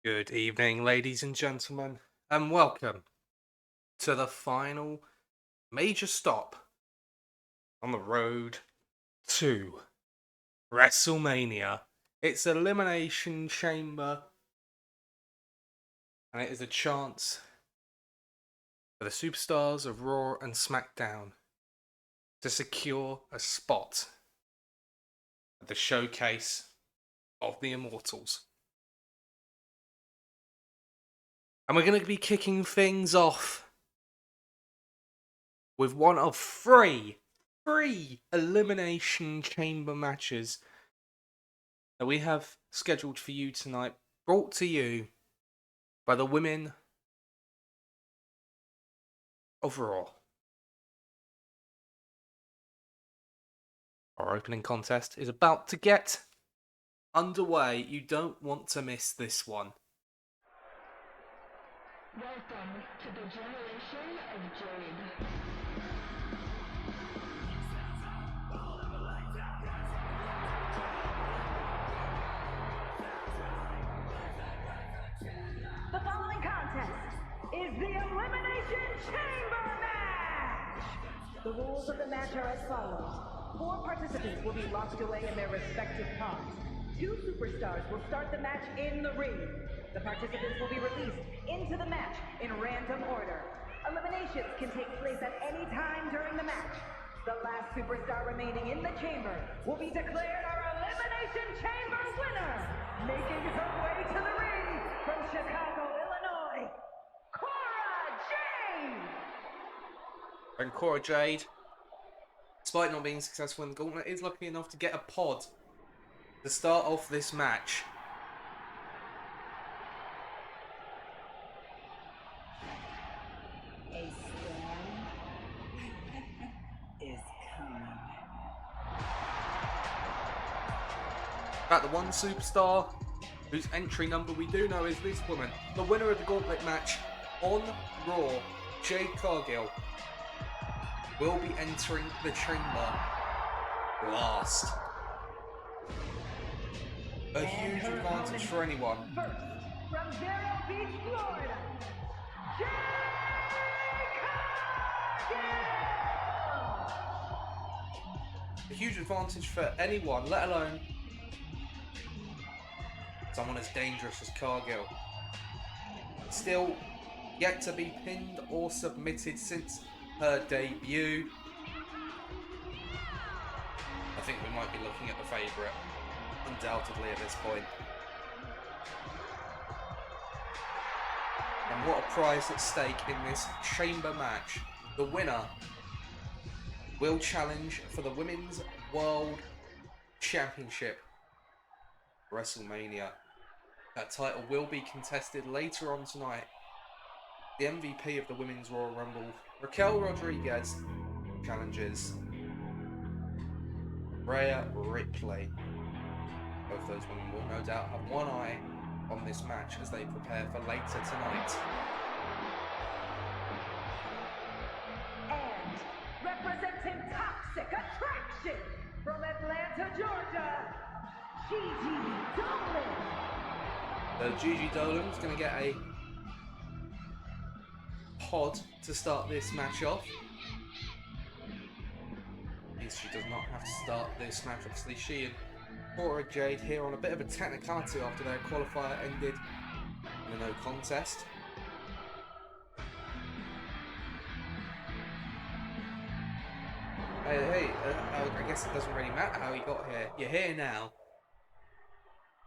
Good evening, ladies and gentlemen, and welcome to the final major stop on the road to WrestleMania. It's Elimination Chamber, and it is a chance for the superstars of Raw and SmackDown to secure a spot at the showcase of the Immortals. And we're going to be kicking things off with one of three Elimination Chamber matches that we have scheduled for you tonight, brought to you by the women of Raw. Our opening contest is about to get underway. You don't want to miss this one. Welcome to the generation of Jade. The following contest is the Elimination Chamber match! The rules of the match are as follows. 4 participants will be locked away in their respective pods. 2 superstars will start the match in the ring. The participants will be released into the match in random order. Eliminations can take place at any time during the match. The last superstar remaining in the chamber will be declared our Elimination Chamber winner. Making her way to the ring from Chicago, Illinois, Cora Jade! And Cora Jade, despite not being successful in the gauntlet, is lucky enough to get a pod to start off this match. A storm is coming. About the one superstar whose entry number we do know is this woman, the winner of the gauntlet match on Raw, Jade Cargill, will be entering the chamber last. A huge advantage for anyone. First, from Vero Beach, Florida, Jade Cargill! A huge advantage for anyone, let alone someone as dangerous as Cargill. Still yet to be pinned or submitted since her debut. I think we might be looking at the favourite, undoubtedly, at this point. And what a prize at stake in this chamber match. The winner will challenge for the Women's World Championship WrestleMania. That title will be contested later on tonight. The MVP of the Women's Royal Rumble, Raquel Rodriguez, challenges Rhea Ripley. Both those women will no doubt have one eye on this match as they prepare for later tonight. And representing Toxic Attraction from Atlanta, Georgia, Gigi Dolan. So Gigi Dolan's going to get a pod to start this match off. Means she does not have to start this match. Obviously, she and Cora Jade here on a bit of a technicality after their qualifier ended in a no contest. Hey, I guess it doesn't really matter how you got here. You're here now.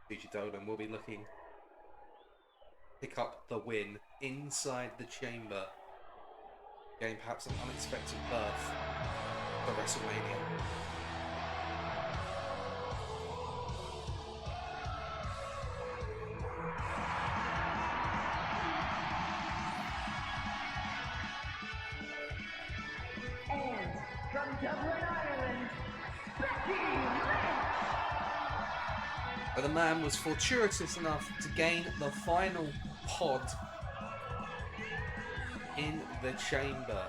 Gigi Dolan will be looking to pick up the win inside the chamber, getting perhaps an unexpected berth for WrestleMania. And from Dublin, Ireland, Becky Lynch. But the man was fortuitous enough to gain the final pod in the chamber.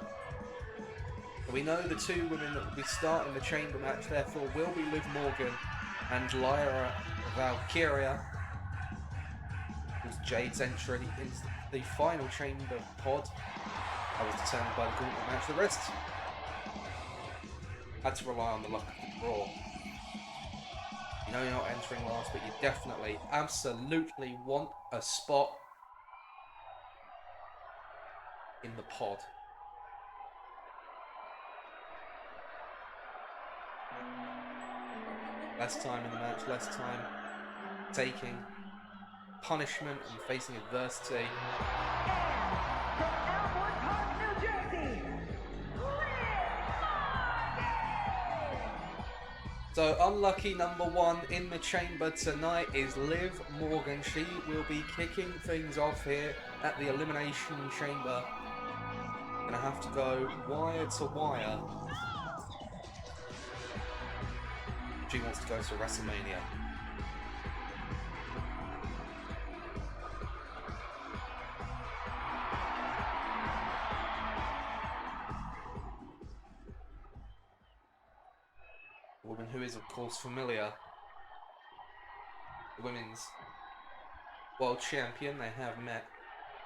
We know the two women that will be starting the chamber match, therefore, will be Liv Morgan and Lyra Valkyria, whose Jade's entry into the final chamber pod. That was determined by the gauntlet match. The rest had to rely on the luck of the draw. You know you're not entering last, but you definitely, absolutely want a spot in the pod. Less time in the match, less time taking punishment and facing adversity. From Elmwood Park, New Jersey, So unlucky number one in the chamber tonight is Liv Morgan. She will be kicking things off here at the Elimination Chamber. Gonna have to go wire to wire. She wants to go to WrestleMania. A woman who is, of course, familiar. The women's world champion. They have met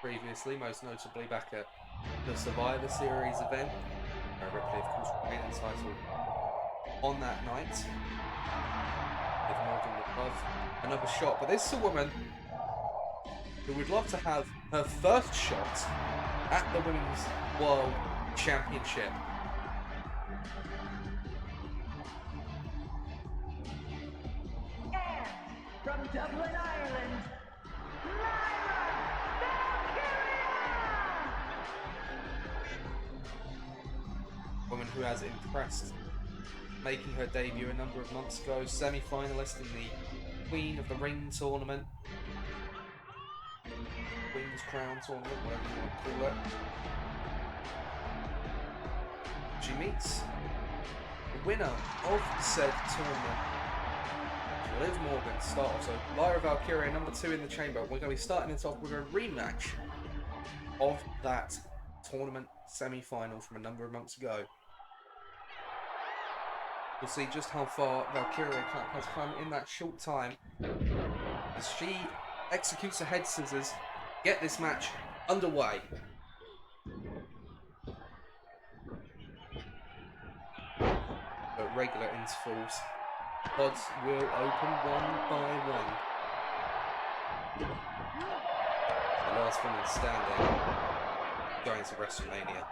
previously, most notably back at the Survivor Series event, where Ripley, of course, retained the title on that night. Liv Morgan would love another shot, but this is a woman who would love to have her first shot at the Women's World Championship. and from Dublin, Ireland, Woman who has impressed, making her debut a number of months ago, semi-finalist in the Queen of the Ring tournament. Queen's Crown tournament, whatever you want to call it. She meets the winner of said tournament, Liv Morgan, to start off. So Lyra Valkyria, number 2 in the chamber. We're going to be starting it off with a rematch of that tournament semi-final from a number of months ago. We'll see just how far Valkyria has come in that short time as she executes a head scissors, get this match underway. At regular intervals, pods will open one by one. The last woman standing going to WrestleMania.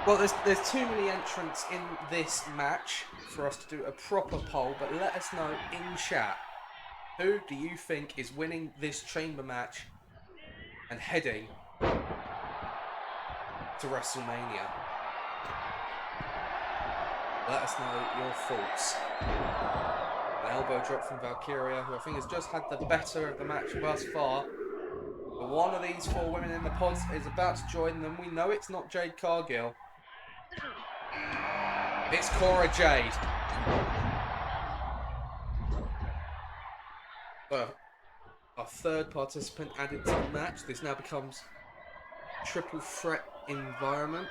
Well, there's too many entrants in this match for us to do a proper poll, but let us know in chat, who do you think is winning this chamber match and heading to WrestleMania? Let us know your thoughts. An elbow drop from Valkyria, who I think has just had the better of the match thus far. But one of these 4 women in the pods is about to join them. We know it's not Jade Cargill. It's Cora Jade. Well, our third participant added to the match. This now becomes a triple threat environment.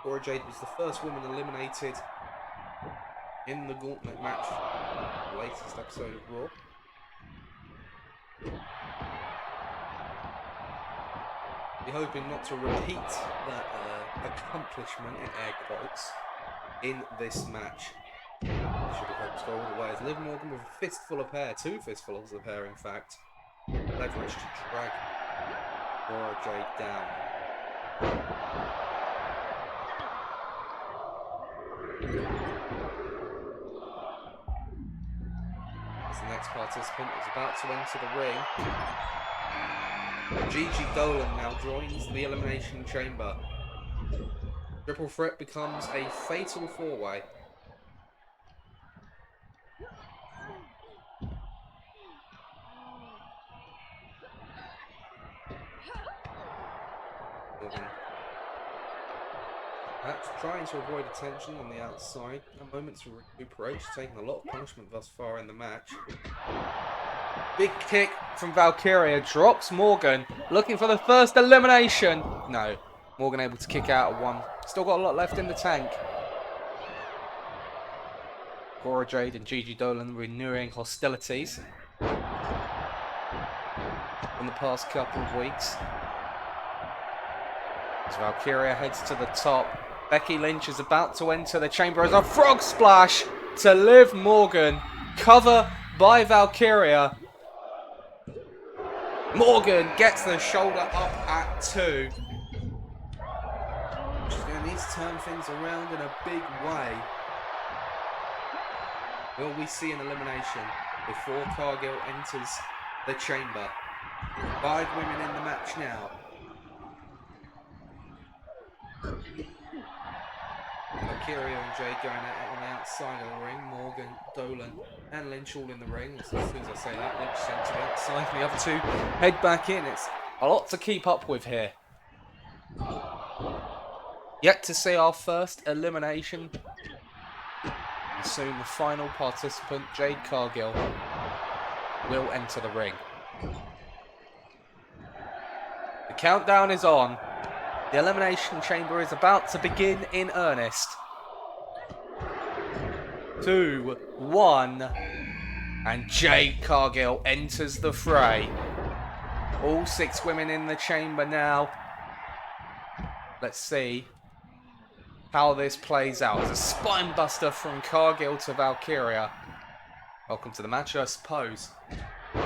Cora Jade was the first woman eliminated in the gauntlet match, the latest episode of Raw. We're hoping not to repeat that accomplishment, in air quotes, in this match. We should be hoping to go all the way as Liv Morgan with a fistful of hair, 2 fistfuls of hair in fact, leverage to drag Cora Jade down. As the next participant is about to enter the ring, Gigi Dolan now joins the Elimination Chamber. Triple threat becomes a fatal 4-way. Perhaps trying to avoid attention on the outside. A moment to recuperate. She's taken a lot of punishment thus far in the match. Big kick from Valkyria. Drops Morgan. Looking for the first elimination. No. Morgan able to kick out at one. Still got a lot left in the tank. Cora Jade and Gigi Dolan renewing hostilities in the past couple of weeks. As Valkyria heads to the top, Becky Lynch is about to enter the chamber as a frog splash to Liv Morgan. Cover by Valkyria. Morgan gets the shoulder up at 2. She's going to need to turn things around in a big way. Will we see an elimination before Cargill enters the chamber? 5 women in the match now. Valkyria and Jade going at it on the outside of the ring. Morgan, Dolan and Lynch all in the ring. As soon as I say that, Lynch sent to the outside and the other two head back in. It's a lot to keep up with here. Yet to see our first elimination. And soon the final participant, Jade Cargill, will enter the ring. The countdown is on. The Elimination Chamber is about to begin in earnest. 2, 1, and Jade Cargill enters the fray. All 6 women in the chamber now. Let's see how this plays out. It's a spine buster from Cargill to Valkyria. Welcome to the match, I suppose. Good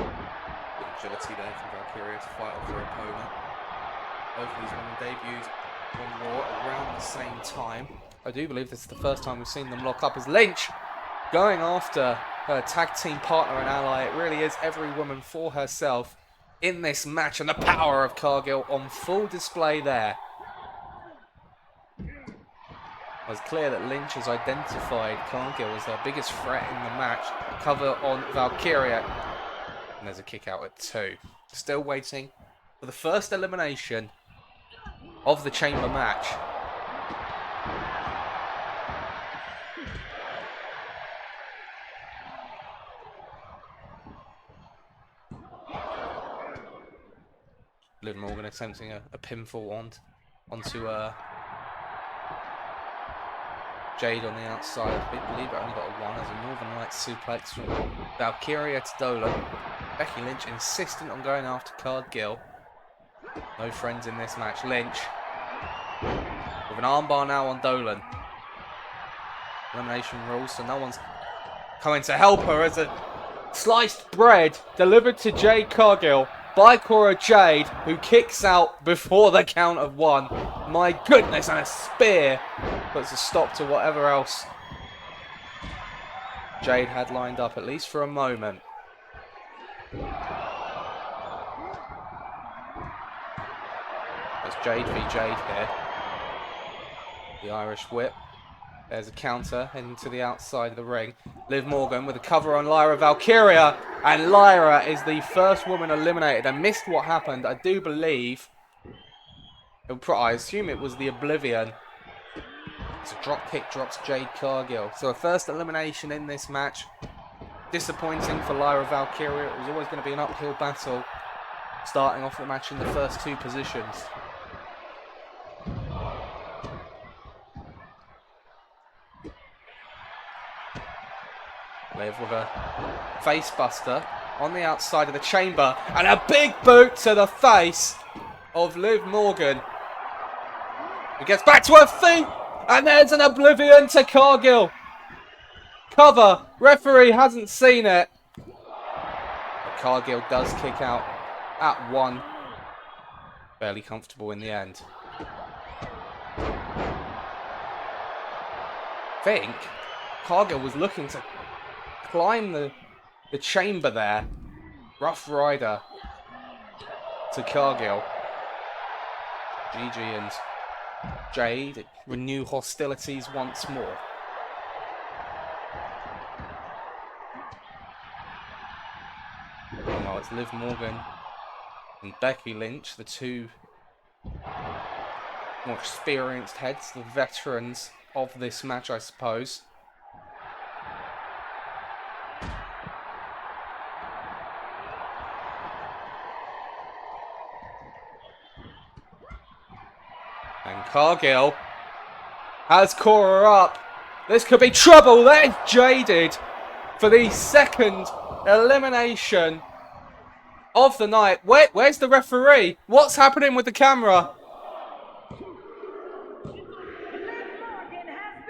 agility there from Valkyria to fight off her opponent. Both of these women debuted on Raw around the same time. I do believe this is the first time we've seen them lock up as Lynch going after her tag team partner and ally. It really is every woman for herself in this match, and the power of Cargill on full display there. It was clear that Lynch has identified Cargill as her biggest threat in the match. Cover on Valkyria. And there's a kick out at 2. Still waiting for the first elimination of the chamber match. Liv Morgan attempting a pinfall onto Jade on the outside. I believe it only got a 1 as a Northern Lights suplex from Valkyria to Dolan. Becky Lynch insistent on going after Cargill. No friends in this match. Lynch with an armbar now on Dolan. Elimination rules, so no one's coming to help her as a sliced bread delivered to Jade Cargill by Cora Jade, who kicks out before the count of 1. My goodness, and a spear puts a stop to whatever else Jade had lined up, at least for a moment. There's Jade v Jade here. The Irish whip. There's a counter heading to the outside of the ring. Liv Morgan with a cover on Lyra Valkyria. And Lyra is the first woman eliminated. I missed what happened. I do believe... I assume it was the Oblivion. It's a drop kick, drops Jade Cargill. So a first elimination in this match. Disappointing for Lyra Valkyria. It was always going to be an uphill battle. Starting off the match in the first 2 positions. Liv with a face buster on the outside of the chamber. And a big boot to the face of Liv Morgan. Who gets back to her feet. And there's an Oblivion to Cargill. Cover. Referee hasn't seen it. But Cargill does kick out at 1. Fairly comfortable in the end. I think Cargill was looking to climb the chamber there. Rough Rider to Cargill. Gigi and Jade renew hostilities once more. Meanwhile, it's Liv Morgan and Becky Lynch, the 2 more experienced heads, the veterans of this match, I suppose. And Cargill has Cora up. This could be trouble. There's Jaded for the second elimination of the night. Where's the referee? What's happening with the camera?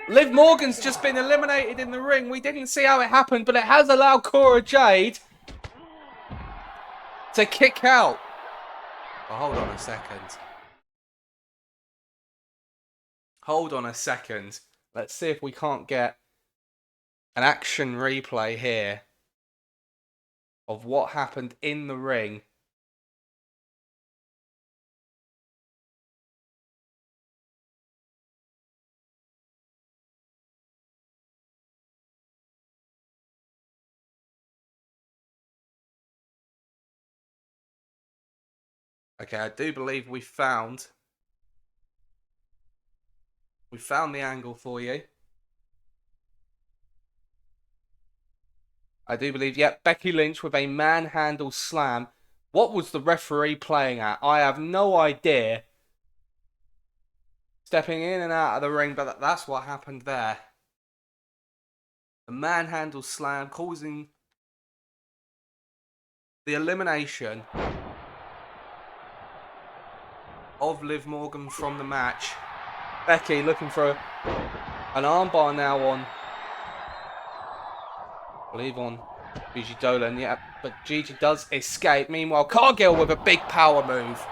Liv Morgan's just been eliminated in the ring. We didn't see how it happened, but it has allowed Cora Jade to kick out. Well, hold on a second. Hold on a second. Let's see if we can't get an action replay here of what happened in the ring. Okay, I do believe we found the angle for you. I do believe, yep, Becky Lynch with a manhandle slam. What was the referee playing at? I have no idea. Stepping in and out of the ring, but that's what happened there. The manhandle slam causing the elimination of Liv Morgan from the match. Becky looking for an armbar now on, I believe on Gigi Dolan, yeah, but Gigi does escape. Meanwhile, Cargill with a big power move.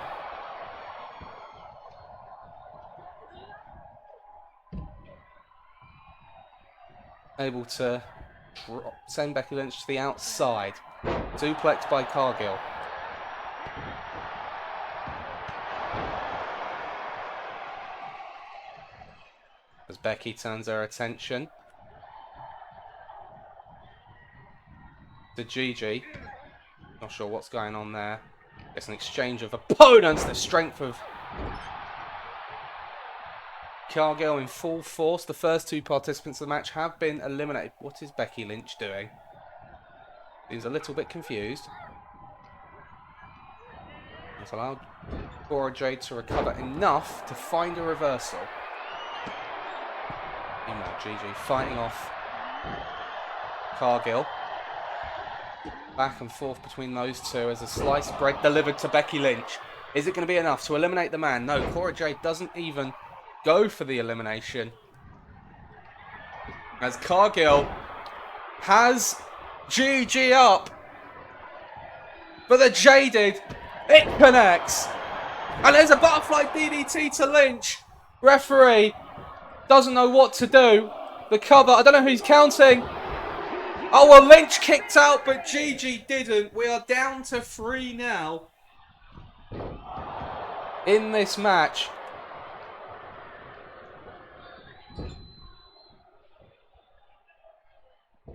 Able to send Becky Lynch to the outside. Duplex by Cargill. As Becky turns her attention to Gigi. Not sure what's going on there. It's an exchange of opponents. The strength of Cargill in full force. The first two participants of the match have been eliminated. What is Becky Lynch doing? Seems a little bit confused. It's allowed Cora Jade to recover enough to find a reversal. Meanwhile, Gigi fighting off Cargill. Back and forth between those two as a sliced bread delivered to Becky Lynch. Is it going to be enough to eliminate the man? No, Cora Jade doesn't even go for the elimination. As Cargill has Gigi up. But the Jaded, it connects. And there's a butterfly DDT to Lynch. Referee doesn't know what to do. The cover, I don't know who's counting. Oh, well, Lynch kicked out, but Gigi didn't. We are down to 3 now in this match.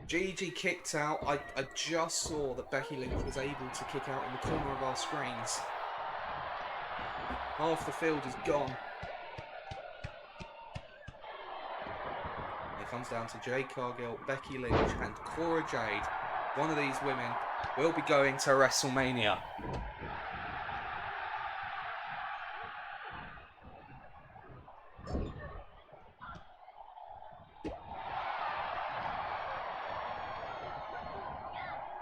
Gigi kicked out. I just saw that Becky Lynch was able to kick out in the corner of our screens. Half the field is gone. It comes down to Jade Cargill, Becky Lynch and Cora Jade. One of these women will be going to WrestleMania.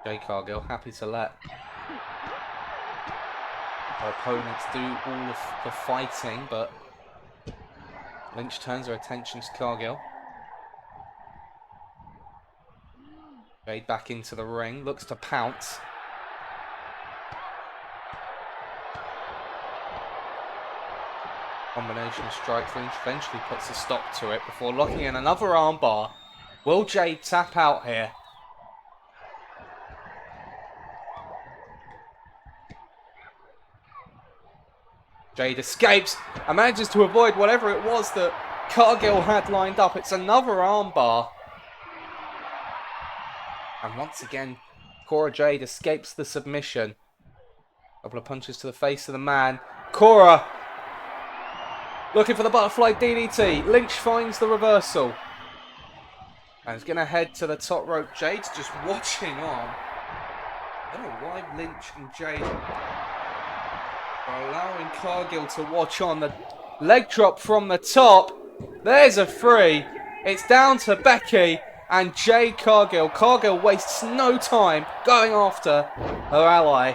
Jade Cargill happy to let her opponents do all of the fighting, but Lynch turns her attention to Cargill. Jade back into the ring, looks to pounce. Combination of strikes, Lynch eventually puts a stop to it before locking in another armbar. Will Jade tap out here? Jade escapes and manages to avoid whatever it was that Cargill had lined up. It's another armbar. And once again, Cora Jade escapes the submission. Couple of punches to the face of the man. Cora looking for the butterfly DDT. Lynch finds the reversal. And is going to head to the top rope. Jade's just watching on. I don't know why Lynch and Jade are allowing Cargill to watch on. The Leg drop from the top. There's a 3. It's down to Becky and Jade Cargill. Cargill wastes no time going after her ally.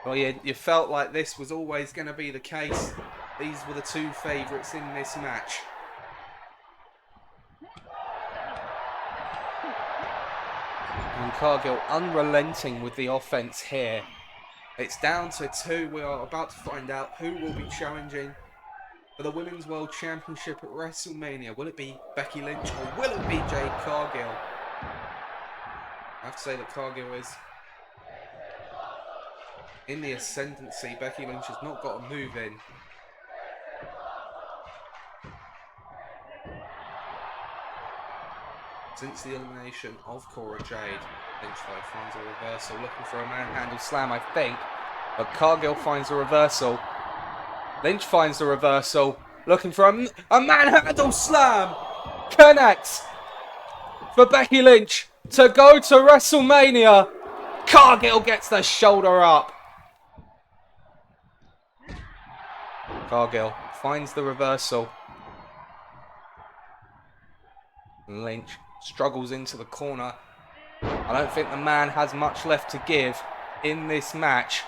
Well, you felt like this was always going to be the case. These were the two favourites in this match. And Cargill unrelenting with the offense here. It's down to 2. We are about to find out who will be challenging for the Women's World Championship at WrestleMania. Will it be Becky Lynch or will it be Jade Cargill? I have to say that Cargill is in the ascendancy. Becky Lynch has not got a move in. Since the elimination of Cora Jade, Lynch though finds a reversal, looking for a manhandle slam, I think. But Cargill finds a reversal. Lynch finds the reversal, looking for a manhandle slam. Connects for Becky Lynch to go to WrestleMania. Cargill gets the shoulder up. Cargill finds the reversal. Lynch struggles into the corner. I don't think the man has much left to give in this match.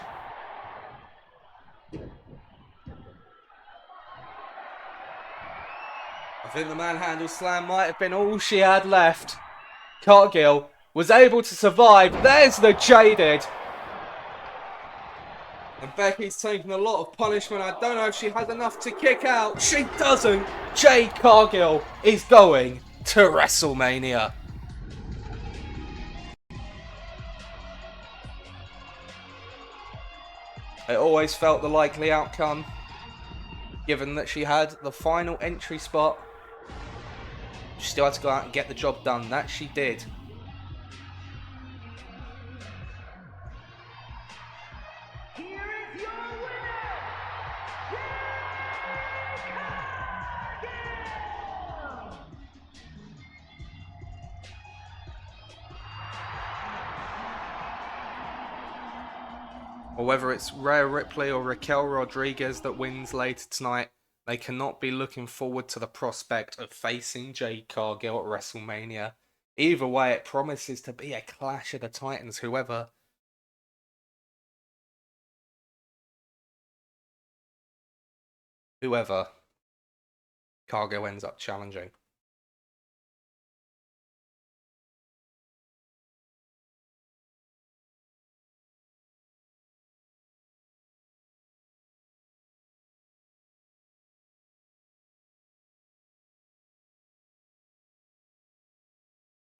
I think the manhandle slam might have been all she had left. Cargill was able to survive. There's the Jaded. And Becky's taken a lot of punishment. I don't know if she has enough to kick out. She doesn't. Jade Cargill is going to WrestleMania. It always felt the likely outcome, given that she had the final entry spot. She still had to go out and get the job done. That she did. Here is your winner, Cargill! Or whether it's Rhea Ripley or Raquel Rodriguez that wins later tonight, they cannot be looking forward to the prospect of facing Jade Cargill at WrestleMania. Either way, it promises to be a clash of the Titans, whoever Cargill ends up challenging.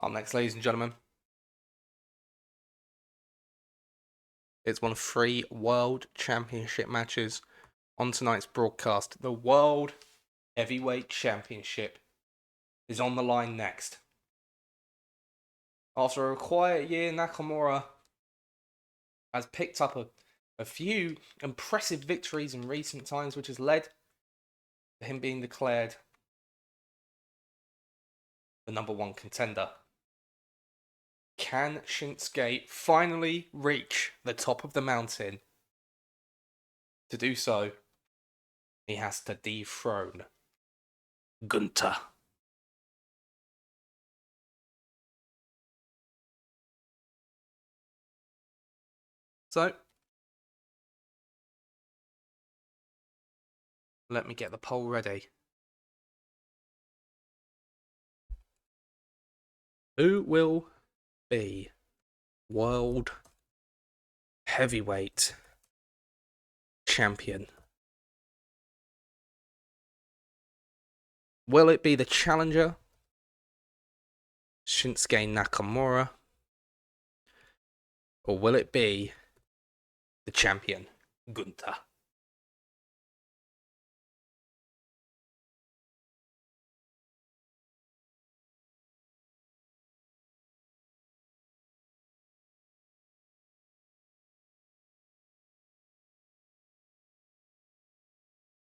Up next, ladies and gentlemen, it's one of 3 World Championship matches on tonight's broadcast. The World Heavyweight Championship is on the line next. After a quiet year, Nakamura has picked up a few impressive victories in recent times, which has led to him being declared the #1 contender. Can Shinsuke finally reach the top of the mountain? To do so, he has to dethrone Gunther. So, let me get the poll ready. Who will be World Heavyweight Champion? Will it be the challenger, Shinsuke Nakamura? Or will it be the champion, Gunther?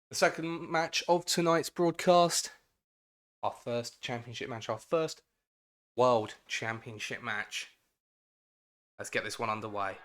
The second match of tonight's broadcast, our first championship match, our first World Championship match. Let's get this one underway.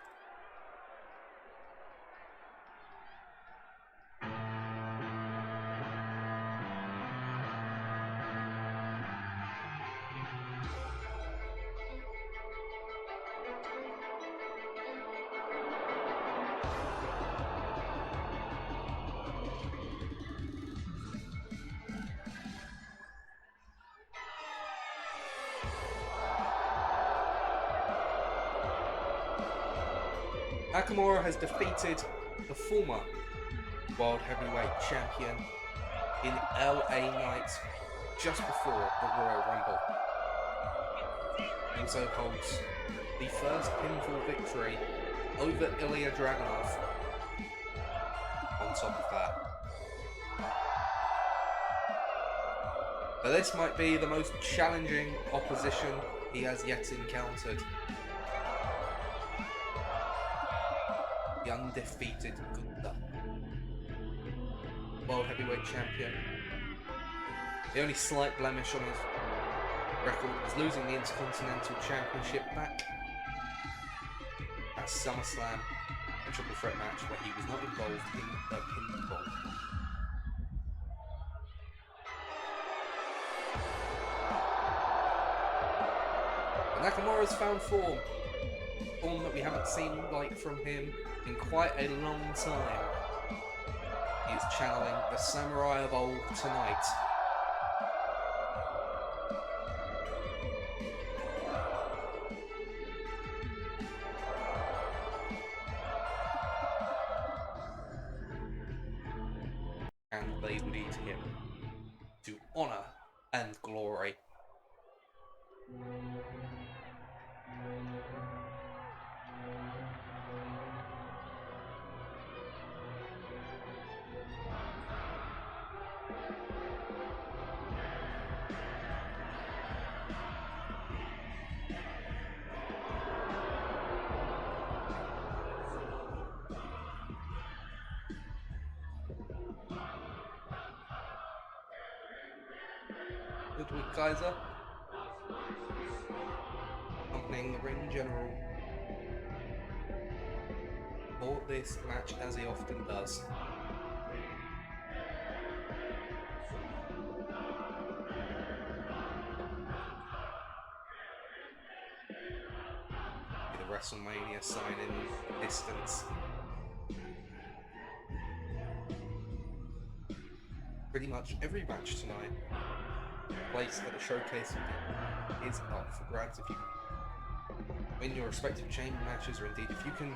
Nakamura has defeated the former World Heavyweight Champion in LA Knight just before the Royal Rumble. He also holds the first pinfall victory over Ilya Dragunov. On top of that, but this might be the most challenging opposition he has yet encountered. The undefeated Gunther, World Heavyweight Champion. The only slight blemish on his record was losing the Intercontinental Championship back at SummerSlam, a triple threat match where he was not involved in the pinfall. Nakamura's found form that we haven't seen like from him in quite a long time. He is channeling the samurai of old tonight. And they lead him to honor and glory. Ludwig Kaiser, accompanying the ring general for this match, as he often does. The WrestleMania sign in the distance. Pretty much every match tonight placed at the showcase is up for grabs. If you win your respective chamber matches, or indeed if you can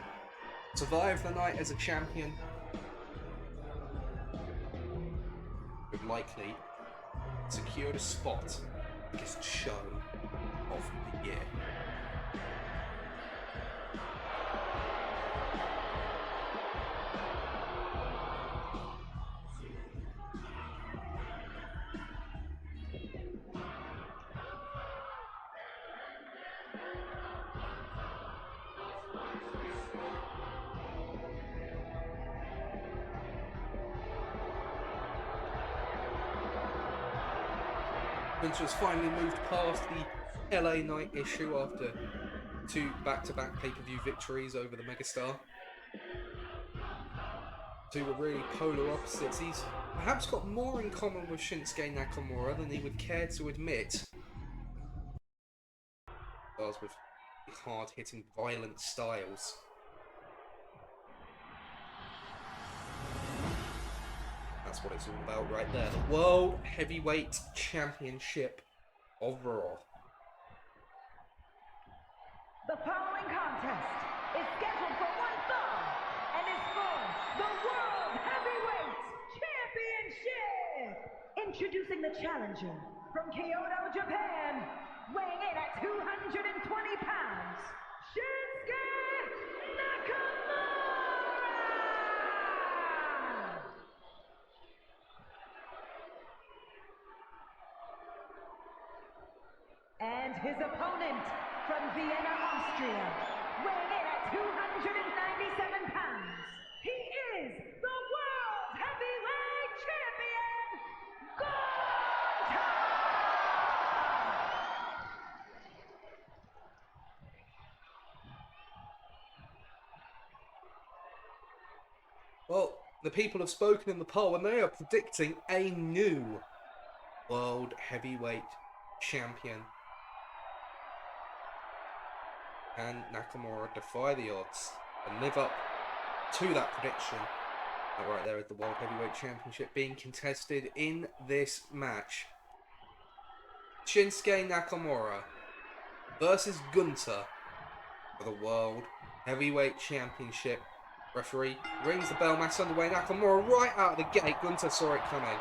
survive the night as a champion, you've likely secured a spot in the biggest show of the year. Vince has finally moved past the LA Knight issue after two back-to-back pay-per-view victories over the megastar. Two were really polar opposites. He's perhaps got more in common with Shinsuke Nakamura than he would care to admit. Stars with hard-hitting, violent styles. That's what it's all about right there. The World Heavyweight Championship of Raw. The following contest is scheduled for one fall and is for the World Heavyweight Championship. Introducing the challenger from Kyoto, Japan, weighing in at 220 pounds, Shinsuke Nakamura! And his opponent from Vienna, Austria, weighing in at 297 pounds, he is the World Heavyweight Champion, Gunther! Well, the people have spoken in the poll and they are predicting a new World Heavyweight Champion. Can Nakamura defy the odds and live up to that prediction? That right there is the World Heavyweight Championship being contested in this match. Shinsuke Nakamura versus Gunther for the World Heavyweight Championship. Referee rings the bell, match underway. Nakamura right out of the gate. Gunther saw it coming.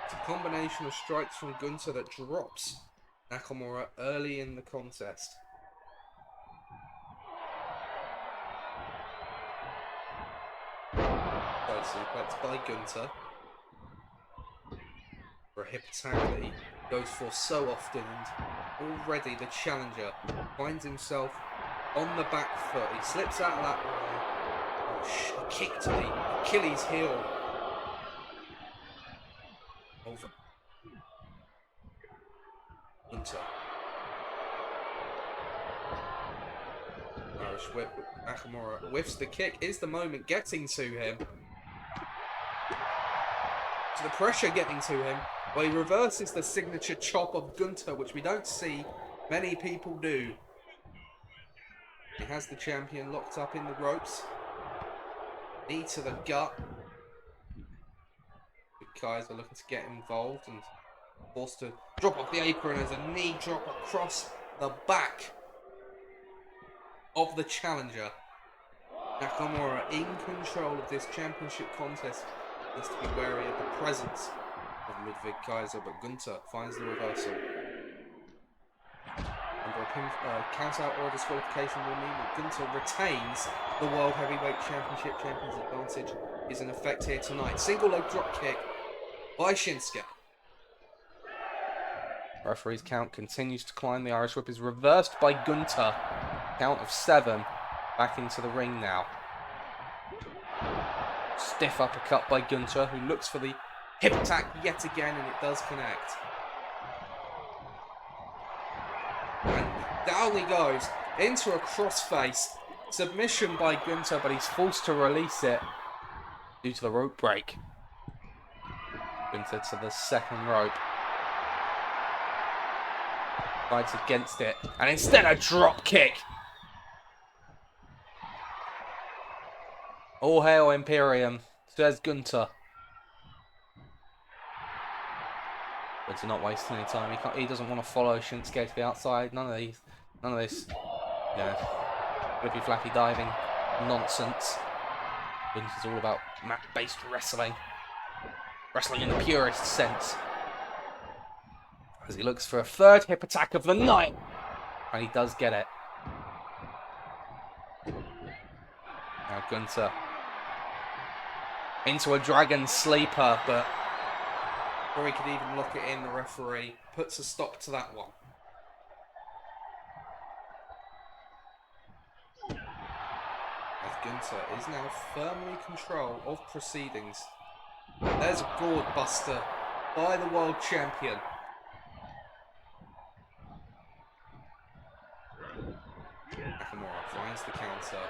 It's a combination of strikes from Gunther that drops Nakamura early in the contest. Side suplex by Gunther. For a hip attack that he goes for so often, and already the challenger finds himself on the back foot. He slips out of that one. A kick to the Achilles heel. Over. Gunther. Irish whip. Nakamura whiffs the kick. Is the moment getting to him? So the pressure getting to him. Well, he reverses the signature chop of Gunther, which we don't see many people do. He has the champion locked up in the ropes. Knee to the gut. The Kaiser looking to get involved and forced to drop off the apron as a knee drop across the back of the challenger. Nakamura in control of this championship contest. Needs to be wary of the presence of Ludwig Kaiser, but Gunther finds the reversal. Under a count out or disqualification will mean that Gunther retains the World Heavyweight Championship. Champion's advantage is in effect here tonight. Single leg drop kick by Shinsuke. Referee's count continues to climb. The Irish whip is reversed by Gunther. Count of 7. Back into the ring now. Stiff uppercut by Gunther, who looks for the hip attack yet again, and it does connect. And down he goes into a crossface. Submission by Gunther, but he's forced to release it due to the rope break. Gunther to the second rope. Fights against it, and instead a drop kick. All hail Imperium, says Gunther. But to not waste any time, he doesn't want to follow Shinsuke to the outside. None of this, flippy flappy diving nonsense. Gunther's all about mat-based wrestling. Wrestling in the purest sense. As he looks for a third hip attack of the night. And he does get it. Now Gunther into a dragon sleeper, but before he could even lock it in, the referee puts a stop to that one. As Gunther is now firmly in control of proceedings. There's a gourd buster by the world champion. Nakamura finds the counter.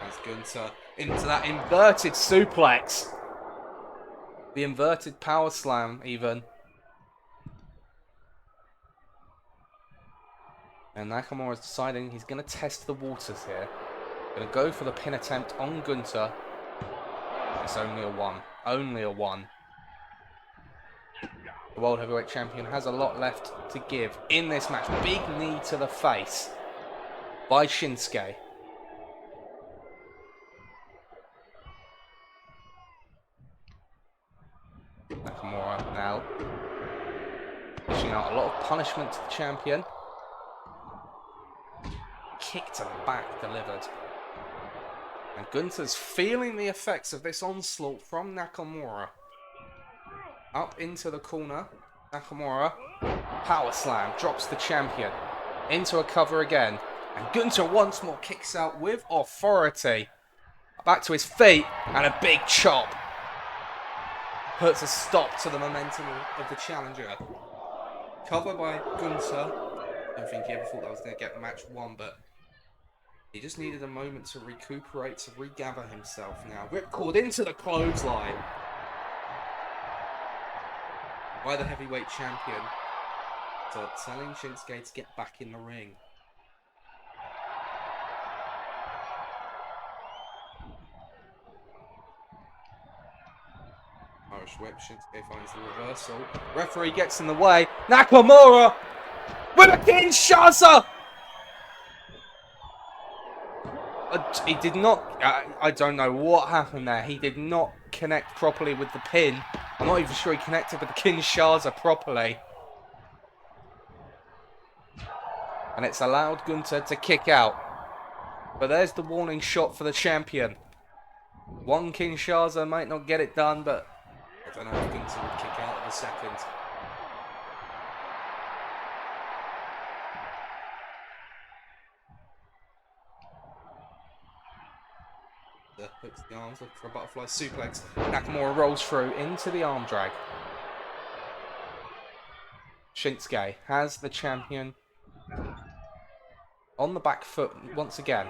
As Gunther into that inverted suplex. The inverted power slam, even. And Nakamura is deciding he's going to test the waters here. Going to go for the pin attempt on Gunther. It's only a 1. Only a 1. The World Heavyweight Champion has a lot left to give in this match. Big knee to the face by Shinsuke. Nakamura now dishing out a lot of punishment to the champion. Kick to the back delivered. And Gunther's feeling the effects of this onslaught from Nakamura. Up into the corner. Nakamura. Power slam. Drops the champion. Into a cover again. And Gunther once more kicks out with authority. Back to his feet. And a big chop. Puts a stop to the momentum of the challenger. Cover by Gunther. I don't think he ever thought that was going to get match 1, but he just needed a moment to recuperate, to regather himself now. Ripcord into the clothesline by the heavyweight champion. So telling Shinsuke to get back in the ring. Irish whip, Shinsuke finds the reversal. Referee gets in the way. Nakamura with a Kinshasa! He did not... I don't know what happened there. He did not connect properly with the pin. I'm not even sure he connected with the Kinshasa properly. And it's allowed Gunther to kick out. But there's the warning shot for the champion. One Kinshasa might not get it done, but I don't know if Gunther would kick out in a second. Hooks the arms, looking for a butterfly suplex. Nakamura rolls through into the arm drag. Shinsuke has the champion on the back foot once again.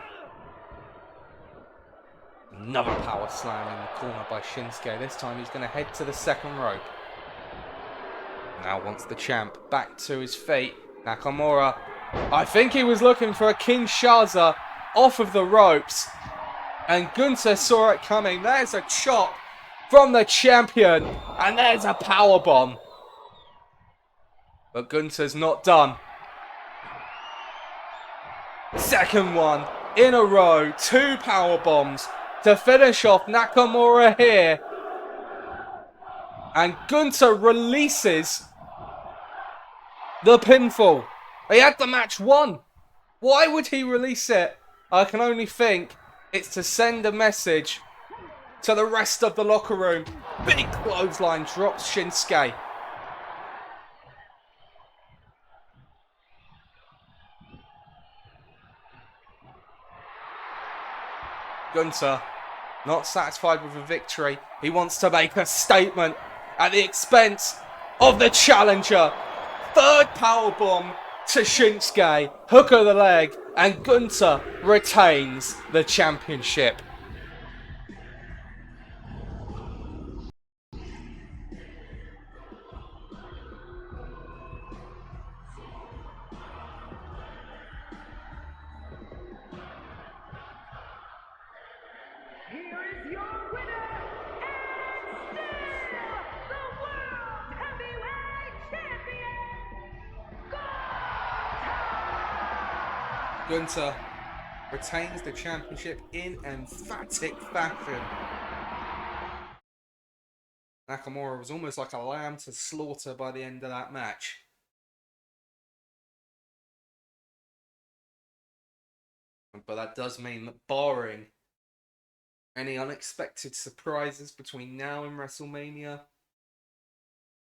Another power slam in the corner by Shinsuke. This time he's going to head to the second rope. Now wants the champ back to his feet. Nakamura. I think he was looking for a Kinshasa off of the ropes. And Gunther saw it coming. There's a chop from the champion. And there's a powerbomb. But Gunther's not done. Second one in a row. 2 powerbombs to finish off Nakamura here. And Gunther releases the pinfall. He had the match won. Why would he release it? I can only think it's to send a message to the rest of the locker room. Big clothesline drops Shinsuke. Gunther, not satisfied with a victory. He wants to make a statement at the expense of the challenger. Third powerbomb to Shinsuke. Hook of the leg. And Gunther retains the championship. Here is your winner, and still the World Heavyweight Champion, Gunther retains the championship in emphatic fashion. Nakamura was almost like a lamb to slaughter by the end of that match. But that does mean that barring any unexpected surprises between now and WrestleMania,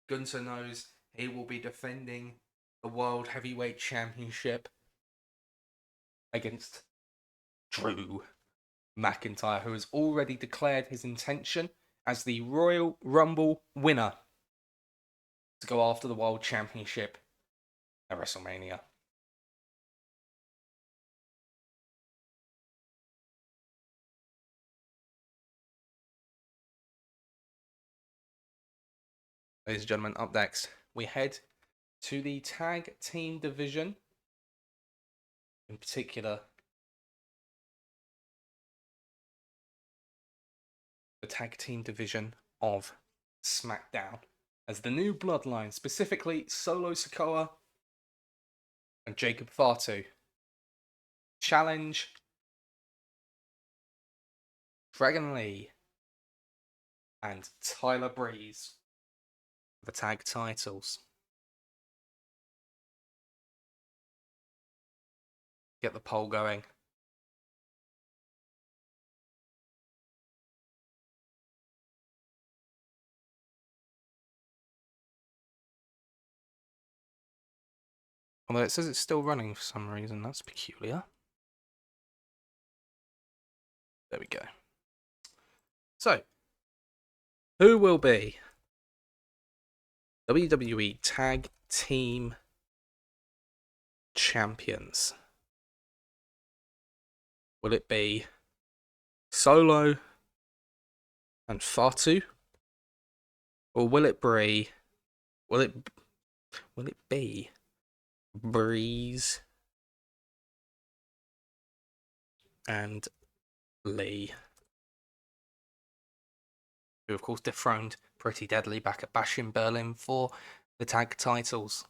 Gunther knows he will be defending the World Heavyweight Championship against Drew McIntyre, who has already declared his intention as the Royal Rumble winner to go after the World Championship at WrestleMania. Ladies and gentlemen, up next, we head to the tag team division. In particular, the tag team division of SmackDown, as the new bloodline, specifically Solo Sikoa and Jacob Fatu, challenge Dragon Lee and Tyler Breeze for the tag titles. Get the poll going. Although it says it's still running for some reason, that's peculiar. There we go. So, who will be WWE Tag Team Champions? Will it be Solo and Fatu? Or will it be Breeze and Lee, who of course dethroned Pretty Deadly back at Bash in Berlin for the tag titles?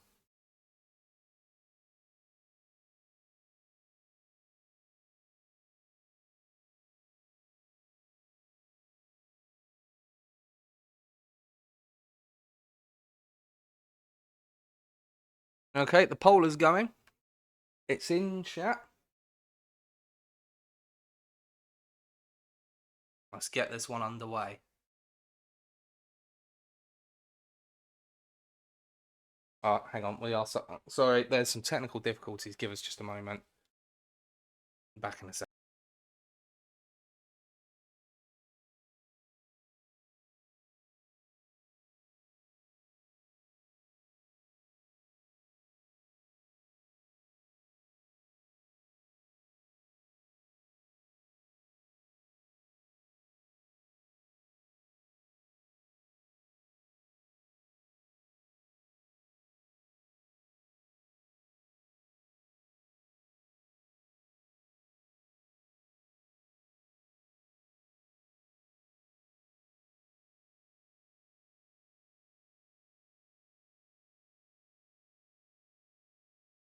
Okay, the poll is going. It's in chat. Let's get this one underway. Hang on. We are sorry. There's some technical difficulties. Give us just a moment. Back in a sec.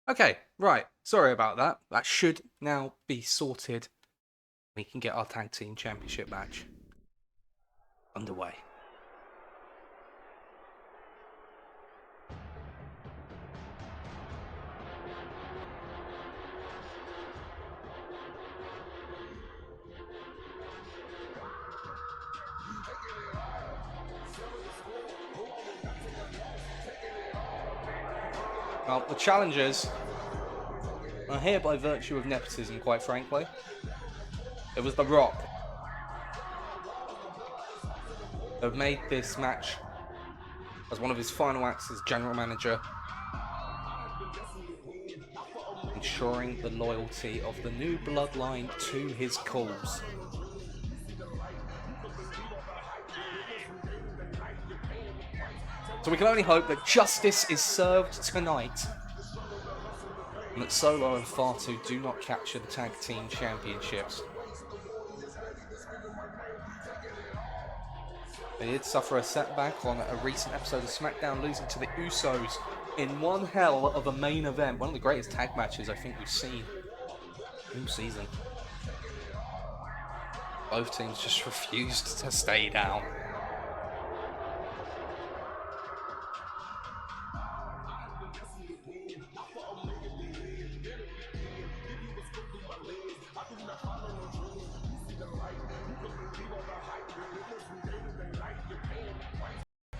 Okay, right. Sorry about that. That should now be sorted. We can get our tag team championship match underway. Well, the challengers are here by virtue of nepotism, quite frankly. It was The Rock that made this match as one of his final acts as general manager, ensuring the loyalty of the new bloodline to his cause. So we can only hope that justice is served tonight and that Solo and Fatu do not capture the tag team championships. They did suffer a setback on a recent episode of SmackDown, losing to the Usos in one hell of a main event. One of the greatest tag matches I think we've seen all season. Both teams just refused to stay down.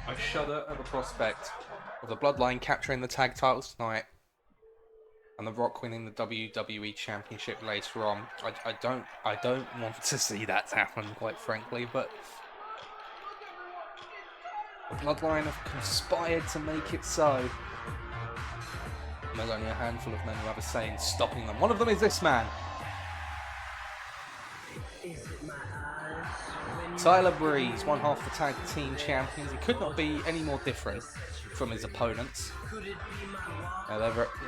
I shudder at the prospect of the Bloodline capturing the tag titles tonight and The Rock winning the WWE Championship later on. I don't want to see that happen, quite frankly, but the Bloodline have conspired to make it so. And there's only a handful of men who have a say in stopping them. One of them is this man. Tyler Breeze, one half the tag team champions. He could not be any more different from his opponents.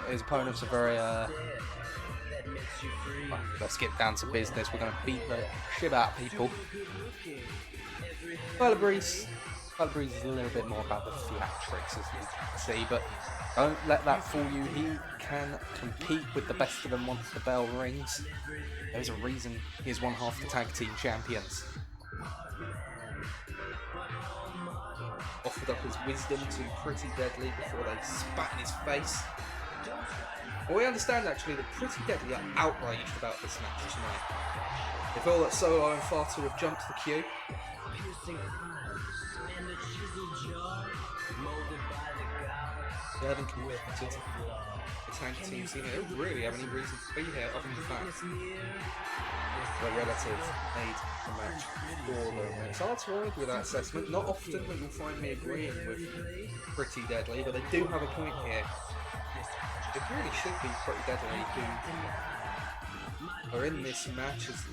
His opponents are very, let's get down to business. We're going to beat the shit out of people. Tyler Breeze is a little bit more about the theatrics, as you can see, but don't let that fool you. He can compete with the best of them once the bell rings. There's a reason he is one half the tag team champions. Offered up his wisdom to Pretty Deadly before they spat in his face. Well, we understand actually that Pretty Deadly are outraged about this match tonight. They feel that Solo and Fatu have jumped the queue. They haven't committed to the tag team scene. They don't really have any reason to be here other than the fact their relative made the match for them. It's hard to argue with that assessment. Not often that you'll find me agreeing with Pretty Deadly, but they do have a point here. It really should be Pretty Deadly who are in this match as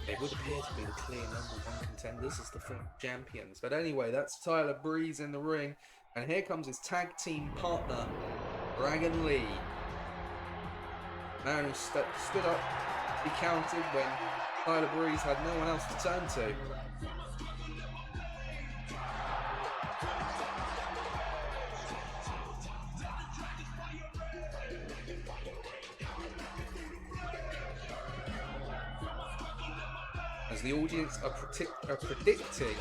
they would appear to be the clear #1 contenders as the champions. But anyway, that's Tyler Breeze in the ring, and here comes his tag team partner, Dragon Lee. Man who stood up, he counted when Tyler Breeze had no one else to turn to. As the audience are predicting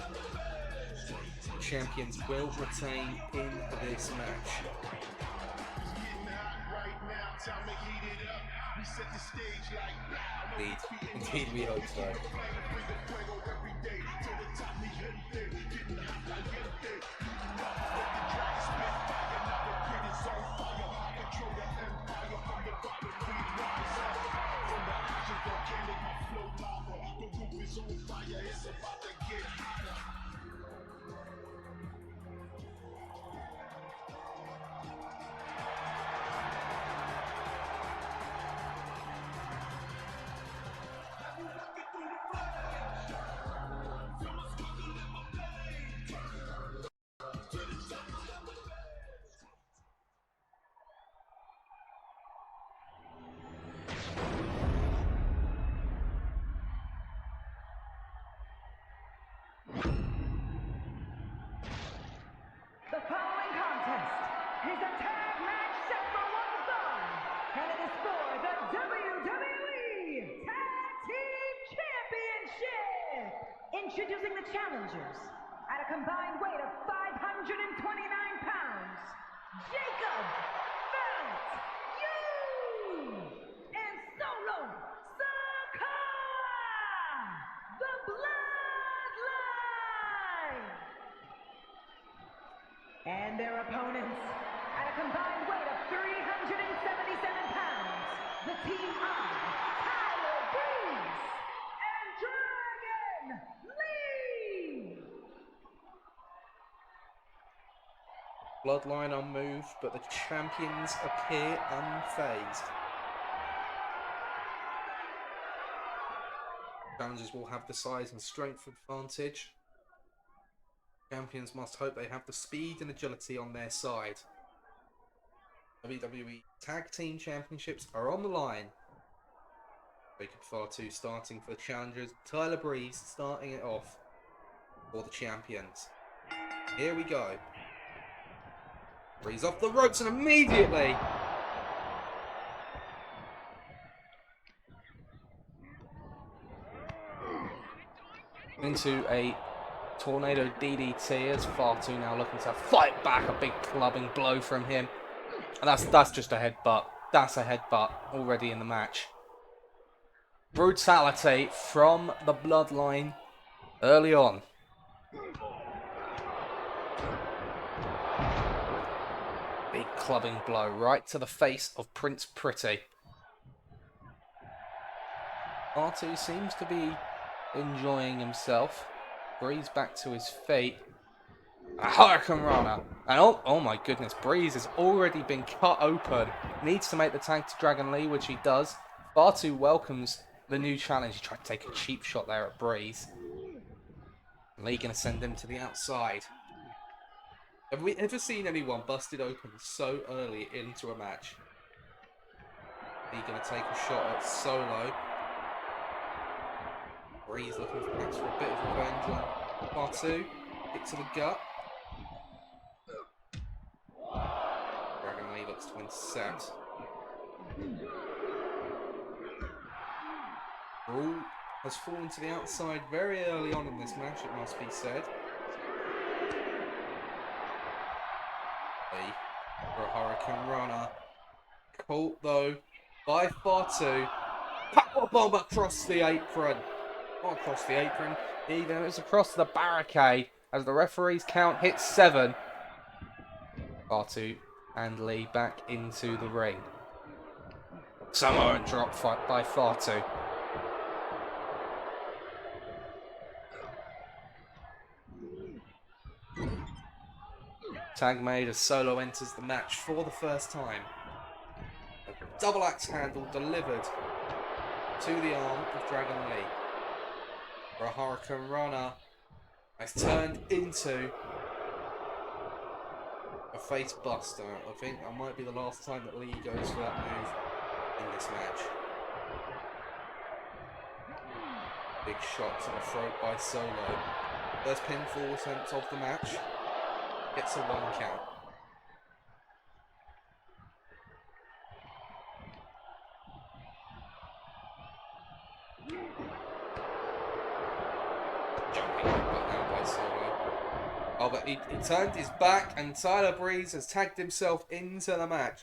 champions will retain in this match. Indeed we hope so. The following contest is a tag match set for one fall, and it is for the WWE Tag Team Championship. Introducing the challengers at a combined weight of 529 pounds, Jacob Felt and Solo Sikoa, the Bloodline. And their opponents, at a combined weight of 377 pounds, the team of Tyler Breeze and Dragon Lee. Bloodline unmoved, but the champions appear unfazed. Challengers will have the size and strength advantage. Champions must hope they have the speed and agility on their side. WWE Tag Team Championships are on the line. Jacob Fatu starting for the challengers. Tyler Breeze starting it off for the champions. Here we go. Breeze off the ropes and immediately into a tornado DDT as Fatu now looking to fight back. A big clubbing blow from him. And that's just a headbutt. That's a headbutt already in the match. Brutality from the Bloodline early on. Big clubbing blow right to the face of Prince Pretty. R2 seems to be enjoying himself. Breeze back to his feet. A Hurricane Runner. And oh my goodness, Breeze has already been cut open. Needs to make the tag to Dragon Lee, which he does. Fatu welcomes the new challenge. He tried to take a cheap shot there at Breeze. Lee going to send him to the outside. Have we ever seen anyone busted open so early into a match? Lee going to take a shot at Solo. Breeze looking perhaps for a bit of revenge on Fatu. Kick to the gut. Dragon Lee looks to intercept. Brawl has fallen to the outside very early on in this match, it must be said. For a Hurricane Runner. Caught though by Fatu. Power bomb across the apron. Not across the apron, even it's across the barricade as the referee's count hits 7. Fatu and Lee back into the ring. Samoan drop fight by Fatu. Tag made as Solo enters the match for the first time. A double axe handle delivered to the arm of Dragon Lee. For a Hurricane Runner, it's turned into a face buster. I think that might be the last time that Lee goes for that move in this match. Big shot to the throat by Solo. First pinfall attempt of the match. Gets a 1 count. Jumping headbutt now by Solo. Oh, but he turned his back, and Tyler Breeze has tagged himself into the match.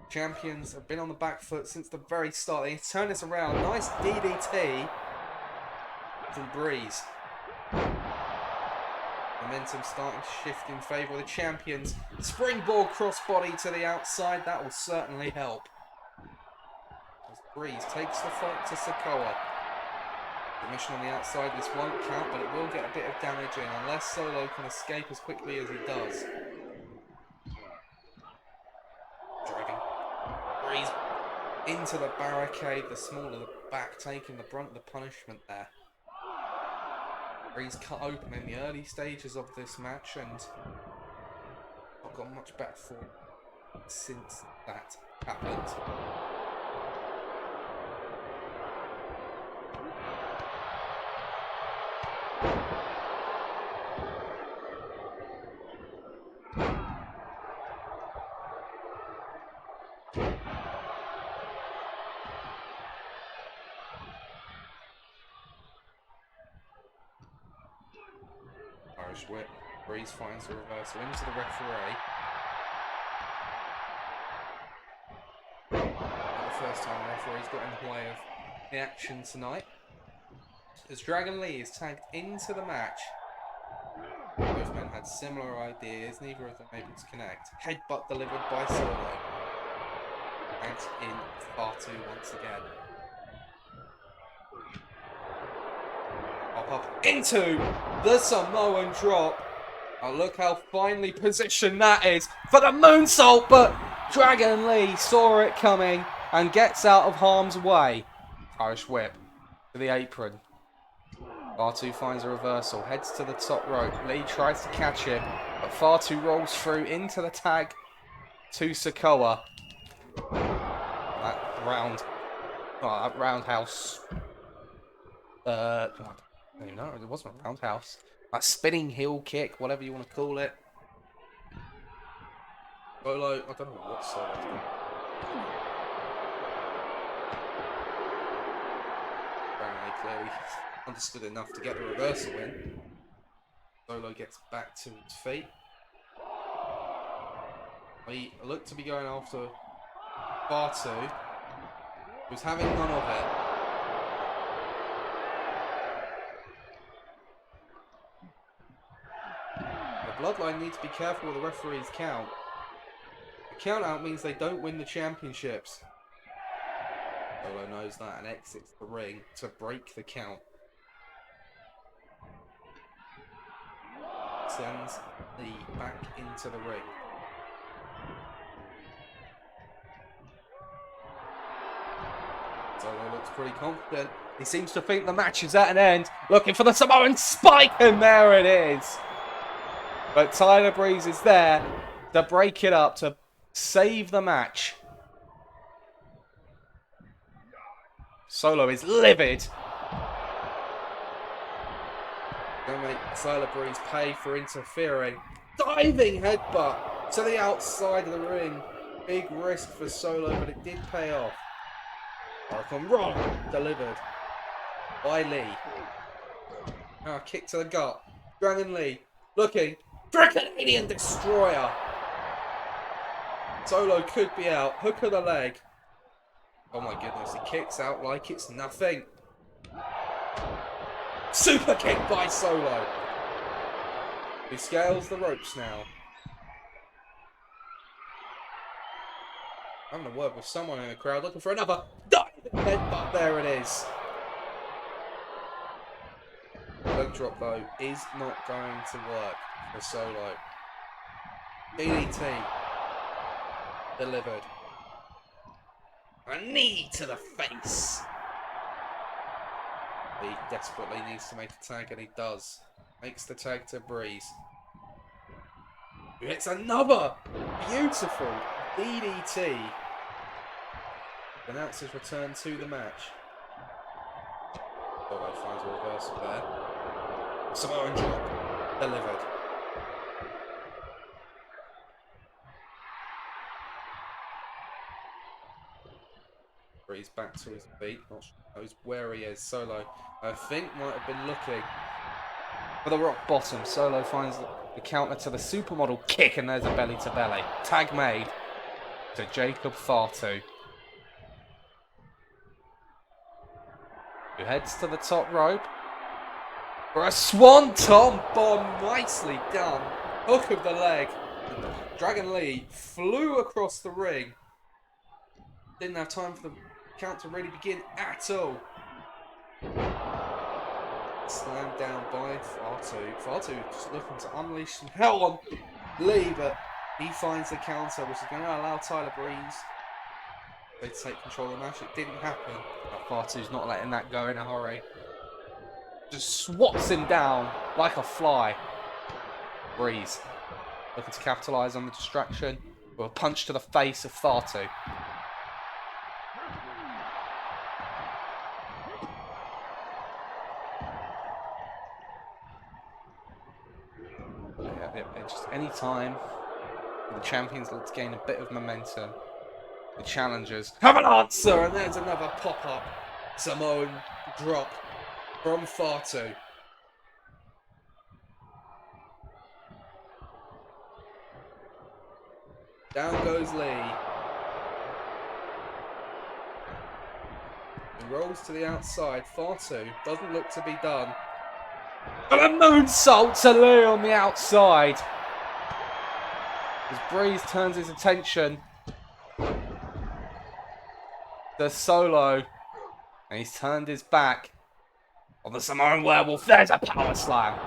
Champions have been on the back foot since the very start. They turn this around. Nice DDT from Breeze. Momentum starting to shift in favour of the champions. Springboard crossbody to the outside. That will certainly help. As Breeze takes the fight to Sikoa. Submission on the outside. This won't count, but it will get a bit of damage in unless Solo can escape as quickly as he does. Driving Breeze into the barricade. The smaller the back, taking the brunt of the punishment there. Breeze cut open in the early stages of this match and not got much better form since that happened. Irish whip. Breeze finds the reversal into the referee. Not the first time the referee's got in the way of the action tonight. As Dragon Lee is tagged into the match. Both men had similar ideas, neither of them able to connect. Headbutt delivered by Solo. Tagged in Fatu once again. Up into the Samoan drop. Oh, look how finely positioned that is for the moonsault, but Dragon Lee saw it coming and gets out of harm's way. Irish whip to the apron. Fatu finds a reversal, heads to the top rope. Lee tries to catch him, but Fatu rolls through into the tag to Sikoa. That roundhouse. No, it wasn't a roundhouse. A spinning heel kick, whatever you want to call it. Solo, I don't know what Solo's doing. Apparently, clearly understood enough to get the reversal in. Solo gets back to his feet. He looked to be going after Fatu, who's having none of it. Bloodline need to be careful with the referee's count. The count out means they don't win the championships. Solo knows that and exits the ring to break the count. Sends Lee back into the ring. Solo looks pretty confident. He seems to think the match is at an end. Looking for the Samoan spike, and there it is. But Tyler Breeze is there to break it up, to save the match. Solo is livid. Gonna make Tyler Breeze pay for interfering. Diving headbutt to the outside of the ring. Big risk for Solo, but it did pay off. Hurricane Run delivered by Lee. Now a kick to the gut. Dragon Lee looking. Canadian Destroyer. Solo could be out. Hook of the leg. Oh my goodness, he kicks out like it's nothing. Super kick by Solo. He scales the ropes now. Having a word with someone in the crowd looking for another diving headbutt. There it is. Leg drop though is not going to work for Solo. DDT delivered. A knee to the face. He desperately needs to make a tag, and he does. Makes the tag to Breeze. It's another beautiful DDT. The announcers return to the match. Solo finds a reversal there. Samoan drop delivered. Breeze back to his feet. Not sure knows where he is. Solo, I think, might have been looking For the rock bottom, Solo finds the counter to the supermodel kick, and there's a belly to belly. Tag made to Jacob Fatu, who heads to the top rope for a swanton bomb. Nicely done. Hook of the leg. Dragon Lee flew across the ring. Didn't have time for the count to really begin at all. Slammed down by Fatu. Fatu just looking to unleash some hell on Lee, but he finds the counter, which is going to allow Tyler Breeze to take control of the match. It didn't happen. But Fatu's not letting that go in a hurry. Just swats him down like a fly. Breeze looking to capitalise on the distraction with a punch to the face of Fatu. Just any time the champions look to gain a bit of momentum, the challengers have an answer, and there's another pop-up Samoan drop from Fatu. Down goes Lee. He rolls to the outside. Fatu doesn't look to be done. But a moonsault to Lee on the outside. As Breeze turns his attention to Solo, and he's turned his back on the Samoan Werewolf. There's a power slam.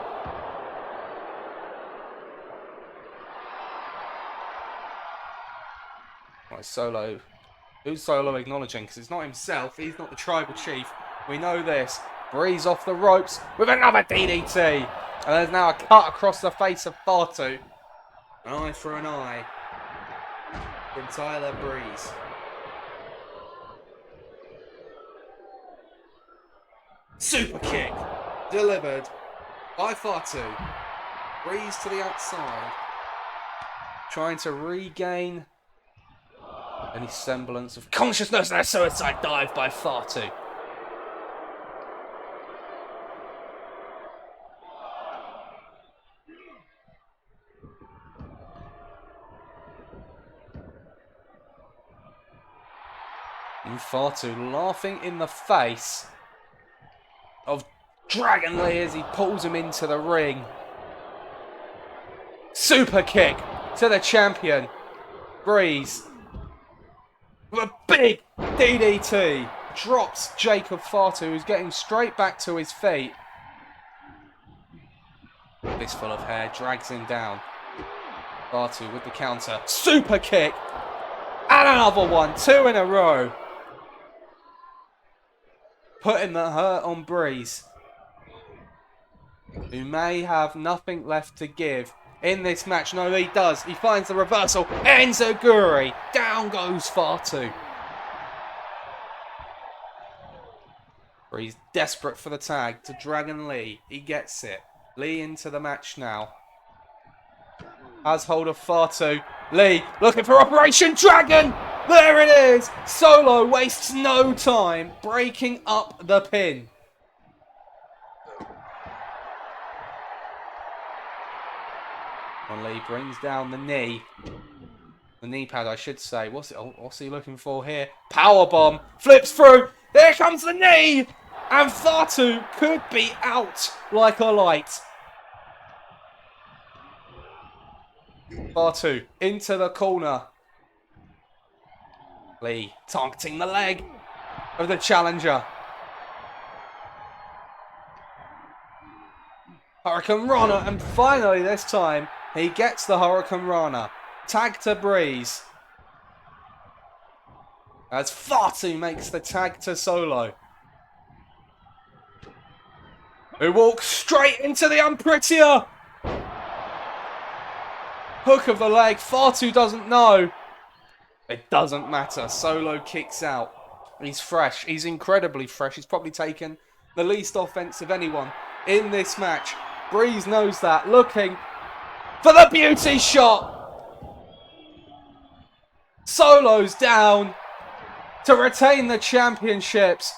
Right, Solo. Who's Solo acknowledging? Because it's not himself. He's not the tribal chief. We know this. Breeze off the ropes with another DDT. And there's now a cut across the face of Fatu. An eye for an eye from Tyler Breeze. Super kick delivered by Fatu. Breeze to the outside. Trying to regain any semblance of consciousness, and a suicide dive by Fatu. And Fatu laughing in the face of Dragon Lee as he pulls him into the ring. Super kick to the champion. Breeze with a big DDT drops Jacob Fatu, who's getting straight back to his feet. Fistful of hair drags him down. Fatu with the counter. Super kick. And another one. 2 in a row. Putting the hurt on Breeze, who may have nothing left to give in this match. No, he does. He finds the reversal. Enziguri. Down goes Fatu. Breeze desperate for the tag to Dragon Lee. He gets it. Lee into the match now. Has hold of Fatu. Lee looking for Operation Dragon. There it is. Solo wastes no time breaking up the pin. And Lee brings down the knee. The knee pad, I should say. What's he looking for here? Powerbomb. Flips through. Here comes the knee. And Fatu could be out like a light. Fatu into the corner. Lee targeting the leg of the challenger. Hurricane Rana, and finally this time he gets the Hurricane Rana. Tag to Breeze. As Fatu makes the tag to Solo, who walks straight into the Unprettier. Hook of the leg. Fatu doesn't know. It doesn't matter. Solo kicks out. He's fresh. He's incredibly fresh. He's probably taken the least offense of anyone in this match. Breeze knows that. Looking for the beauty shot. Solo's down to retain the championships.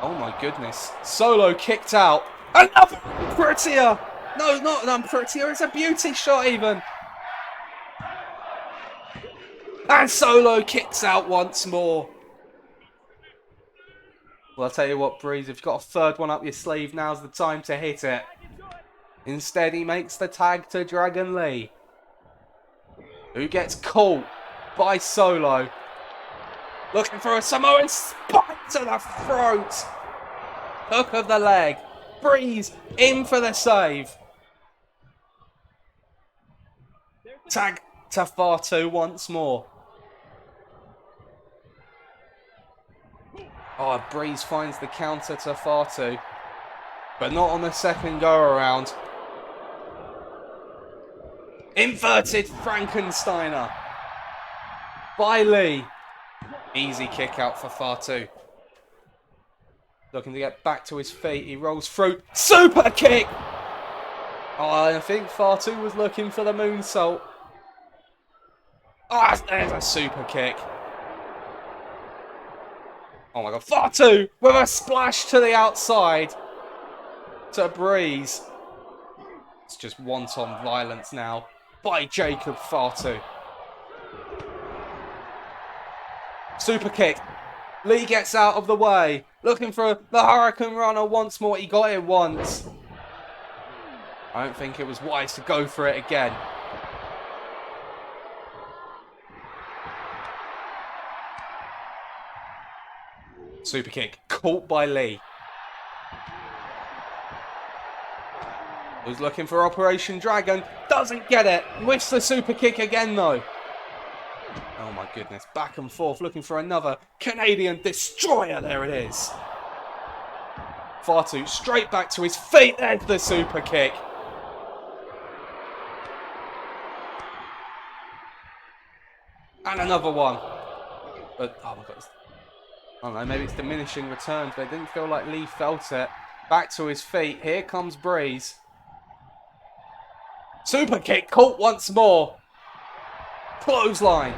Oh my goodness. Solo kicked out. Another prettier. No, not an unprettier. It's a beauty shot even. And Solo kicks out once more. Well, I'll tell you what, Breeze, if you've got a third one up your sleeve, now's the time to hit it. Instead, he makes the tag to Dragon Lee, who gets caught by Solo. Looking for a Samoan spike to the throat. Hook of the leg. Breeze in for the save. Tag to Fatu once more. Oh, Breeze finds the counter to Fatu, but not on the second go around. Inverted Frankensteiner by Lee. Easy kick out for Fatu. Looking to get back to his feet. He rolls through. Super kick! Oh, I think Fatu was looking for the moonsault. Oh, there's a super kick. Oh my god. Fatu with a splash to the outside to Breeze. It's just wanton violence now by Jacob Fatu. Super kick. Lee gets out of the way. Looking for the Hurricane Runner once more. He got it once. I don't think it was wise to go for it again. Super kick. Caught by Lee. Who's looking for Operation Dragon. Doesn't get it. Whiffs the super kick again though. Oh my goodness. Back and forth looking for another Canadian destroyer. There it is. Fatu straight back to his feet. There's the super kick. And another one. But, oh my god. I don't know, maybe it's diminishing returns, but it didn't feel like Lee felt it. Back to his feet. Here comes Breeze. Super kick caught once more. Clothesline.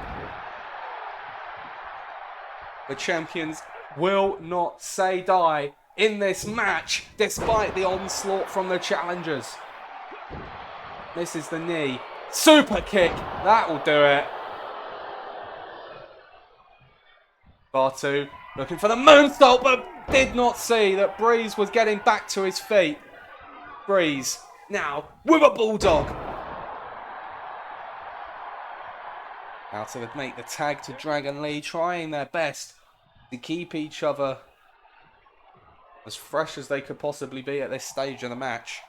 The champions will not say die in this match, despite the onslaught from the challengers. This is the knee. Super kick. That will do it. Fatu looking for the moonsault, but did not see that Breeze was getting back to his feet. Breeze now with a bulldog. Now to make the tag to Dragon Lee, trying their best to keep each other as fresh as they could possibly be at this stage of the match.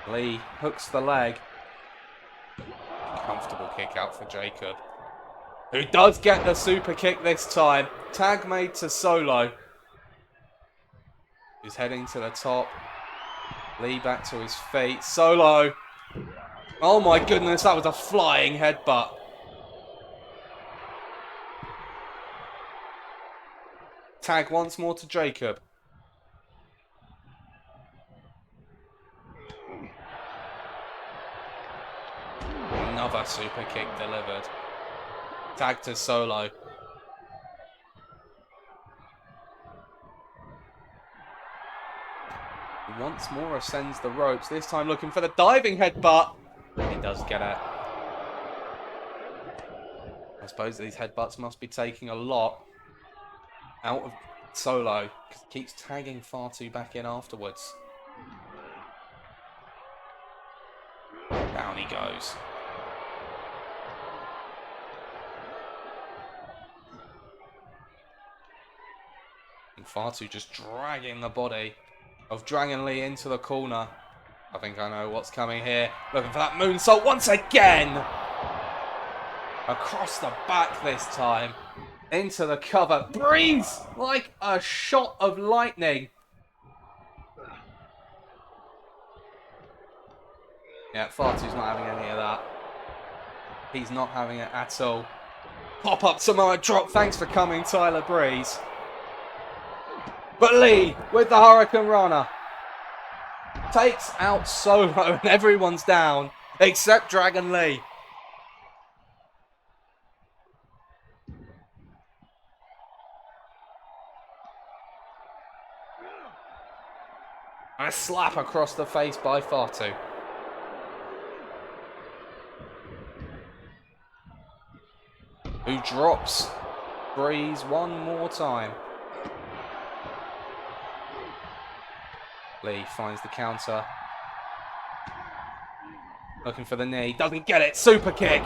Lee hooks the leg. Comfortable kick out for Jacob, who does get the super kick this time. Tag made to Solo, who's heading to the top. Lee back to his feet. Solo. Oh my goodness, that was a flying headbutt. Tag once more to Jacob. Another super kick delivered. Tag to Solo. Once more ascends the ropes, this time looking for the diving headbutt. He does get it. I suppose these headbutts must be taking a lot out of Solo, because he keeps tagging Fatu back in afterwards. Down he goes. And Fatu just dragging the body of Dragon Lee into the corner. I think I know what's coming here. Looking for that moonsault once again. Across the back this time. Into the cover. Breeze like a shot of lightning. Yeah, Fatu's not having any of that. He's not having it at all. Pop up Samoa drop. Thanks for coming, Tyler Breeze. But Lee, with the Hurricane Runner, takes out Solo and everyone's down, except Dragon Lee. a slap across the face by Fatu. Who drops Breeze one more time. Lee finds the counter. Looking for the knee. Doesn't get it. Super kick.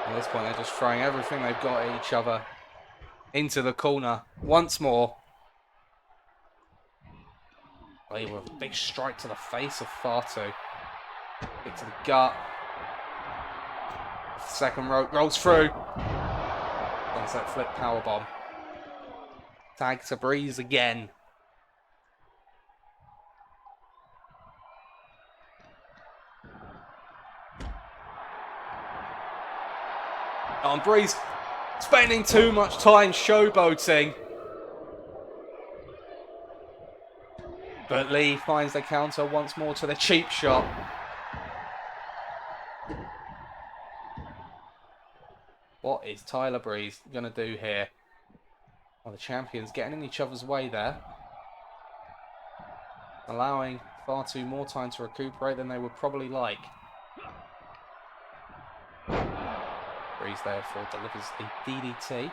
At this point, they're just throwing everything they've got at each other into the corner once more. Lee with a big strike to the face of Fatu. Kick to the gut. Second rope rolls through. Sunset flip powerbomb. Tag to Breeze again. And Breeze spending too much time showboating. But Lee finds the counter once more to the cheap shot. What is Tyler Breeze going to do here? Well, the champions getting in each other's way there. Allowing Fatu more time to recuperate than they would probably like. Breeze therefore delivers the DDT.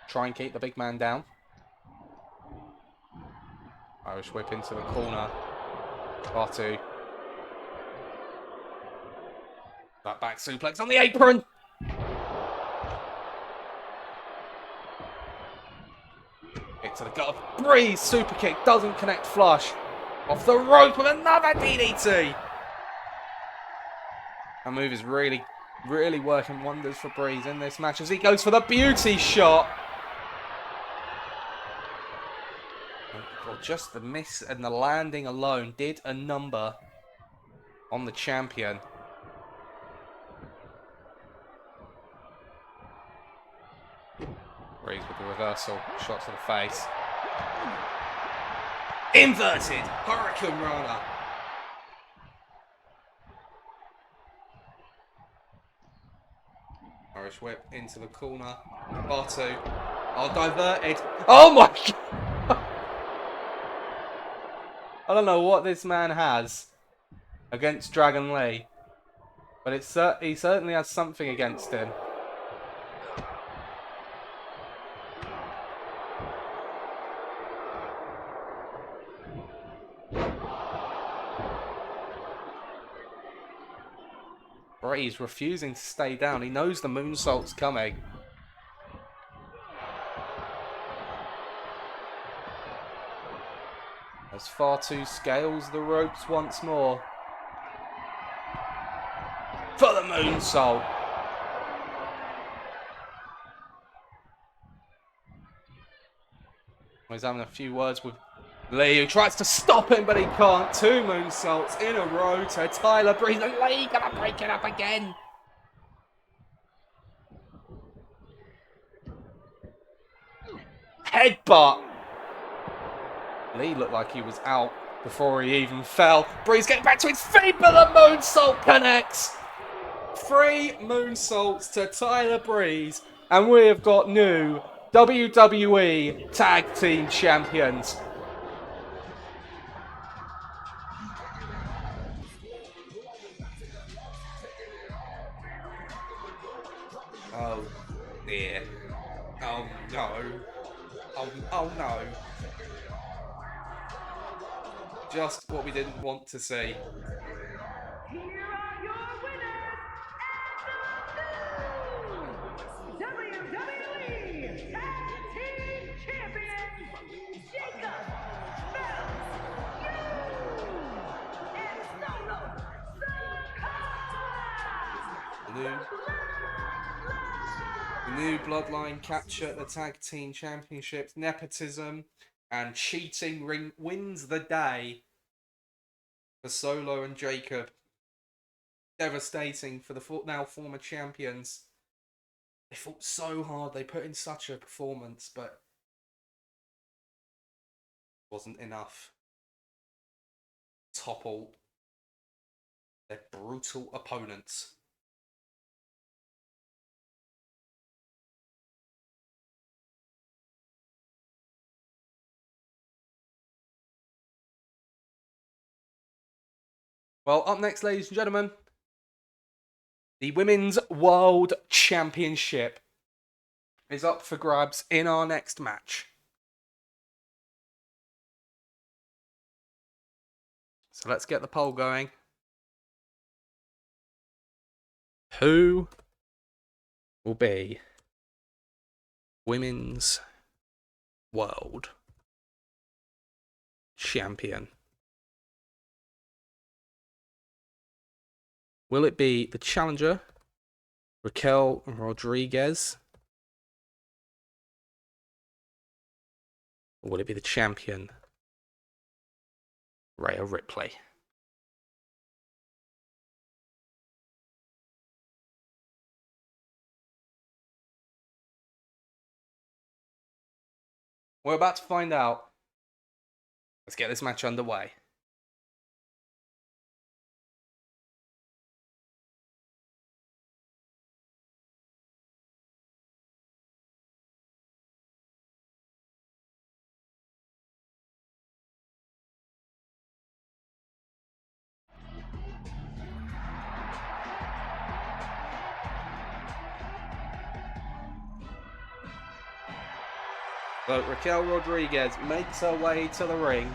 Try and keep the big man down. Irish whip into the corner. Fatu. That back suplex on the apron. Kick to the gut of Breeze. Super kick doesn't connect flush. Off the rope with another DDT. That move is really working wonders for Breeze in this match as he goes for the beauty shot. Well, just the miss and the landing alone did a number on the champion. Breeze with the reversal, shot to the face. Inverted Hurricane Rana. Irish whip into the corner. Fatu. Oh, diverted. Oh my God. I don't know what this man has against Dragon Lee, but he certainly has something against him. Breeze refusing to stay down. He knows the moonsault's coming. As Fatu scales the ropes once more. For the moonsault. He's having a few words with Lee, who tries to stop him, but he can't. Two moonsaults in a row to Tyler Breeze, and Lee gonna break it up again. Headbutt. Lee looked like he was out before he even fell. Breeze getting back to his feet, but the moonsault connects. 3 moonsaults to Tyler Breeze, and we have got new WWE Tag Team Champions. Oh dear. Oh no. Oh no. Just what we didn't want to see. Here are your winners and the new WWE Tag Team Champions, Jacob, Bell, and Solo The new Bloodline capture the Tag Team Championships. Nepotism and cheating wins the day for Solo and Jacob. Devastating for the now former champions. They fought so hard. They put in such a performance, but wasn't enough topple their brutal opponents. Well, up next, ladies and gentlemen, the Women's World Championship is up for grabs in our next match. So let's get the poll going. Who will be Women's World Champion? Will it be the challenger, Raquel Rodriguez? Or will it be the champion, Rhea Ripley? We're about to find out. Let's get this match underway. So Raquel Rodriguez makes her way to the ring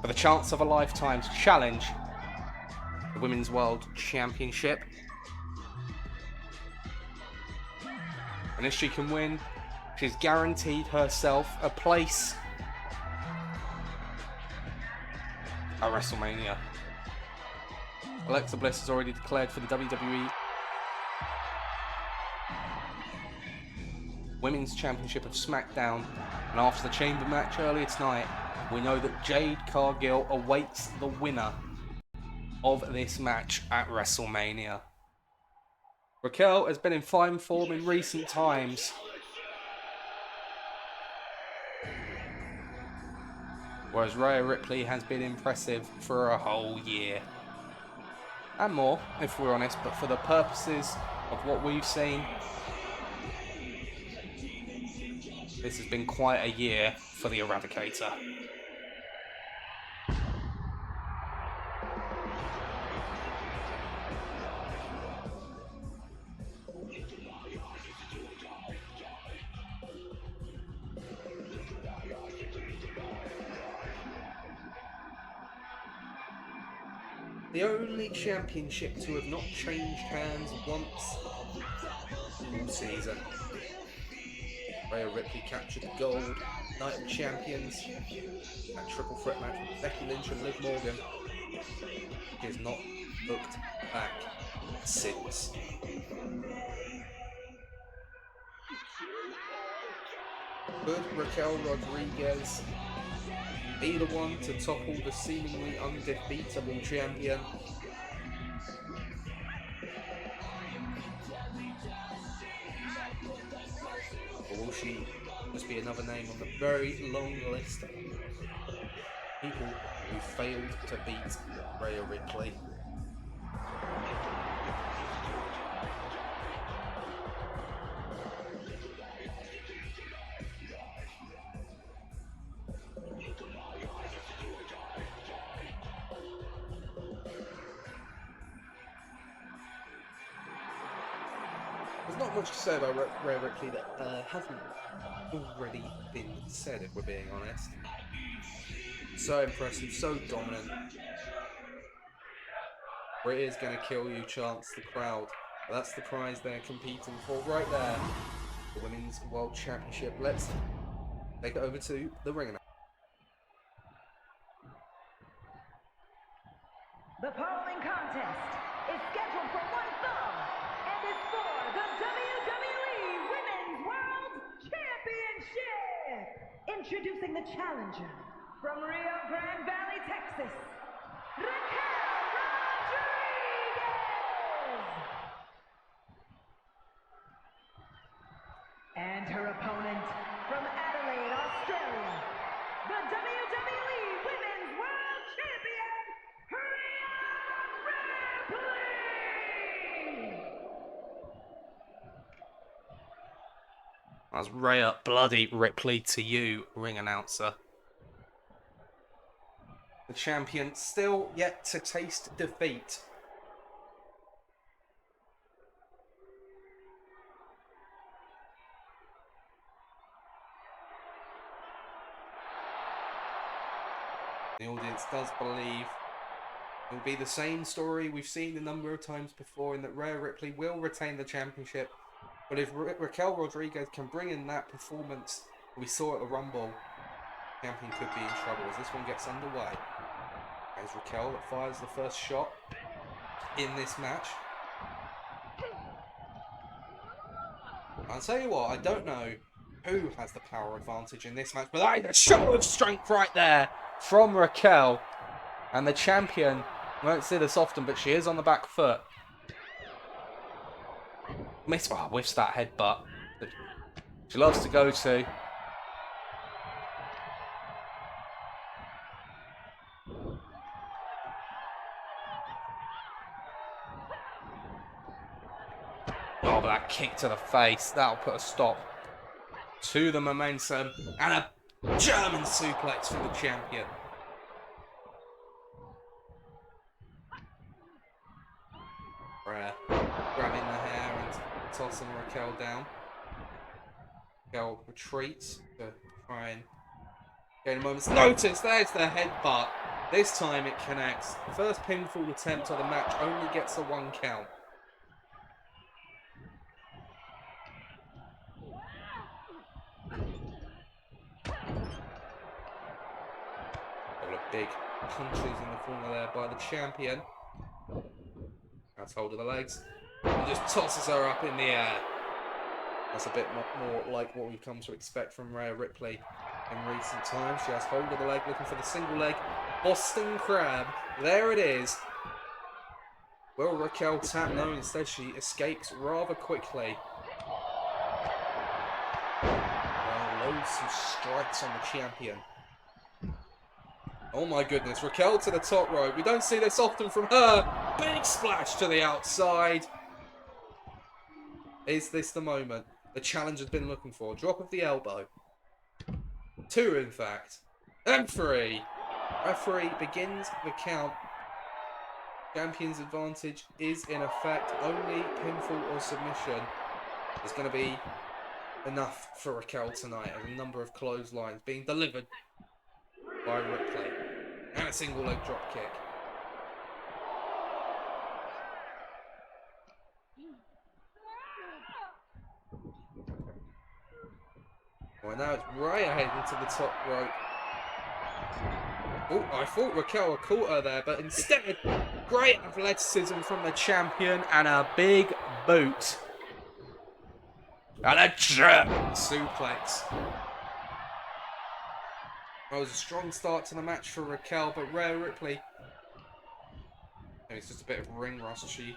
for the chance of a lifetime to challenge the Women's World Championship. And if she can win, she's guaranteed herself a place at WrestleMania. Alexa Bliss has already declared for the WWE Women's Championship of SmackDown, and after the Chamber match earlier tonight, we know that Jade Cargill awaits the winner of this match at WrestleMania. Raquel has been in fine form in recent times, whereas Rhea Ripley has been impressive for a whole year. And more, if we're honest, but for the purposes of what we've seen, this has been quite a year for the Eradicator. The only championship to have not changed hands once all season. Rhea Ripley captured the gold Night of Champions, that triple threat match with Becky Lynch and Liv Morgan. She has not looked back since. Could Raquel Rodriguez be the one to topple the seemingly undefeatable champion? Or will she just be another name on the very long list of people who failed to beat Rhea Ripley? There's not much to say about Rhea Ripley that hasn't already been said, if we're being honest. So impressive, so dominant. Rhea's gonna kill you, chants the crowd. But that's the prize they're competing for right there. The Women's World Championship. Let's take it over to the ring. The following contest is scheduled for one fall and is for the WWE Women's World Championship. Introducing the challenger from Rio Grande Valley, Texas, Raquel Rodriguez. And her opponent from Adelaide, Australia, the WWE Women's World Champion, That's Rhea Bloody Ripley to you, ring announcer. The champion still yet to taste defeat. The audience does believe it will be the same story we've seen a number of times before, in that Rhea Ripley will retain the championship. But if Raquel Rodriguez can bring in that performance we saw at the Rumble, the champion could be in trouble as this one gets underway. As Raquel that fires the first shot in this match. I'll tell you what, I don't know who has the power advantage in this match, but that is a show of strength right there from Raquel. And the champion, I won't see this often, but she is on the back foot. Whiffs that headbutt. She loves to go to. Oh, but that kick to the face, that'll put a stop to the momentum. And a German suplex for the champion. Grabbing the hair and tossing Raquel down. Raquel retreats to try and gain a moment's notice. There's the headbutt. This time it connects. First pinfall attempt of the match only gets a 1 count. Couple of big punches in the corner there by the champion. That's hold of the legs. And just tosses her up in the air. That's a bit more like what we've come to expect from Rhea Ripley in recent times. She has hold of the leg, looking for the single leg Boston Crab. There it is. Will Raquel tap? No, instead she escapes rather quickly. Loads some strikes on the champion. Oh my goodness, Raquel to the top rope. We don't see this often from her. Big splash to the outside. Is this the moment the challenge has been looking for? Drop of the elbow. 2, in fact. And 3. Referee begins the count. Champion's advantage is in effect. Only pinfall or submission is going to be enough for Raquel tonight. A number of clotheslines being delivered by Ripley. And a single leg drop kick. Well, now it's Rhea heading to the top rope. Oh, I thought Raquel had caught her there, but instead, great athleticism from the champion and a big boot. And a German suplex. That was a strong start to the match for Raquel, but Rhea Ripley, maybe it's just a bit of ring rust. She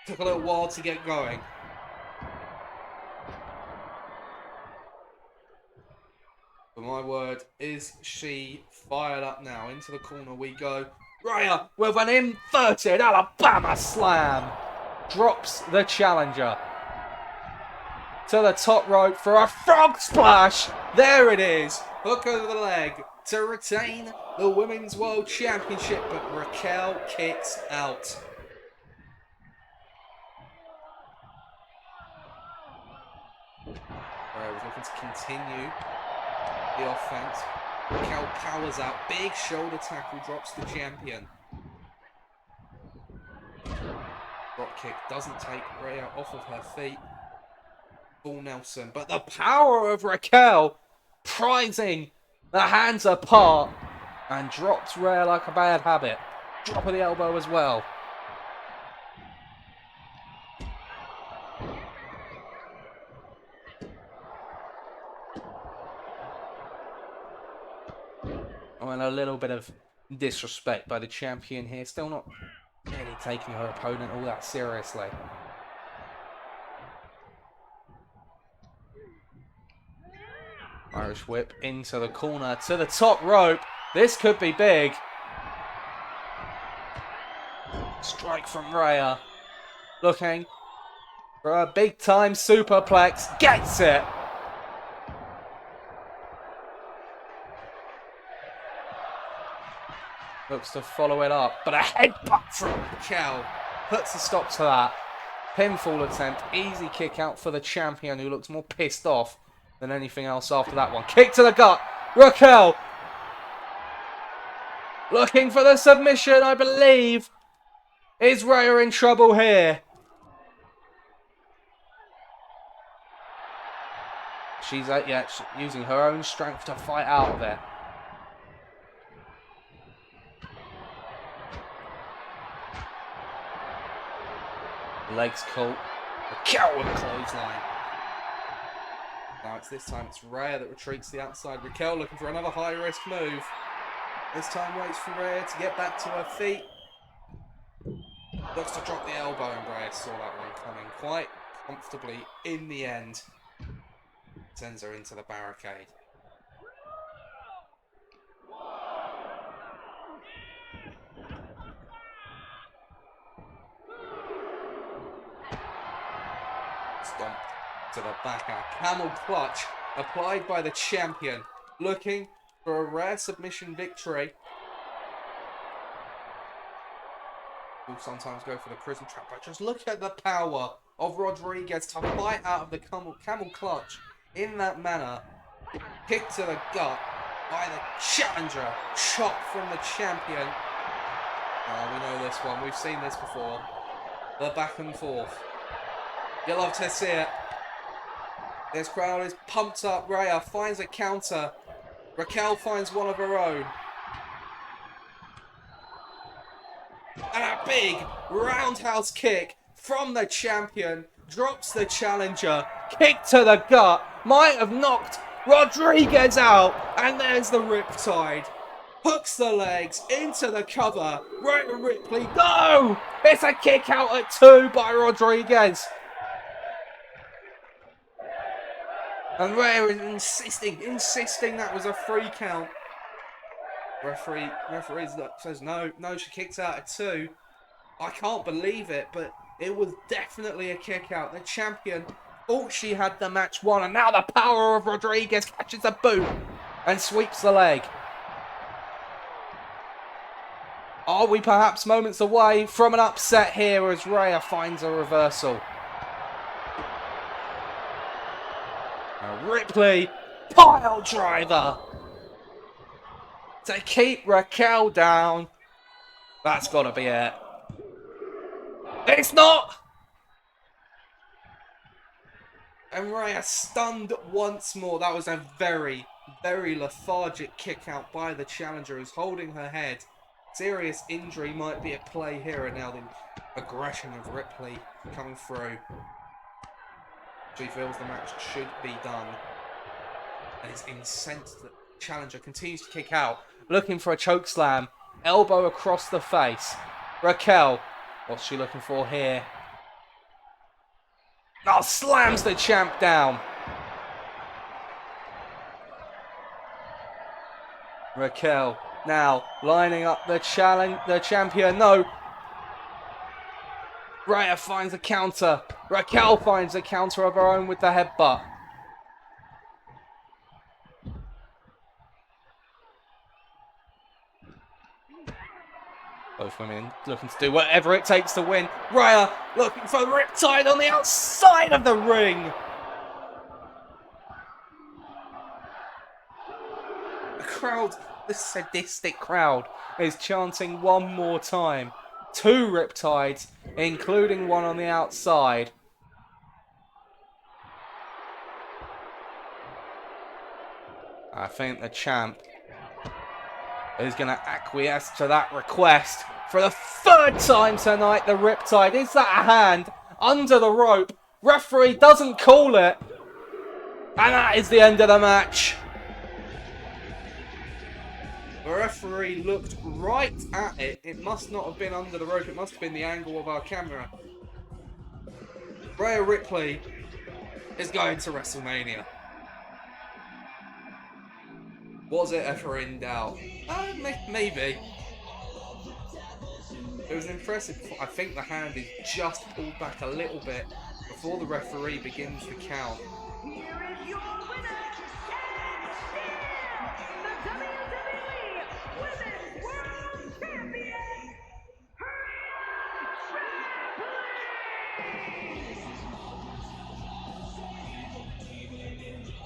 took a little while to get going. But my word, is she fired up now? Into the corner we go. Rhea with an inverted Alabama slam. Drops the challenger to the top rope for a frog splash. There it is. Hook over the leg to retain the Women's World Championship, but Raquel kicks out. Rhea was looking to continue the offense. Raquel powers out. Big shoulder tackle drops the champion. Drop kick doesn't take Rhea off of her feet. Full Nelson. But the power of Raquel prizing the hands apart and drops Rhea like a bad habit. Drop of the elbow as well. Oh, and a little bit of disrespect by the champion here. Still not really taking her opponent all that seriously. Irish whip into the corner to the top rope. This could be big. Strike from Rhea. Looking for a big time superplex. Gets it. Looks to follow it up, but a headbutt from Raquel puts a stop to that. Pinfall attempt, easy kick out for the champion who looks more pissed off than anything else after that one. Kick to the gut, Raquel looking for the submission, I believe. Is Rhea in trouble here? She's using her own strength to fight out of it. Legs caught. Raquel with a clothesline. Now this time it's Rhea that retreats to the outside. Raquel looking for another high risk move. This time waits for Rhea to get back to her feet. Looks to drop the elbow, and Rhea saw that one coming quite comfortably in the end. Sends her into the barricade. Stomp to the back. A camel clutch applied by the champion. Looking for a rare submission victory. Will sometimes go for the prison trap, but just look at the power of Rodriguez to fight out of the camel clutch in that manner. Kick to the gut by the challenger. Chop from the champion. Oh, we know this one. We've seen this before. The back and forth. You love to see it. This crowd is pumped up. Rhea finds a counter. Raquel finds one of her own. And a big roundhouse kick from the champion. Drops the challenger. Kick to the gut. Might have knocked Rodriguez out. And there's the riptide. Hooks the legs into the cover. Rhea Ripley. No! It's a kick out at 2 by Rodriguez. And Rhea is insisting that was a free count. Referee says no, she kicks out at 2. I can't believe it, but it was definitely a kick out. The champion thought she had the match won, and now the power of Rodriguez catches a boot and sweeps the leg. Are we perhaps moments away from an upset here as Rhea finds a reversal? Ripley, pile driver to keep Raquel down. That's got to be it. It's not! And Rhea stunned once more. That was a very, very lethargic kick out by the challenger who's holding her head. Serious injury might be at play here, and now the aggression of Ripley coming through. She feels the match should be done. And is incensed that the challenger continues to kick out. Looking for a choke slam. Elbow across the face. Raquel. What's she looking for here? Oh, slams the champ down. Raquel now lining up the champion. No. Rhea finds a counter. Raquel finds a counter of her own with the headbutt. Both women looking to do whatever it takes to win. Rhea looking for Riptide on the outside of the ring. The crowd, the sadistic crowd, is chanting one more time. 2 Riptides, including one on the outside. I think the champ is going to acquiesce to that request for the 3rd time tonight. The Riptide. Is that a hand under the rope? Referee doesn't call it. And that is the end of the match. The referee looked right at it. It must not have been under the rope. It must have been the angle of our camera. Rhea Ripley is going to WrestleMania. Was it ever in doubt? Maybe. It was impressive. I think the hand is just pulled back a little bit before the referee begins the count. Here is your winner, and still the WWE Women's World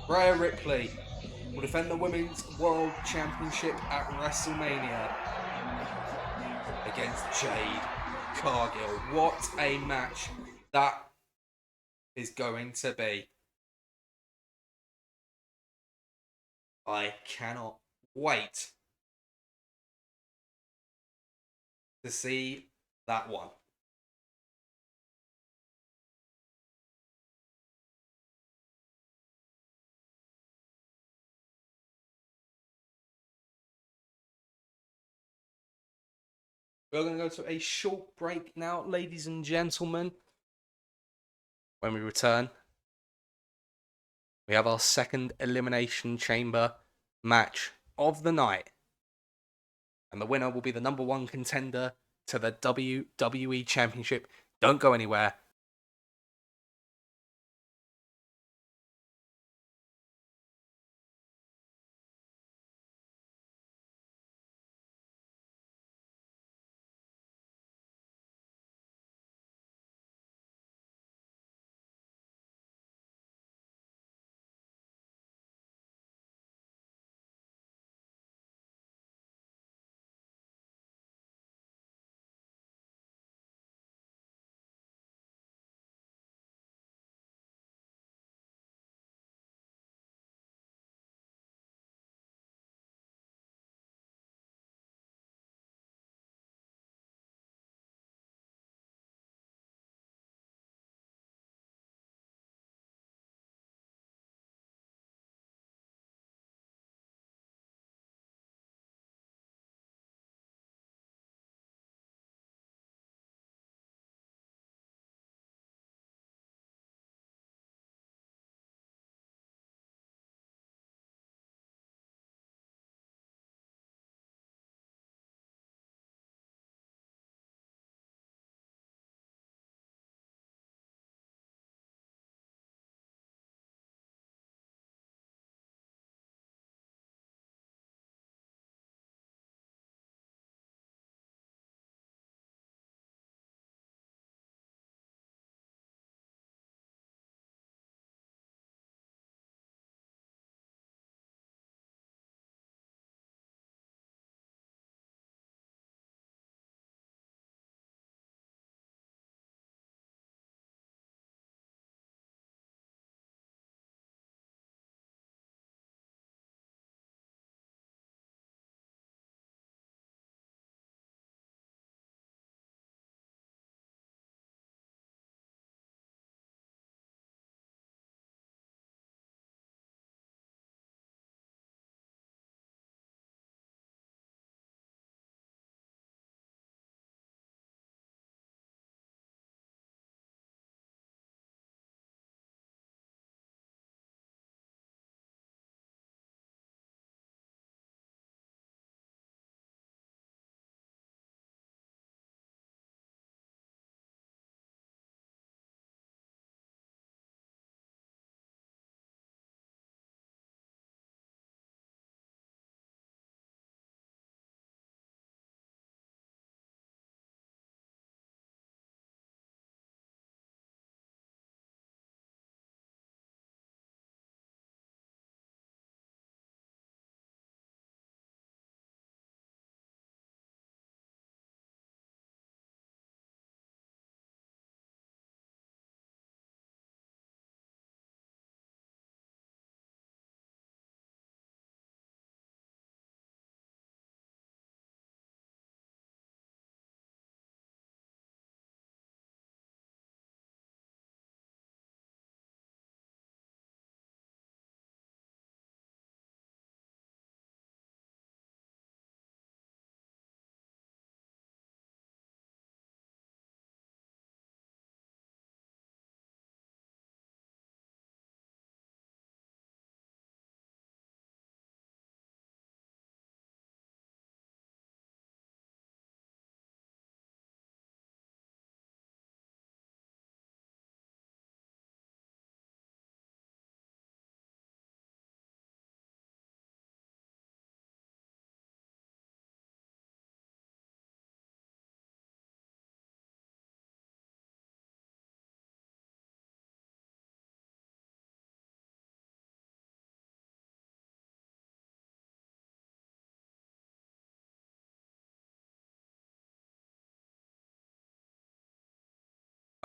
Rhea Ripley will defend the Women's World Championship at WrestleMania against Jade Cargill. What a match that is going to be. I cannot wait to see that one. We're going to go to a short break now, ladies and gentlemen. When we return, we have our second Elimination Chamber match of the night. And the winner will be the number one contender to the WWE Championship. Don't go anywhere.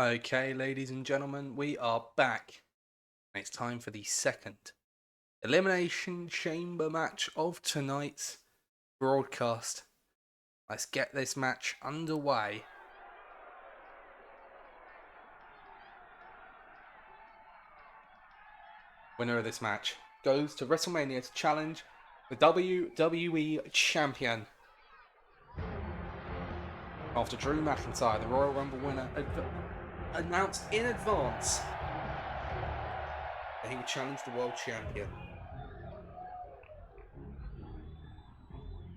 Okay, ladies and gentlemen, we are back. It's time for the second Elimination Chamber match of tonight's broadcast. Let's get this match underway. Winner of this match goes to WrestleMania to challenge the WWE Champion. After Drew McIntyre, the Royal Rumble winner, announced in advance that he would challenge the World Champion.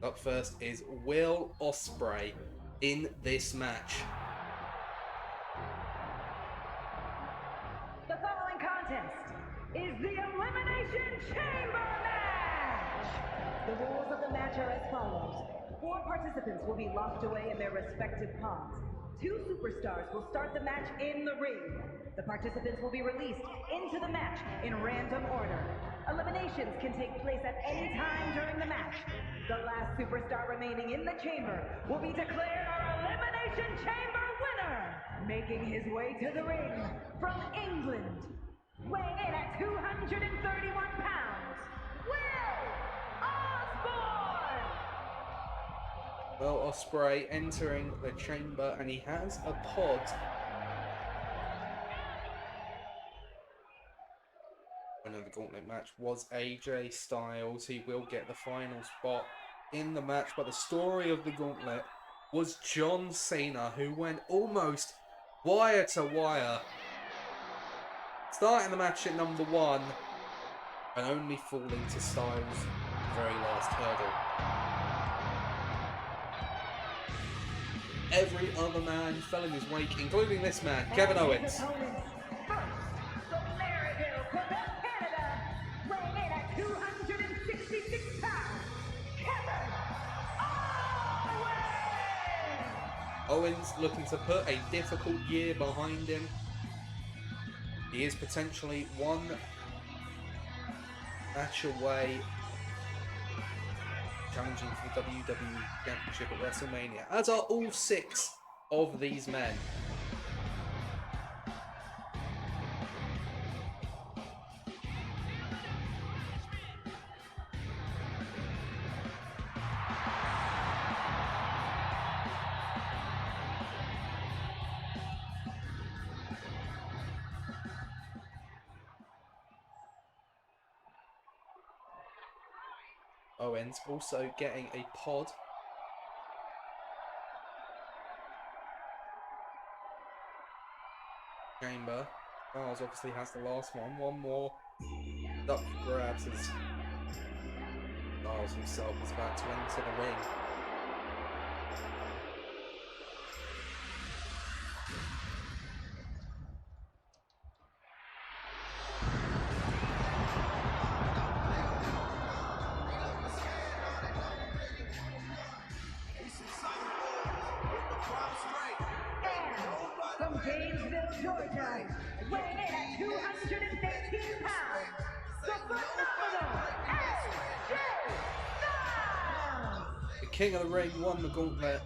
Up first is Will Ospreay in this match. The following contest is the Elimination Chamber match! The rules of the match are as follows. 4 participants will be locked away in their respective pods. 2 superstars will start the match in the ring. The participants will be released into the match in random order. Eliminations can take place at any time during the match. The last superstar remaining in the chamber will be declared our Elimination Chamber winner! Making his way to the ring from England, weighing in at 231 pounds, Will Osborne! Will Ospreay entering the chamber, and he has a pod. Winner of the gauntlet match was AJ Styles. He will get the final spot in the match, but the story of the gauntlet was John Cena, who went almost wire to wire, starting the match at number 1 and only falling to Styles' very last hurdle. Every other man fell in his wake, including this man, Kevin Owens. First, from Maryville, Quebec, Canada, weighing in at 266 pounds, Kevin Owens! Owens looking to put a difficult year behind him. He is potentially one match away challenging for the WWE Championship at WrestleMania, as are all 6 of these men. Owens also getting a pod. Chamber. Styles obviously has the last one. One more duck grabs as Styles himself is about to enter the ring. From Gainesville, Georgia, weighing in at 215 pounds, the phenomenal AJ Styles! The King of the Ring won the gauntlet.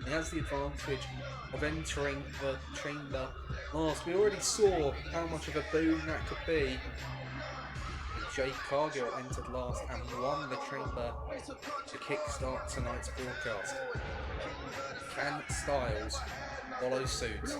He has the advantage of entering the chamber last. We already saw how much of a boon that could be. Jade Cargill entered last and won the chamber to kickstart tonight's broadcast. Can Styles follow suit?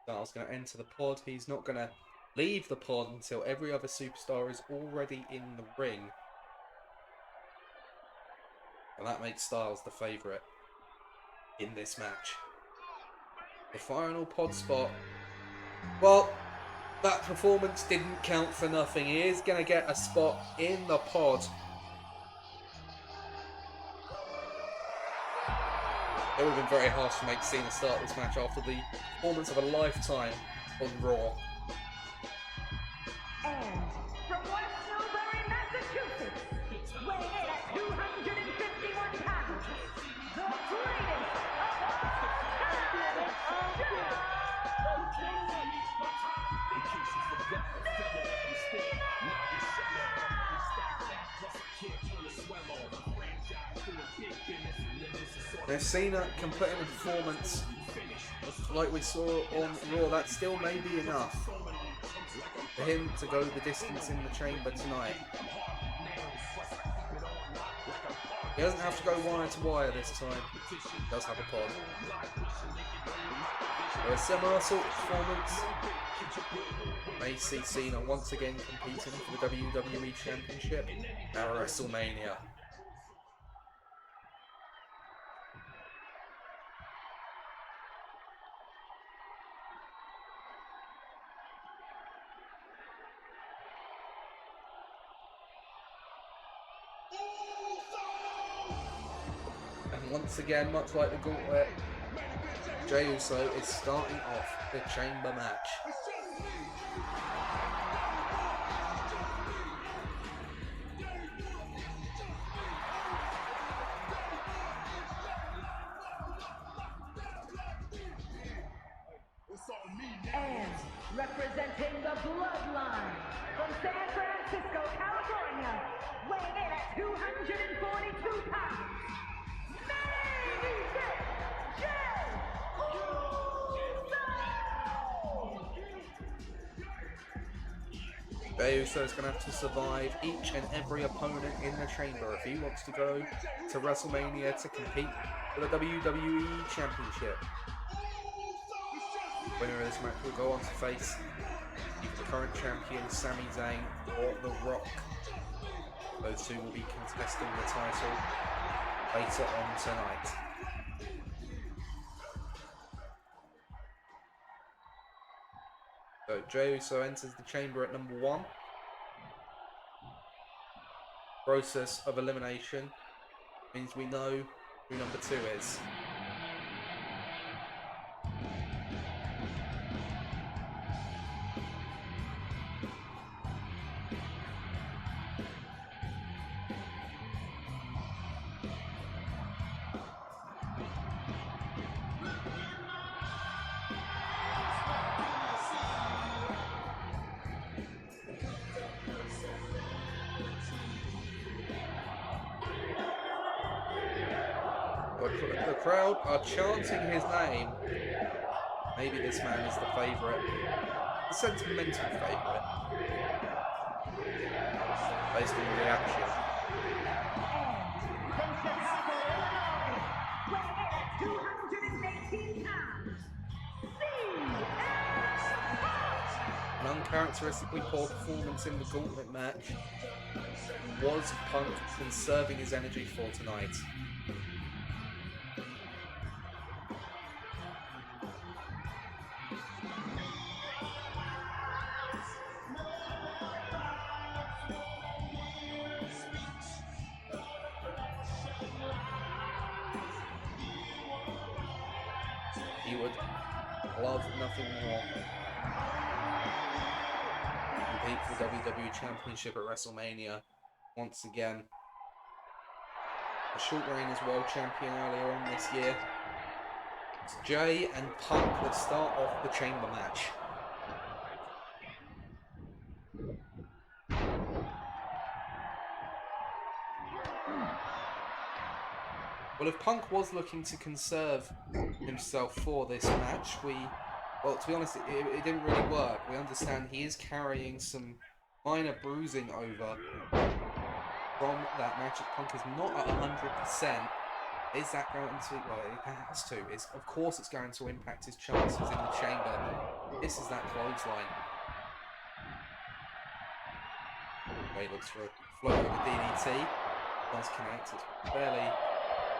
Styles going to enter the pod. He's not going to leave the pod until every other superstar is already in the ring. And that makes Styles the favourite in this match. The final pod spot. Well, that performance didn't count for nothing. He is going to get a spot in the pod. It would have been very harsh to make Cena start this match after the performance of a lifetime on Raw. And weighing in at 251 pounds, the greatest of If Cena can put in a performance like we saw on Raw, that still may be enough for him to go the distance in the chamber tonight. He doesn't have to go wire to wire this time. He does have a pod. For a similar sort of performance, may see Cena once again competing for the WWE Championship at WrestleMania. And once again, much like the Gauntlet, Jey Uso is starting off the chamber match. And representing the Bloodline from San Francisco, California, weighing in at 242 pounds, Jey Uso is going to have to survive each and every opponent in the chamber if he wants to go to WrestleMania to compete for the WWE Championship. Winner of this match will go on to face either the current champion Sami Zayn or The Rock. Those two will be contesting the title later on tonight. So Jey Uso enters the chamber at number 1. Process of elimination means we know who number 2 is. The crowd are chanting his name. Maybe this man is the favourite. The sentimental favourite. Based on the reaction. An uncharacteristically poor performance in the Gauntlet match. Was Punk conserving his energy for tonight? He would love nothing more than compete for the WWE Championship at WrestleMania once again. A short reign as world champion earlier on this year. It's Jey and Punk that start off the chamber match. Well, if Punk was looking to conserve himself for this match, well, to be honest, it didn't really work. We understand he is carrying some minor bruising over from that match. Punk is not at 100%. Is that going to, well, it has to. Of course it's going to impact his chances in the chamber. This is that clothesline. He looks for a flow of a DDT. Does connect. It's barely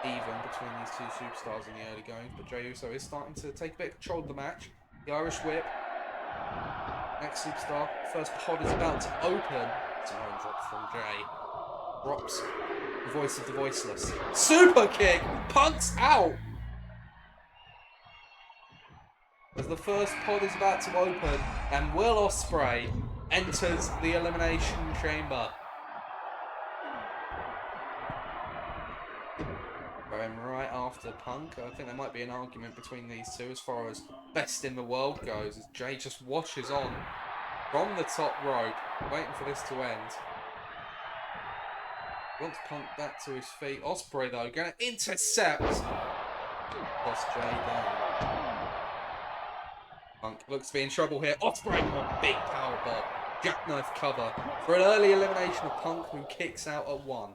even between these two superstars in the early goings, but Jey Uso is starting to take a bit of control of the match. The Irish Whip. Next superstar. First pod is about to open. It's an arm drop from Jey. Drops the voice of the voiceless. Super kick! Punk's out! As the first pod is about to open, and Will Ospreay enters the Elimination Chamber. going right after Punk. I think there might be an argument between these two as far as best in the world goes, as Jay just washes on from the top rope, waiting for this to end. Wants Punk back to his feet. Ospreay, though, going to intercept. Lost Jay down. Punk looks to be in trouble here. Ospreay with a big powerbomb. Jackknife cover for an early elimination of Punk, who kicks out at 1.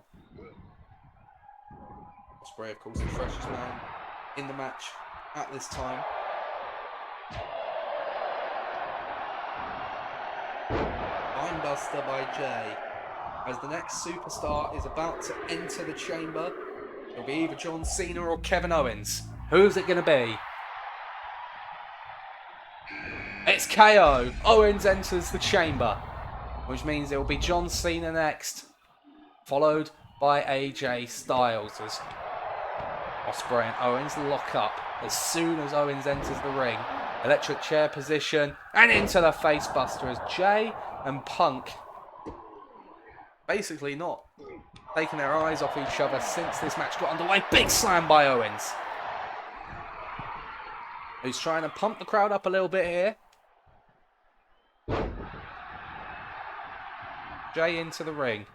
Ospreay, of course, the freshest man in the match at this time. Mindbuster by Jay. As the next superstar is about to enter the chamber, it'll be either John Cena or Kevin Owens. Who's it going to be? It's KO. Owens enters the chamber, which means it will be John Cena next, followed by AJ Styles, as Ospreay and Owens lock up as soon as Owens enters the ring. Electric chair position and into the facebuster as Jay and Punk basically not taking their eyes off each other since this match got underway. Big slam by Owens, who's trying to pump the crowd up a little bit here. Jay into the ring.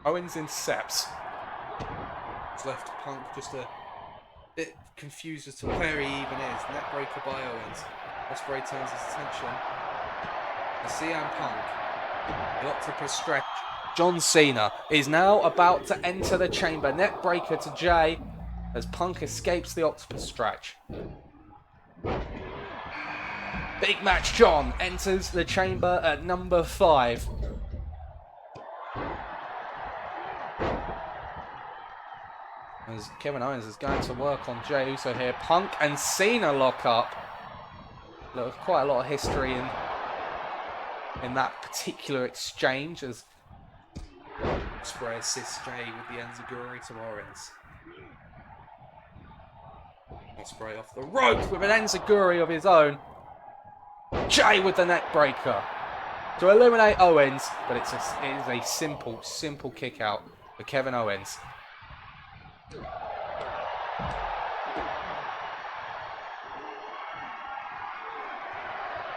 Owens intercepts. It's left Punk just a bit confused as to where he even is. Neckbreaker by Owens. Ospreay turns his attention to CM Punk. The octopus stretch. John Cena is now about to enter the chamber. Neckbreaker to Jay as Punk escapes the octopus stretch. Big Match John enters the chamber at number 5. As Kevin Owens is going to work on Jey Uso here. Punk and Cena lock up. Look, quite a lot of history in that particular exchange, as Ospreay assists Jay with the enziguri to Owens. Ospreay off the rope with an enziguri of his own. Jay with the neck breaker to eliminate Owens, but it is a simple kick out for Kevin Owens.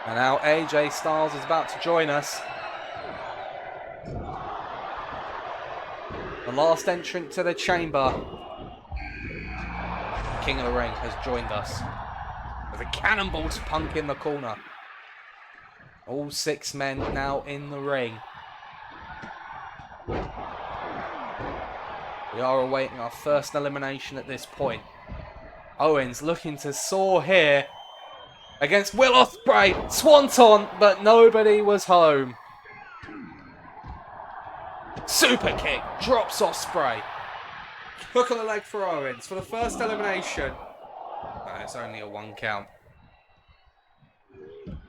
And now AJ Styles is about to join us. The last entrant to the chamber. The King of the Ring has joined us. With a cannonball to Punk in the corner. All 6 men now in the ring. We are awaiting our first elimination at this point. Owens looking to soar here against Will Ospreay. Swanton, but nobody was home. Super kick, drops Ospreay. Hook on the leg for Owens for the first elimination. No, it's only a 1 count.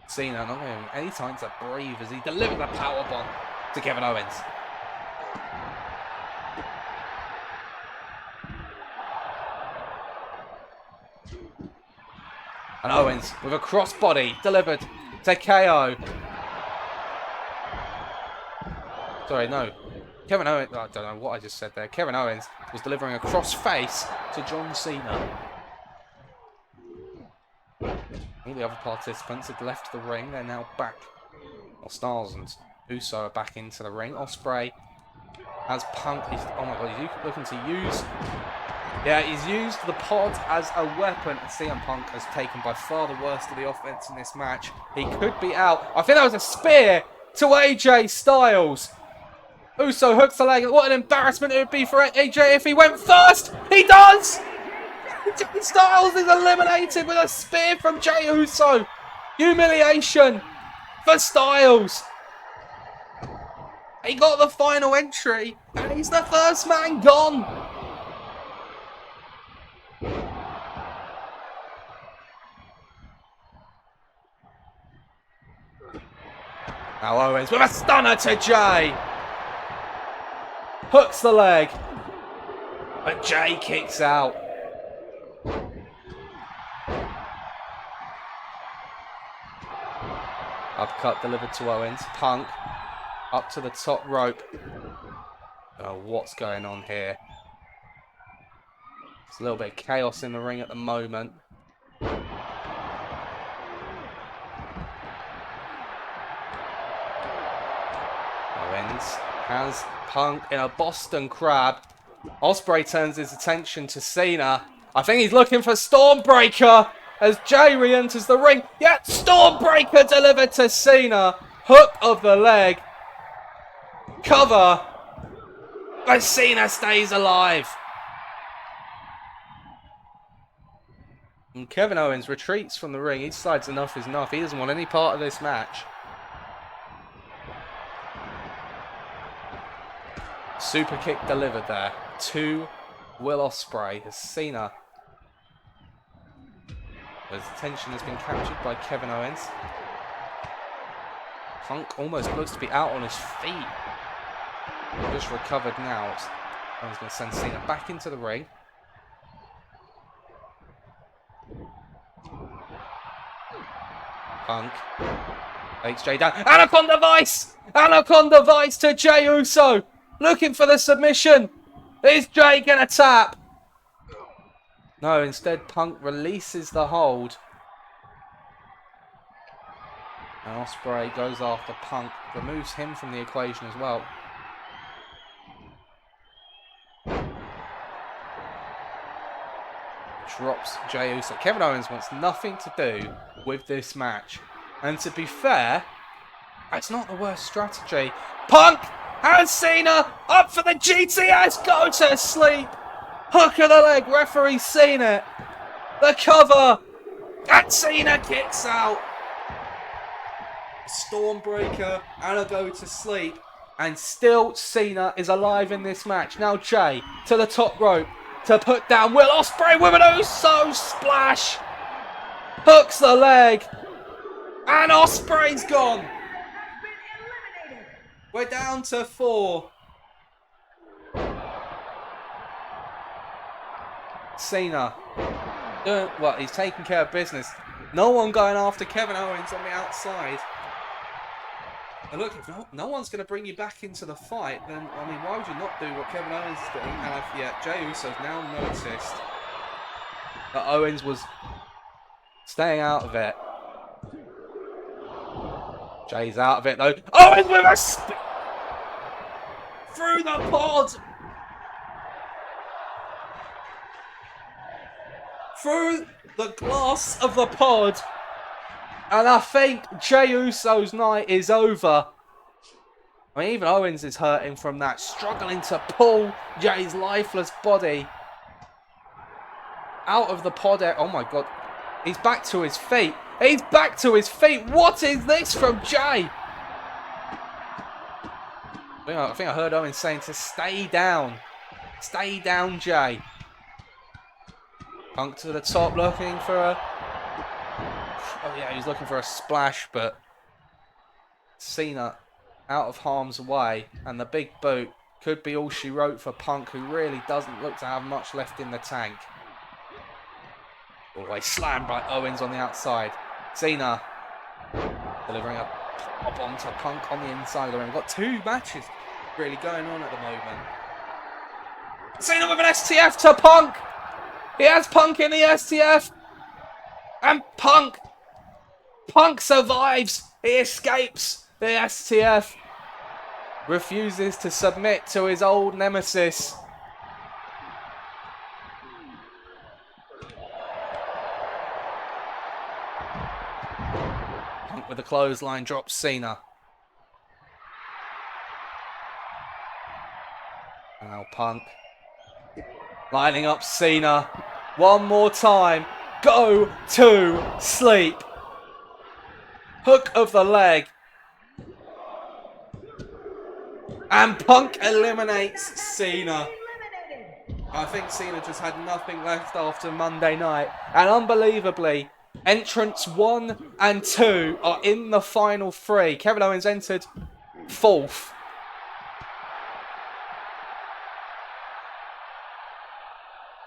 Cena not giving him any time to breathe as he delivered a powerbomb to Kevin Owens. And Owens with a crossbody delivered to KO. Sorry, no. Kevin Owens, I don't know what I just said there. Kevin Owens was delivering a crossface to John Cena. All the other participants had left the ring. They're now back. Well, Styles and Uso are back into the ring. Ospreay as Punk is... Oh my god, he's looking to use... Yeah, he's used the pod as a weapon. And CM Punk has taken by far the worst of the offense in this match. He could be out. I think that was a spear to AJ Styles. Uso hooks the leg. What an embarrassment it would be for AJ if he went first. He does! AJ Styles is eliminated with a spear from Jey Uso. Humiliation for Styles. He got the final entry and he's the first man gone. Now Owens with a stunner to Jey. Hooks the leg. But Jey kicks out. Uppercut delivered to Owens. Punk up to the top rope. Oh, what's going on here? There's a little bit of chaos in the ring at the moment. Owens has Punk in a Boston Crab. Ospreay turns his attention to Cena. I think he's looking for Stormbreaker as Jay re-enters the ring. Yet Stormbreaker delivered to Cena. Hook of the leg. Cover. But Cena stays alive. And Kevin Owens retreats from the ring. He decides enough is enough. He doesn't want any part of this match. Super kick delivered there to Will Ospreay as Cena. His attention has been captured by Kevin Owens. Punk almost looks to be out on his feet. Just recovered now. Owens going to send Cena back into the ring. Punk takes Jay down. Anaconda Vice! Anaconda Vice to Jey Uso! Looking for the submission. Is Jay going to tap? No, instead Punk releases the hold. And Ospreay goes after Punk. Removes him from the equation as well. Drops Jey Uso. Kevin Owens wants nothing to do with this match. And to be fair, it's not the worst strategy. Punk and Cena up for the GTS. Go to sleep. Hook of the leg. Referee's seen it. The cover. And Cena kicks out. Stormbreaker and a go to sleep. And still Cena is alive in this match. Now Jay to the top rope to put down Will Ospreay with an Uso splash. Hooks the leg. And Ospreay's gone. We're down to 4. Cena. Well, he's taking care of business. No one going after Kevin Owens on the outside. And look, if no one's going to bring you back into the fight, then, I mean, why would you not do what Kevin Owens is doing? And Jey Uso's now noticed that Owens was staying out of it. Jay's out of it though. Owens with a through the pod! Through the glass of the pod. And I think Jey Uso's night is over. I mean, even Owens is hurting from that. Struggling to pull Jay's lifeless body out of the pod. Oh my god. He's back to his feet. He's back to his feet. What is this from Jay? I think I heard Owens saying to stay down. Stay down, Jay. Punk to the top looking for a... Oh yeah, he's looking for a splash, but Cena out of harm's way. And the big boot could be all she wrote for Punk, who really doesn't look to have much left in the tank. Always slammed by Owens on the outside. Cena delivering a bomb to Punk on the inside of the ring. We've got 2 matches really going on at the moment. Cena with an STF to Punk. He has Punk in the STF. And Punk survives. He escapes the STF. Refuses to submit to his old nemesis. Punk with a clothesline drops Cena. Now Punk lining up Cena one more time. Go to sleep. Hook of the leg. And Punk eliminates Cena. I think Cena just had nothing left after Monday night. And unbelievably, entrants 1 and 2 are in the final 3. Kevin Owens entered 4th.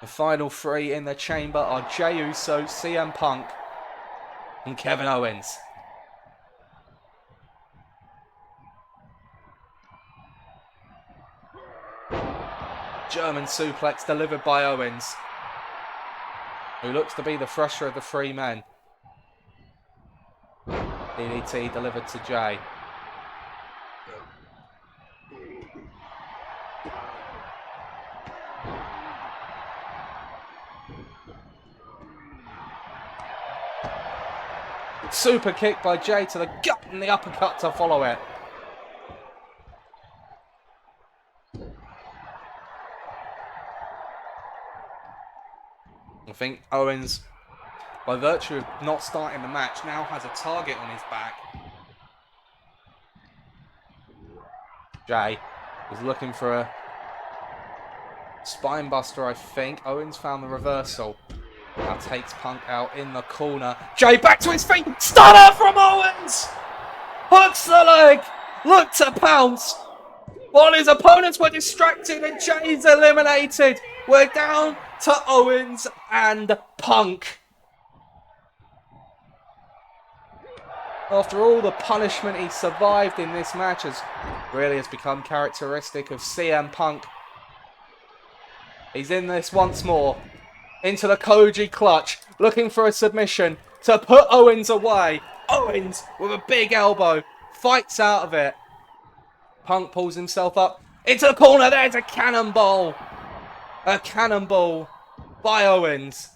The final 3 in the chamber are Jey Uso, CM Punk, and Kevin Owens. German suplex delivered by Owens. who looks to be the fresher of the three men. DDT delivered to Jay. Super kick by Jay to the gut and the uppercut to follow it. I think Owens, by virtue of not starting the match, now has a target on his back. Jay was looking for a spine buster, I think. Owens found the reversal. Now takes Punk out in the corner. Jay back to his feet. Stunner from Owens! Hooks the leg. Looked to pounce. While his opponents were distracted and Jay's eliminated. We're down to Owens and Punk. After all the punishment he survived in this match, really has become characteristic of CM Punk. He's in this once more. Into the Koji clutch, looking for a submission to put Owens away. Owens with a big elbow, fights out of it. Punk pulls himself up into the corner. There's a cannonball. A cannonball by Owens.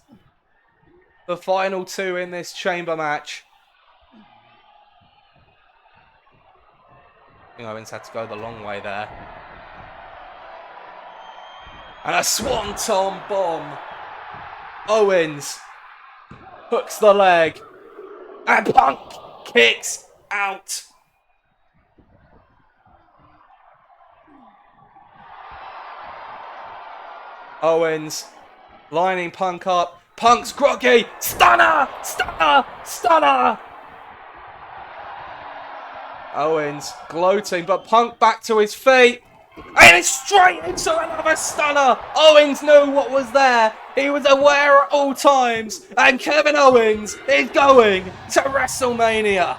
The final two in this chamber match. I think Owens had to go the long way there. And a swanton bomb. Owens hooks the leg. And Punk kicks out. Owens lining Punk up. Punk's groggy. Stunner! Stunner! Stunner! Owens gloating, but Punk back to his feet. And it's straight into another stunner. Owens knew what was there. He was aware at all times. And Kevin Owens is going to WrestleMania.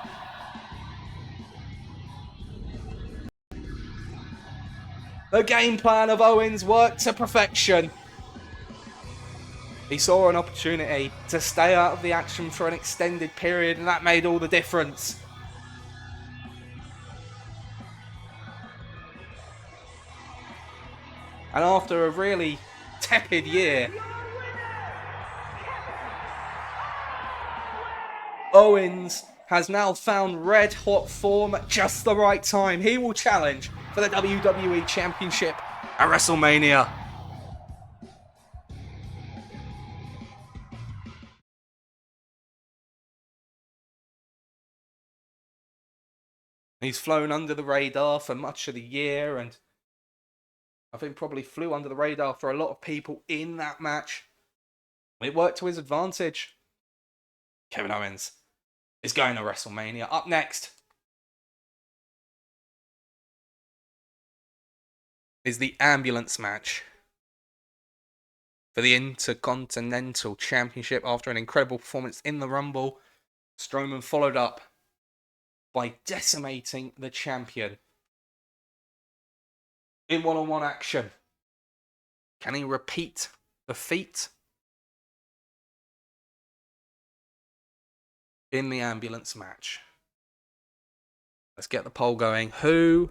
The game plan of Owens worked to perfection. He saw an opportunity to stay out of the action for an extended period, and that made all the difference. And after a really tepid year, Owens has now found red hot form at just the right time. He will challenge for the WWE Championship at WrestleMania. He's flown under the radar for much of the year, and I think probably flew under the radar for a lot of people in that match. It worked to his advantage. Kevin Owens is going to WrestleMania. Up next is the ambulance match for the Intercontinental Championship. After an incredible performance in the Rumble, Strowman followed up by decimating the champion in one-on-one action. Can he repeat the feat in the ambulance match? Let's get the poll going. Who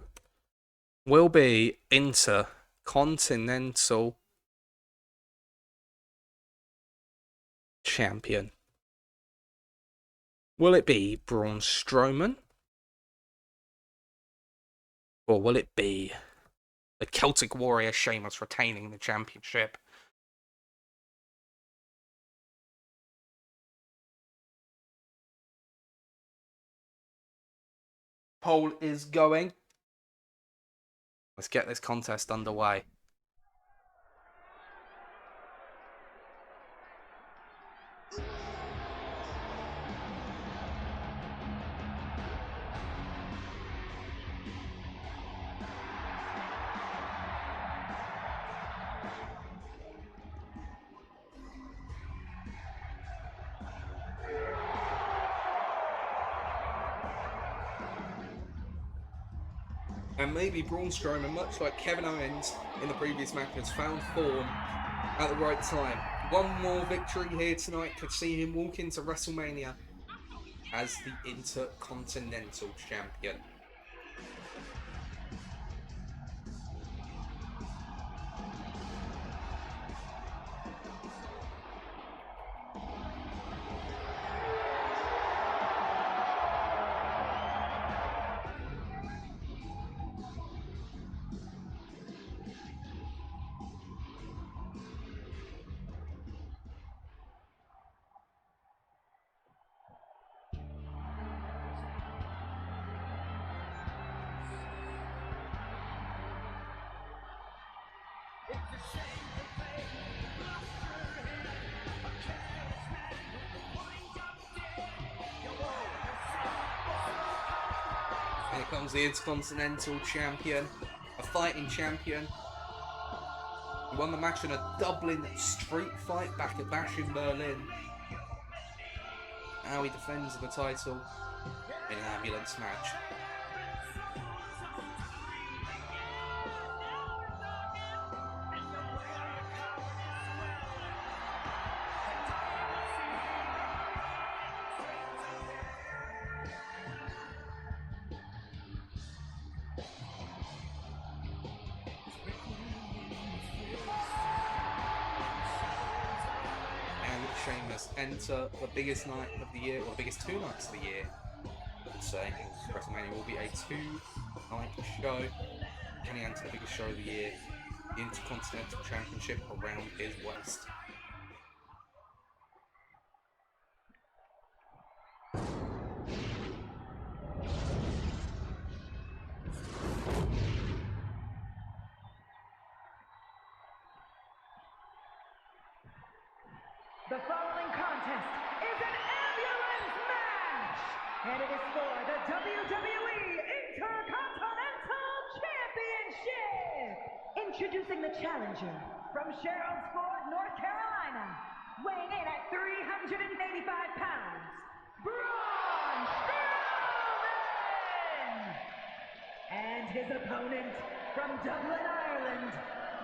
will be Intercontinental Champion? Will it be Braun Strowman? Or will it be the Celtic Warrior Sheamus retaining the championship? Poll is going. Let's get this contest underway. And maybe Braun Strowman, much like Kevin Owens in the previous match, has found form at the right time. One more victory here tonight could see him walk into WrestleMania as the Intercontinental Champion. Here comes the Intercontinental Champion, a fighting champion. He won the match in a Dublin street fight back at Bash in Berlin. Now he defends the title in an ambulance match. Sheamus enter the biggest night of the year, or the biggest 2 nights of the year, I would say. WrestleMania will be a 2-night show. Can he enter the biggest show of the year? The Intercontinental Championship around his waist. The following contest is an ambulance match, and it is for the WWE Intercontinental Championship. Introducing the challenger from Sherrilsford, North Carolina, weighing in at 385 pounds, Braun Strowman! And his opponent from Dublin, Ireland,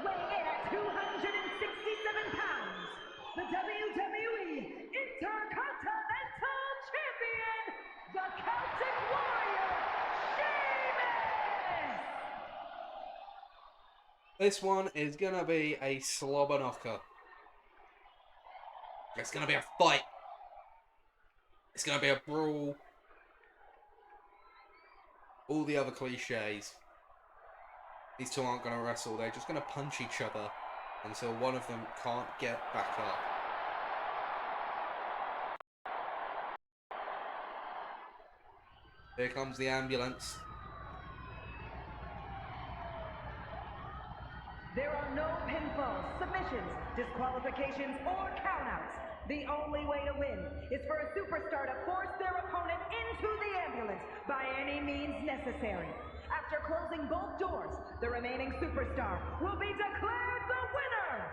weighing in at 267 pounds, the WWE Intercontinental Champion, the Celtic Warrior, Sheamus! This one is going to be a slobber knocker. It's going to be a fight. It's going to be a brawl. All the other cliches. These two aren't going to wrestle. They're just going to punch each other until one of them can't get back up. Here comes the ambulance. There are no pinfalls, submissions, disqualifications, or countouts. The only way to win is for a superstar to force their opponent into the ambulance by any means necessary. After closing both doors, the remaining superstar will be declared the winner.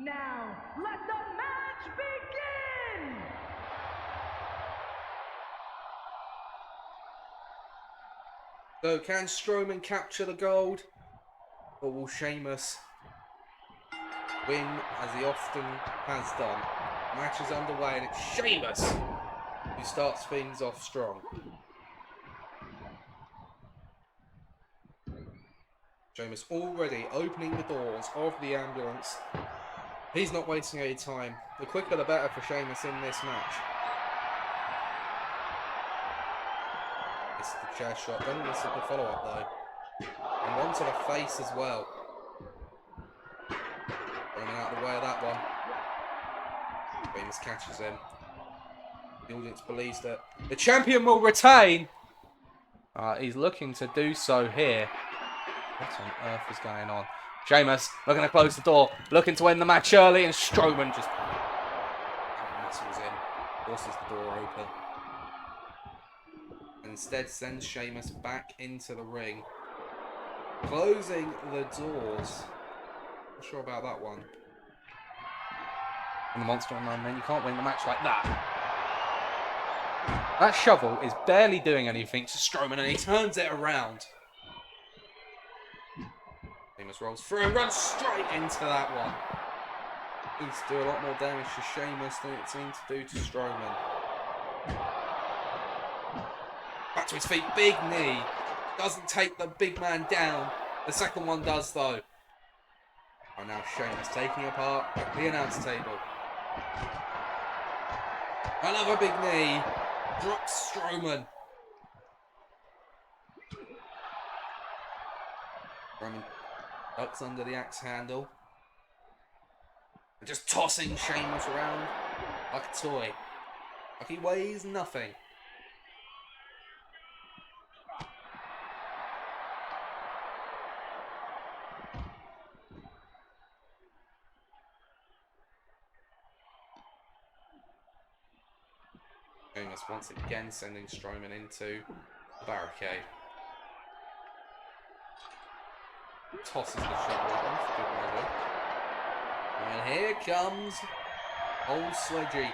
Now, let the match begin! So, can Strowman capture the gold? Or will Sheamus win as he often has done? The match is underway and it's Sheamus who starts things off strong. Sheamus already opening the doors of the ambulance. He's not wasting any time. The quicker the better for Sheamus in this match. It's the chair shot. Don't miss the follow-up though. And one to the face as well. Running out of the way of that one. Sheamus catches him. The audience believes that the champion will retain. He's looking to do so here. What on earth is going on? Sheamus looking to close the door, looking to end the match early, and Strowman just muscles in, forces the door open. And instead sends Sheamus back into the ring, closing the doors. Not sure about that one. In the Monster Online, man, you can't win the match like that. That shovel is barely doing anything to Strowman, and he turns it around. Sheamus rolls through and runs straight into that one. Needs to do a lot more damage to Sheamus than it seemed to do to Strowman. Back to his feet, big knee. Doesn't take the big man down. The second one does though. And now Sheamus taking apart the announce table. Another big knee. Drops Strowman. Strowman ducks under the axe handle. And just tossing Sheamus around like a toy. Like he weighs nothing. Sheamus once again sending Strowman into the barricade. Tosses the shovel off. Good idea. And here comes old Sledgy.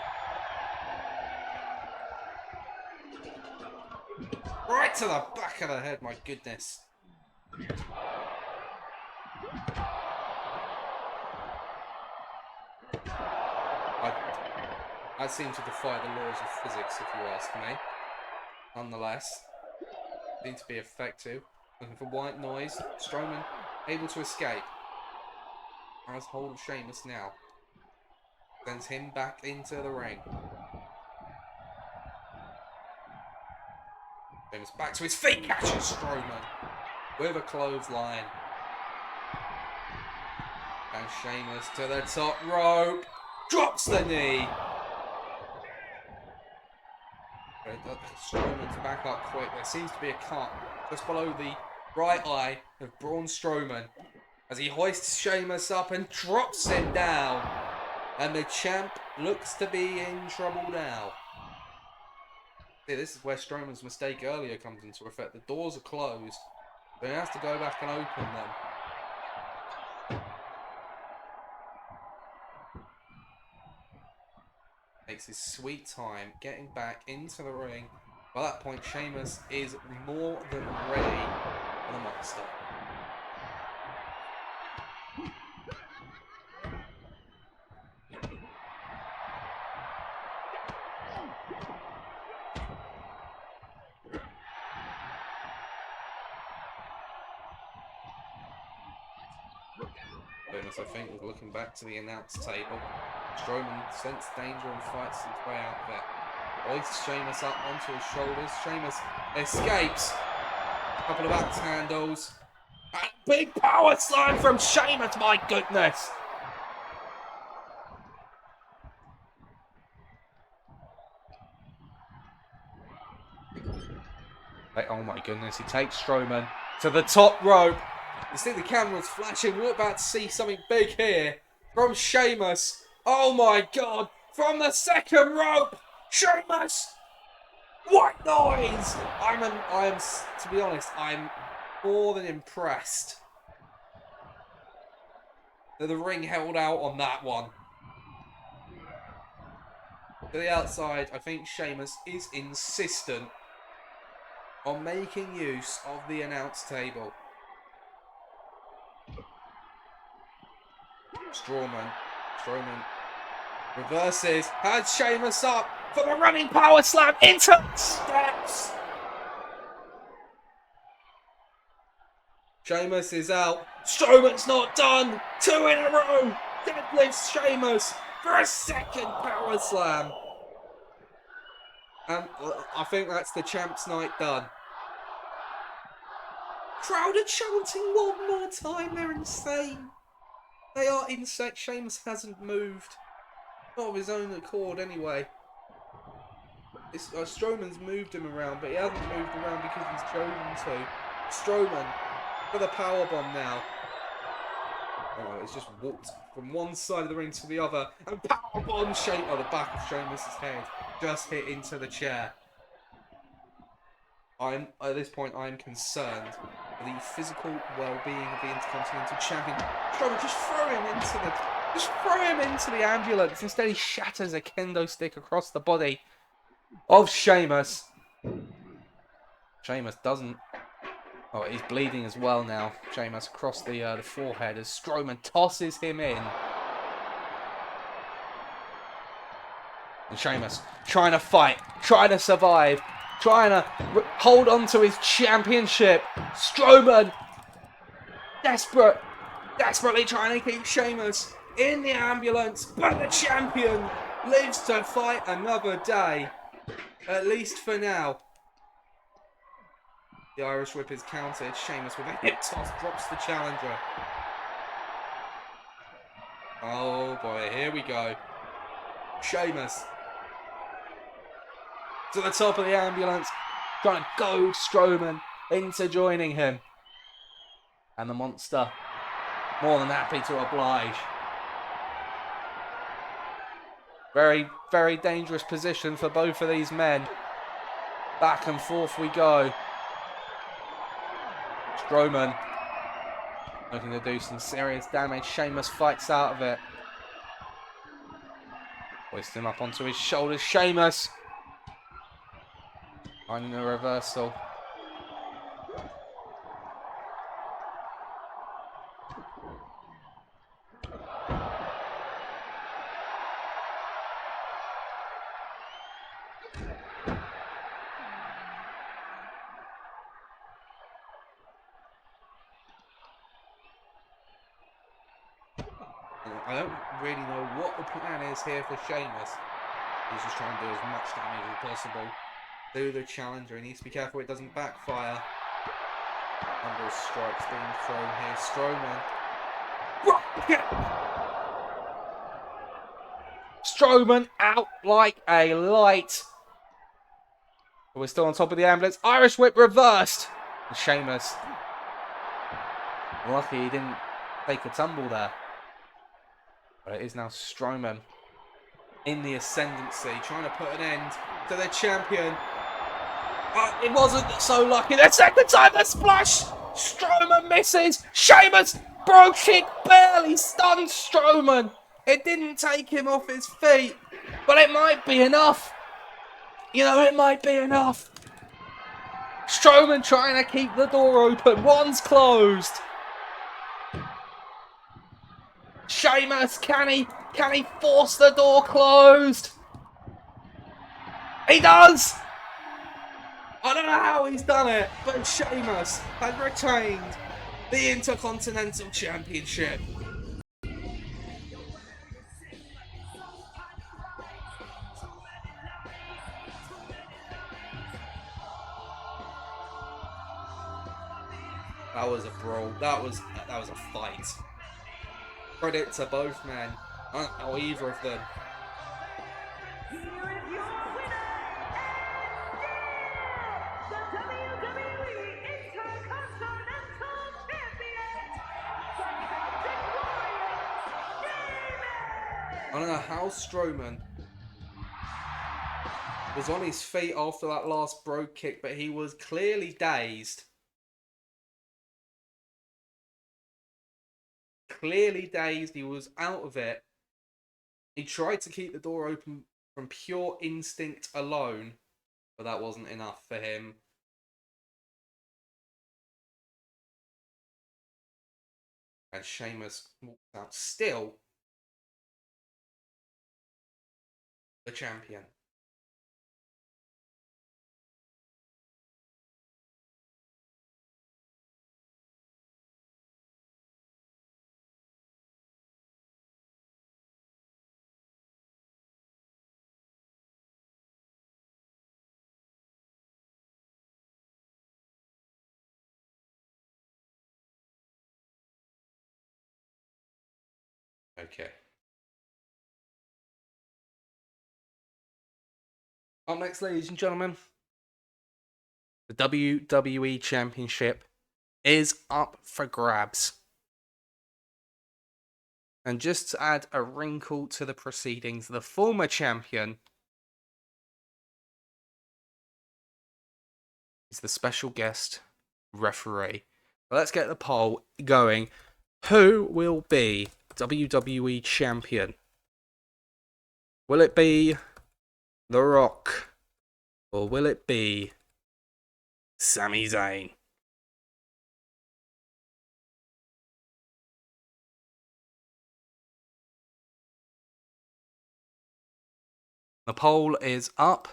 Right to the back of the head, my goodness. I seem to defy the laws of physics, if you ask me. Nonetheless, seem to be effective. Looking for white noise. Strowman able to escape. Has hold of Sheamus now. Sends him back into the ring. Sheamus back to his feet. Catches Strowman with a clothesline. And Sheamus to the top rope. Drops the knee. Strowman's back up quick. There seems to be a cut just below the right eye of Braun Strowman as he hoists Sheamus up and drops him down. And the champ looks to be in trouble now. See, this is where Strowman's mistake earlier comes into effect. The doors are closed, so he has to go back and open them. Takes his sweet time getting back into the ring. By that point, Sheamus is more than ready for the monster. Sheamus, I think, was looking back to the announce table. Strowman sensed danger and fights his way out of it. Hoists Sheamus up onto his shoulders. Sheamus escapes. A couple of axe handles. And big power slam from Sheamus, my goodness! Oh my goodness, he takes Strowman to the top rope. You see the camera's flashing. We're about to see something big here from Sheamus. Oh my god! From the second rope! Sheamus! What noise! I am, to be honest, I'm more than impressed that the ring held out on that one. To the outside, I think Sheamus is insistent on making use of the announce table. Strowman reverses, has Sheamus up for the running power slam into the steps. Sheamus is out. Strowman's not done. 2 in a row. Deadlifts Sheamus for a second power slam. And I think that's the champ's night done. Crowd are chanting one more time. They're insane. They are insane. Sheamus hasn't moved. Not of his own accord, anyway. Strowman's moved him around, but he hasn't moved around because he's chosen to. Strowman for the powerbomb now. Oh, it's just walked from one side of the ring to the other, and powerbomb Sheamus. Oh, the back of Sheamus's head just hit into the chair. At this point, I'm concerned for the physical well-being of the Intercontinental Champion. Strowman, just throw him into the ambulance. Instead, he shatters a kendo stick across the body of Sheamus. Sheamus doesn't. Oh, he's bleeding as well now. Sheamus across the forehead as Strowman tosses him in. And Sheamus trying to fight, trying to survive, trying to hold on to his championship. Strowman, desperately trying to keep Sheamus in the ambulance, but the champion lives to fight another day, at least for now. The Irish Whip is countered. Sheamus with a hip toss drops the challenger. Oh boy, here we go. Sheamus to the top of the ambulance, trying to goad Strowman into joining him. And the monster, more than happy to oblige. Very, very dangerous position for both of these men. Back and forth we go. Strowman looking to do some serious damage. Sheamus fights out of it. Hoists him up onto his shoulders. Sheamus finding a reversal. I don't really know what the plan is here for Sheamus. He's just trying to do as much damage as possible. Do the challenger. He needs to be careful it doesn't backfire. Number of strikes being thrown here. Strowman out like a light. But we're still on top of the ambulance. Irish Whip reversed. And Sheamus, lucky he didn't take a tumble there. But it is now Strowman in the ascendancy, trying to put an end to the champion. But it wasn't so lucky. The second time, the splash! Strowman misses. Sheamus, brogue kick, barely stunned Strowman. It didn't take him off his feet, but it might be enough. You know, it might be enough. Strowman trying to keep the door open. One's closed. Sheamus, can he force the door closed? He does! I don't know how he's done it, but Sheamus has retained the Intercontinental Championship. That was a brawl. That was a fight. Credit to both men. I don't know either of them. Here is your winner, and still the WWE Intercontinental Champion, Fantastic Warrior, Sheamus! I don't know how Strowman was on his feet after that last brogue kick, but he was clearly dazed. Clearly dazed, he was out of it. He tried to keep the door open from pure instinct alone, but that wasn't enough for him. And Sheamus walks out still the champion. Okay. Up next, ladies and gentlemen, the WWE Championship is up for grabs. And just to add a wrinkle to the proceedings, the former champion is the special guest referee. But let's get the poll going. Who will be WWE champion? Will it be The Rock? Or will it be Sami Zayn? The poll is up.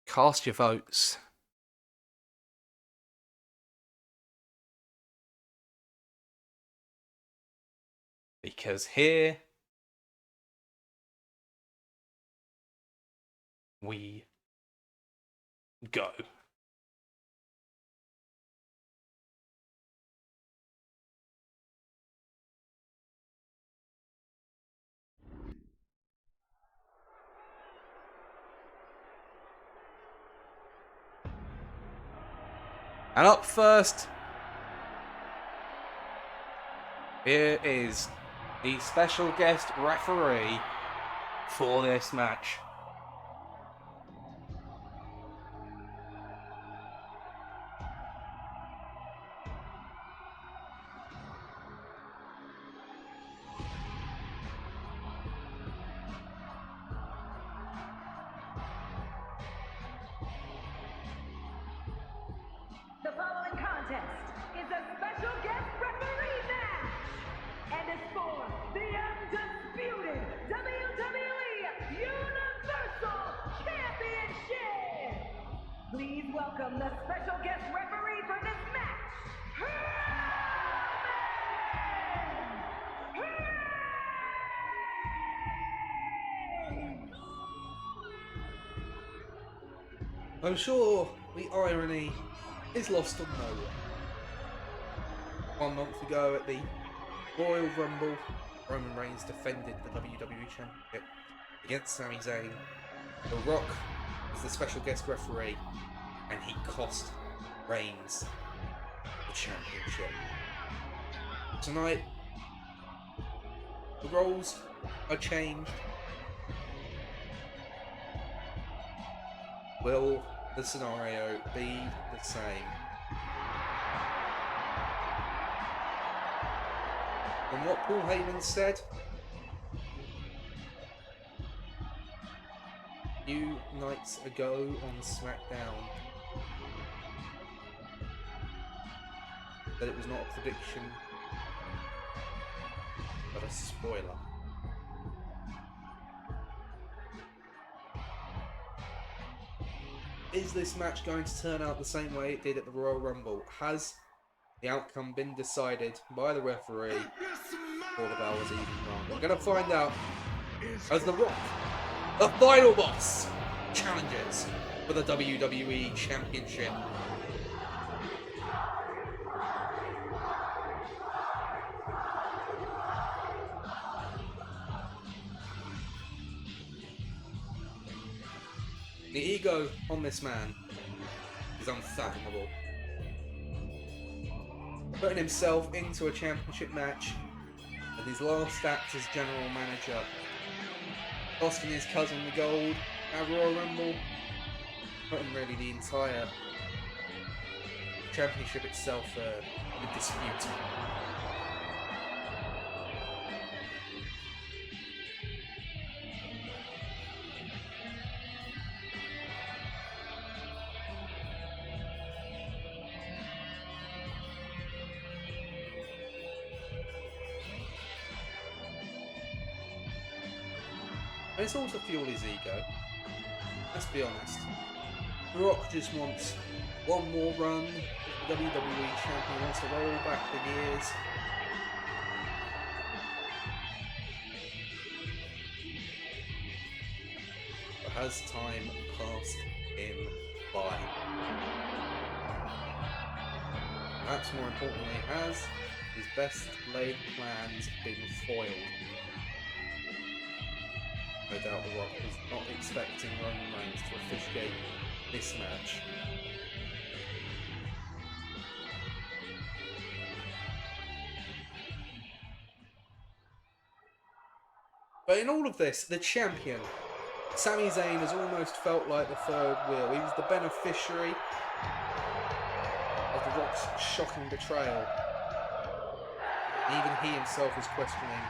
Cast your votes. Because here we go. And up first, here is the special guest referee for this match. The following contest is a special guest referee match and is for the undisputed WWE Universal Championship. Please welcome the special guest referee for this match, I'm sure the irony is lost on no one. 1 month ago at the Royal Rumble, Roman Reigns defended the WWE Championship against Sami Zayn. The Rock was the special guest referee, and he cost Reigns the championship. Tonight, the roles are changed. Will the scenario be the same? From what Paul Heyman said, few nights ago on SmackDown, that it was not a prediction, but a spoiler. Is this match going to turn out the same way it did at the Royal Rumble? Has the outcome been decided by the referee before the bell was even rung? We're going to find out as The Rock, the final boss, challenges for the WWE Championship. The ego on this man is unfathomable. Putting himself into a championship match and his last act as general manager, costing his cousin the gold at Royal Rumble, putting really the entire championship itself in dispute. And it's all to fuel his ego. Let's be honest. The Rock just wants one more run as the WWE champion. He wants to roll back the years. But has time passed him by? Perhaps more importantly, has his best laid plans been foiled? No doubt The Rock was not expecting Roman Reigns to officiate this match. But in all of this, the champion, Sami Zayn, has almost felt like the third wheel. He was the beneficiary of The Rock's shocking betrayal. Even he himself is questioning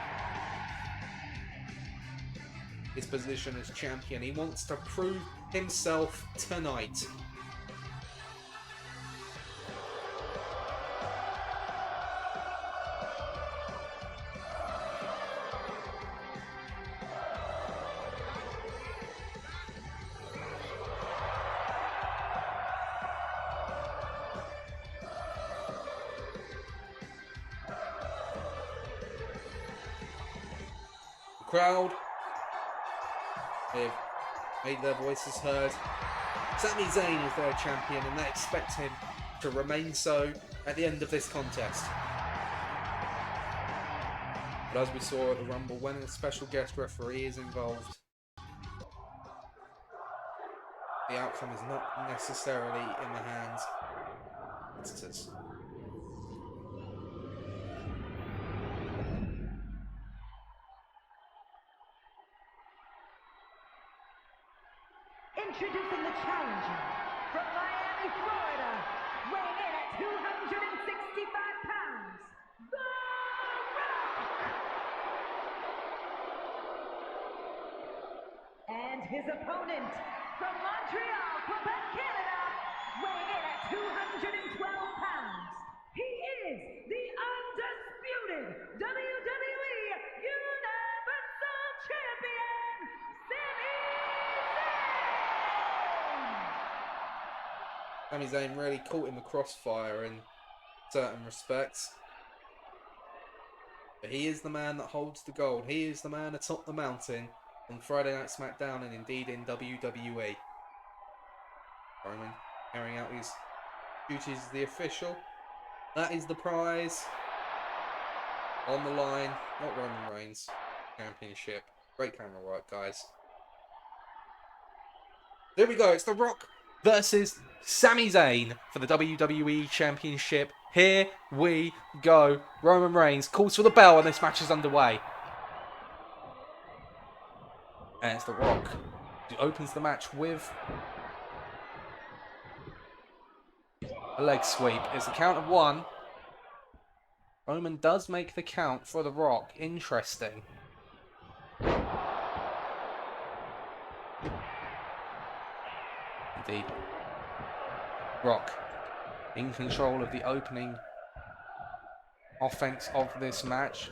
his position as champion. He wants to prove himself tonight. crowd have made their voices heard. Sami Zayn is their champion, and they expect him to remain so at the end of this contest. But as we saw at the Rumble, when a special guest referee is involved, the outcome is not necessarily in the hands of competitors. Introducing the challenger from Miami, Florida, weighing in at 265 pounds, The Rock! And his opponent from Montreal, Quebec, Canada, weighing in at 212 pounds, he is the undisputed WWE Universal Champion, Sami Zayn! Sami Zayn really caught in the crossfire in certain respects. But he is the man that holds the gold. He is the man atop the mountain on Friday Night SmackDown and indeed in WWE. Roman carrying out his duties as the official. That is the prize. On the line, not Roman Reigns. Championship. Great camera work, guys. There we go. It's The Rock versus Sami Zayn for the WWE Championship. Here we go. Roman Reigns calls for the bell and this match is underway. And it's The Rock who opens the match with a leg sweep. It's a count of 1. Roman does make the count for The Rock. Interesting. Indeed. Rock in control of the opening offense of this match.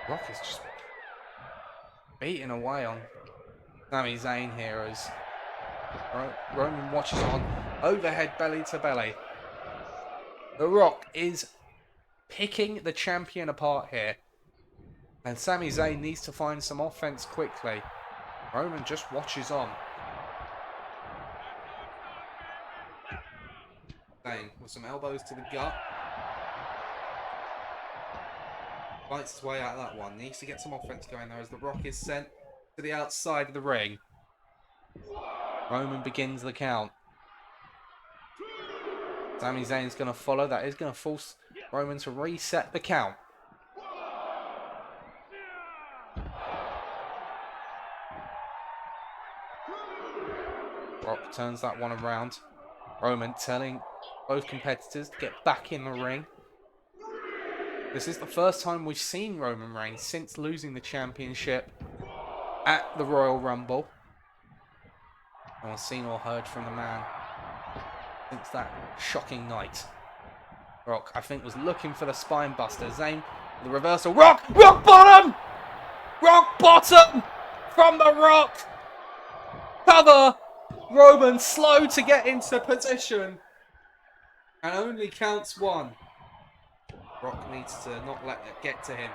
Rock is just beating away on Sami Zayn here as Roman watches on. Overhead belly to belly. The Rock is picking the champion apart here. And Sami Zayn needs to find some offense quickly. Roman just watches on. Zayn with some elbows to the gut. Fights his way out of that one. Needs to get some offense going there as The Rock is sent to the outside of the ring. Roman begins the count. Sami Zayn's going to follow. That is going to force Roman to reset the count. Rock turns that one around. Roman telling both competitors to get back in the ring. This is the first time we've seen Roman Reigns since losing the championship at the Royal Rumble. No one's seen or heard from the man since that shocking night. Rock, I think, was looking for the spine buster. Zayn, the reversal. Rock! Rock bottom! Rock bottom! From The Rock! Cover! Roman slow to get into position. And only counts 1. Rock needs to not let it get to him.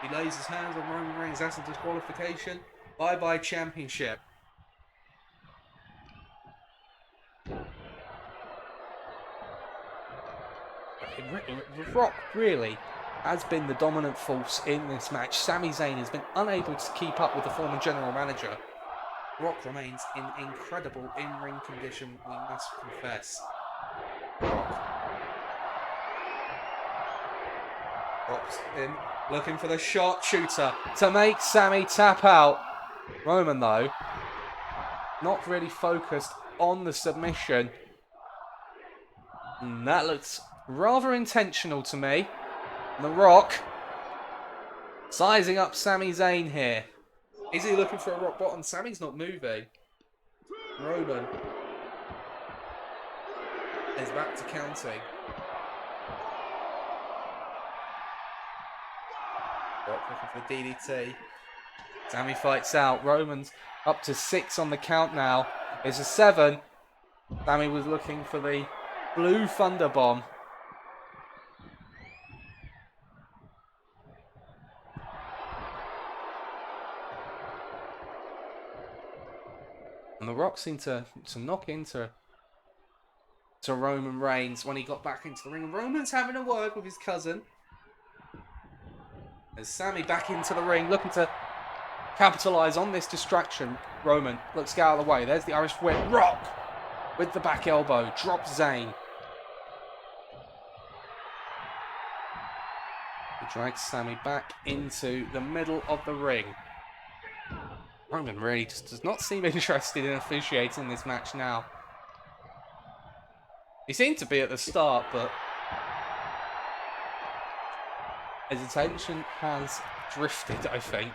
He lays his hands on Roman Reigns. That's a disqualification. Bye-bye championship. Rock really has been the dominant force in this match. Sami Zayn has been unable to keep up with the former general manager. Rock remains in incredible in-ring condition, we must confess. Rock's in, looking for the sharpshooter to make Sami tap out. Roman, though, not really focused on the submission. And that looks rather intentional to me. The Rock sizing up Sami Zayn here. Is he looking for a rock bottom? Sami's not moving. Roman is back to counting. Rock looking for the DDT. Sami fights out. Roman's up to 6 on the count now. It's a 7. Sami was looking for the blue thunder bomb. And The Rock seemed to knock into Roman Reigns when he got back into the ring. And Roman's having a word with his cousin. As Sami back into the ring, looking to capitalise on this distraction. Roman looks to get out of the way. There's the Irish whip. Rock with the back elbow. Drops Zayn. He drags Sami back into the middle of the ring. Roman really just does not seem interested in officiating this match now. He seemed to be at the start, but his attention has drifted, I think.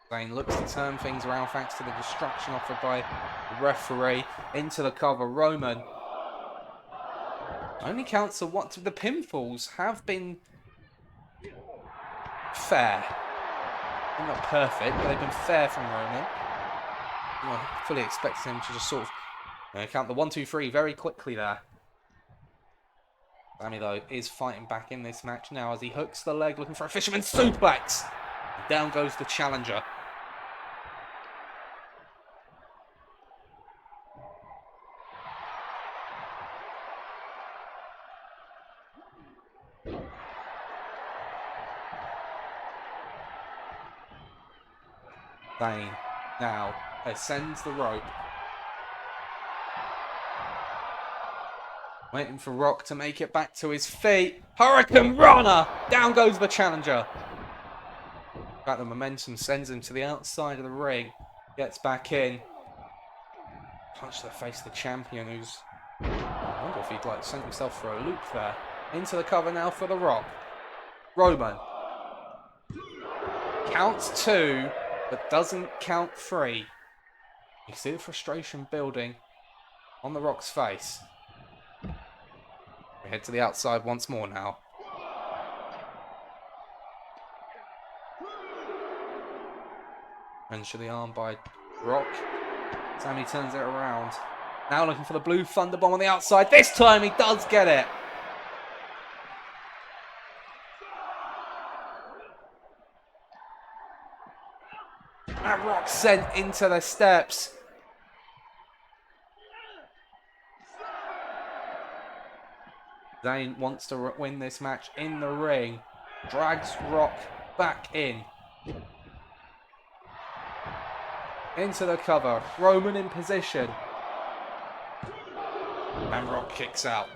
Zayn looks to turn things around thanks to the distraction offered by the referee. Into the cover, Roman only counts of what the pinfalls have been fair. They're not perfect, but they've been fair from Roman. I fully expect him to just sort of count the 1, 2, 3 very quickly there. Sami, though, is fighting back in this match now as he hooks the leg looking for a fisherman suplex. Down goes the challenger. Zayn now ascends the rope. Waiting for Rock to make it back to his feet. Hurricane Rana! Down goes the challenger. Got the momentum, sends him to the outside of the ring. Gets back in. Punch to the face of the champion, who's... I wonder if he'd like sent himself for a loop there. Into the cover now for the Rock. Roman. Counts 2, but doesn't count 3. You see the frustration building on the Rock's face. We head to the outside once more now. Wrench to the arm by Rock. Sami turns it around. Now looking for the blue thunder bomb on the outside. This time he does get it. And Rock sent into the steps. Zayn wants to win this match in the ring. Drags Rock back in. Into the cover. Roman in position. And Rock kicks out.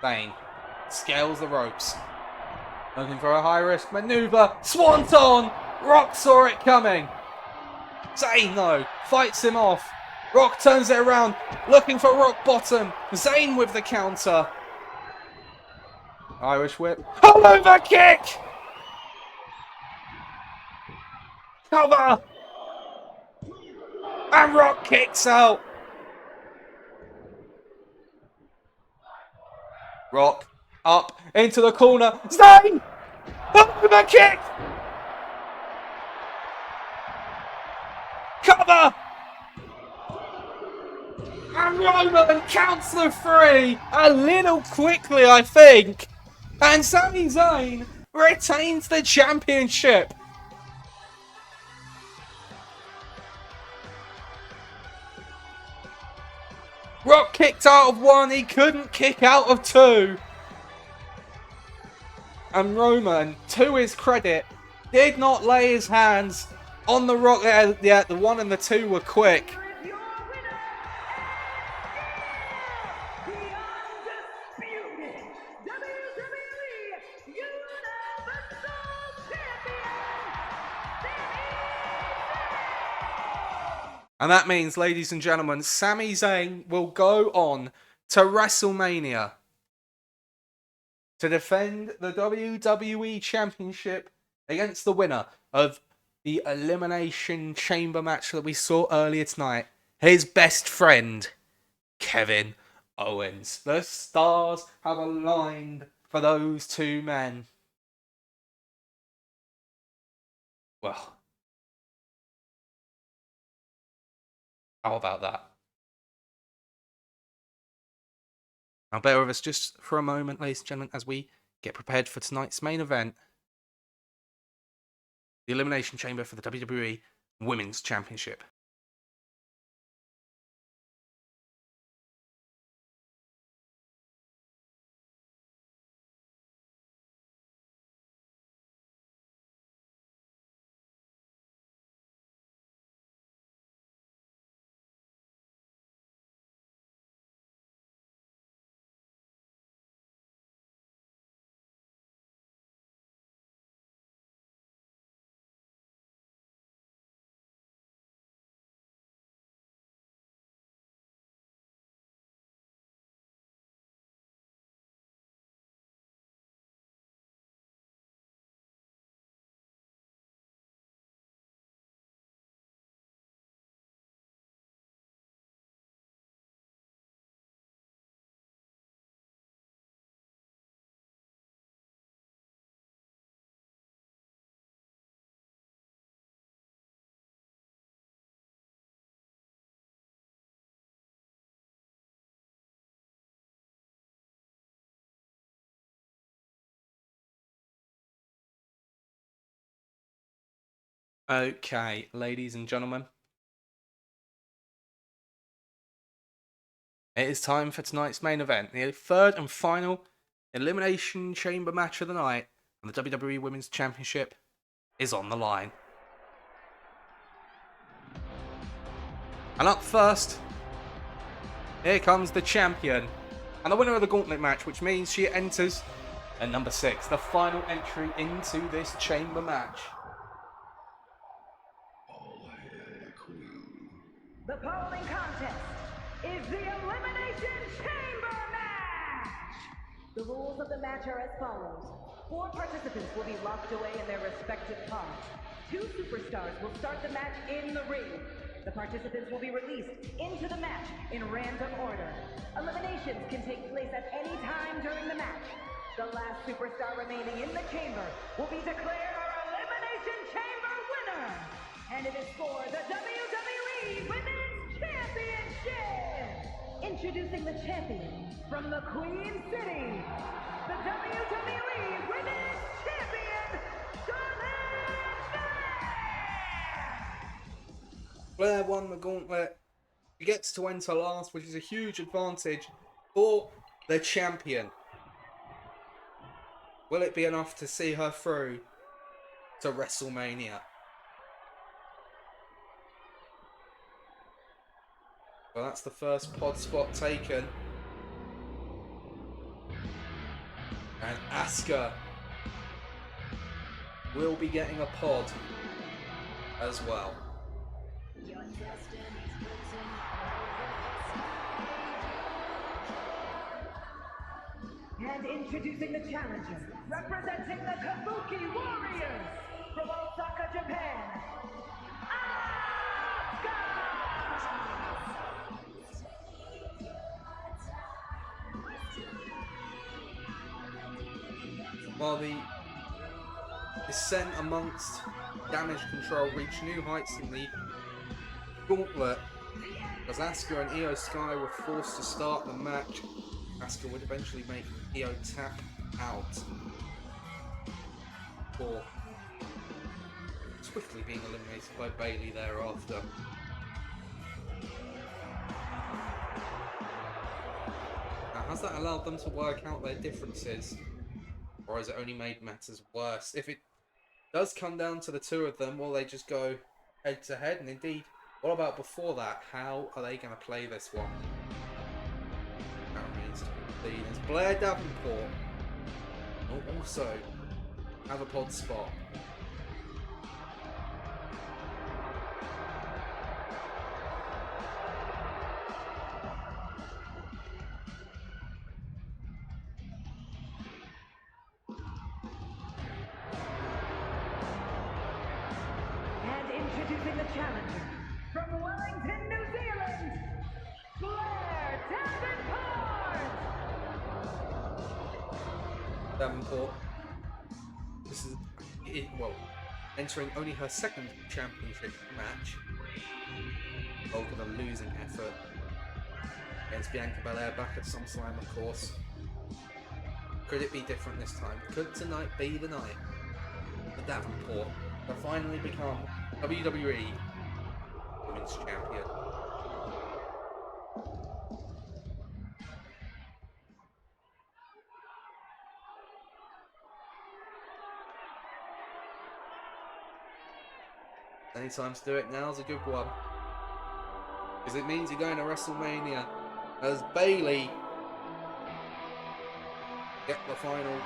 Zayn scales the ropes. Looking for a high-risk maneuver. Swanton! Rock saw it coming. Zayn, though, fights him off. Rock turns it around, looking for rock bottom. Zayn with the counter. Irish whip. All over kick! Cover! And Rock kicks out. Rock up into the corner. Zayn! Over kick! Cover! And Roman counts the 3 a little quickly, I think. And Sami Zayn retains the championship. Rock kicked out of 1, he couldn't kick out of 2. And Roman, to his credit, did not lay his hands on the Rock. Yeah, the 1 and the 2 were quick. And that means, ladies and gentlemen, Sami Zayn will go on to WrestleMania to defend the WWE Championship against the winner of the Elimination Chamber match that we saw earlier tonight, his best friend, Kevin Owens. The stars have aligned for those two men. Well, how about that? Now bear with us just for a moment, ladies and gentlemen, as we get prepared for tonight's main event. The Elimination Chamber for the WWE Women's Championship. Okay, ladies and gentlemen. It is time for tonight's main event, the third and final Elimination Chamber match of the night, and the WWE Women's Championship is on the line. And up first, here comes the champion, and the winner of the gauntlet match, which means she enters at number 6, the final entry into this chamber match. The following contest is the Elimination Chamber match! The rules of the match are as follows. 4 participants will be locked away in their respective pods. 2 superstars will start the match in the ring. The participants will be released into the match in random order. Eliminations can take place at any time during the match. The last superstar remaining in the chamber will be declared our Elimination Chamber winner! And it is for the WWE Women's Championship! Introducing the champion from the Queen City, the WWE Women's Champion, Flair won the gauntlet. She gets to enter last, which is a huge advantage for the champion. Will it be enough to see her through to WrestleMania? Well, that's the first pod spot taken. And Asuka will be getting a pod as well. And introducing the challenger, representing the Kabuki Warriors from Osaka, Japan, Asuka! While the descent amongst Damage Control reached new heights in the gauntlet, as Asuka and Io Sky were forced to start the match, Asuka would eventually make Io tap out before swiftly being eliminated by Bayley thereafter. Now, has that allowed them to work out their differences, or has it only made matters worse? If it does come down to the two of them, will they just go head to head? And indeed, what about before that? How are they going to play this one? That remains to be seen. As Blair Davenport will also have a pod spot. And introducing the challenger from Wellington, New Zealand, Blair Davenport! Davenport. This is entering only her second championship match. Result of a losing effort against Bianca Belair back at SummerSlam, of course. Could it be different this time? Could tonight be the night for Davenport to finally become WWE Women's Champion? Any time to do it, now's a good one. Because it means you're going to WrestleMania as Bayley get the final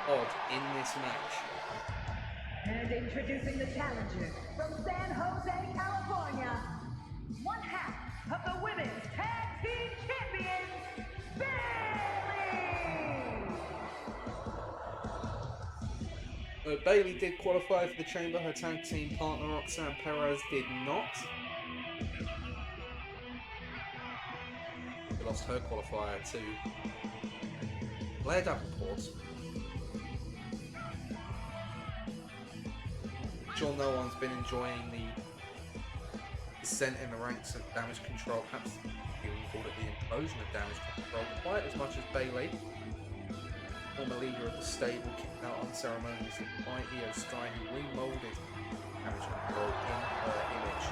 odd in this match. And introducing the challenger from San Jose, California, one half of the Women's Tag Team Champions, Bayley! Bayley did qualify for the Chamber. Her tag team partner Roxanne Perez did not. She lost her qualifier to Blair Davenport. I'm sure no one's been enjoying the descent in the ranks of Damage Control, perhaps you can call it the implosion of Damage Control, quite as much as Bayley, former leader of the stable, kicked out unceremoniously by Io Sky, who remolded Damage Control in her image.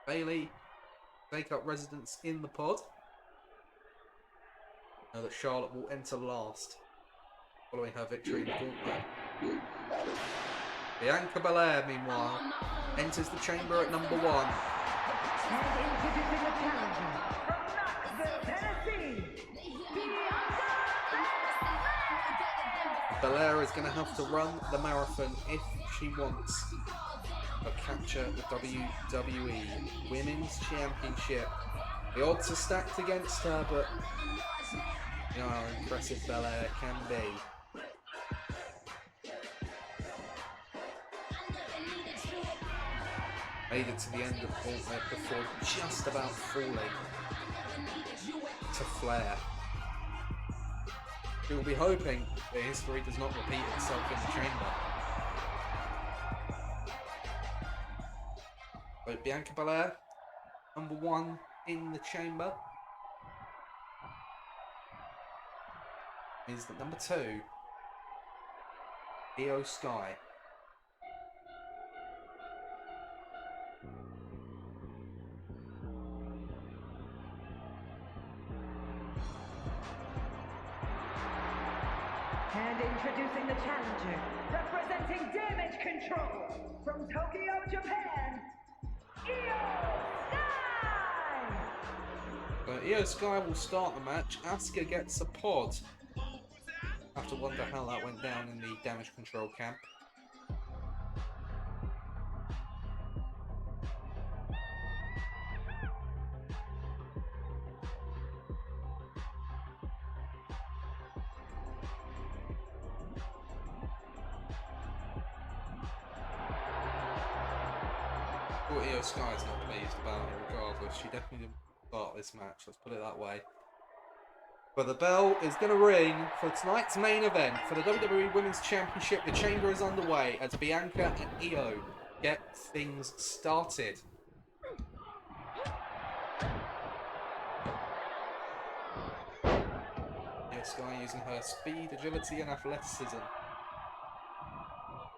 Bayley take up residence in the pod. Now that Charlotte will enter last, following her victory in the gauntlet. Bianca Belair, meanwhile, enters the chamber at number 1. And introducing the challenger from Knoxville, Tennessee, Bianca Belair is going to have to run the marathon if she wants to capture the WWE Women's Championship. The odds are stacked against her, but you know how impressive Belair can be. Made it to the end of the gauntlet before just about falling to Flair. We will be hoping that history does not repeat itself in the chamber. But Bianca Belair, number 1 in the chamber, is that number 2, Io Sky. And introducing the challenger, representing Damage Control from Tokyo, Japan, Io Sky! Io Sky will start the match. Asuka gets a pod. I have to wonder how that went down in the Damage Control camp. Well, Io Sky's not pleased about it regardless. She definitely didn't start this match, let's put it that way. But the bell is going to ring for tonight's main event for the WWE Women's Championship. The chamber is underway as Bianca and Io get things started. Io Sky using her speed, agility and athleticism.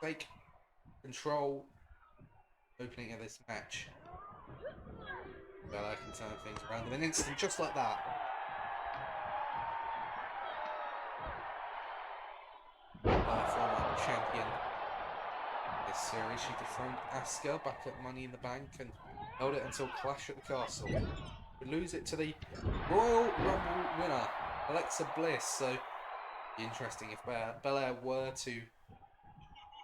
Take control opening of this match. Bella can turn things around in an instant, just like that. Former champion this series, she dethroned Asuka back at Money in the Bank and held it until Clash at the Castle. Would lose it to the Royal Rumble winner, Alexa Bliss. So, it'd be interesting if Belair were to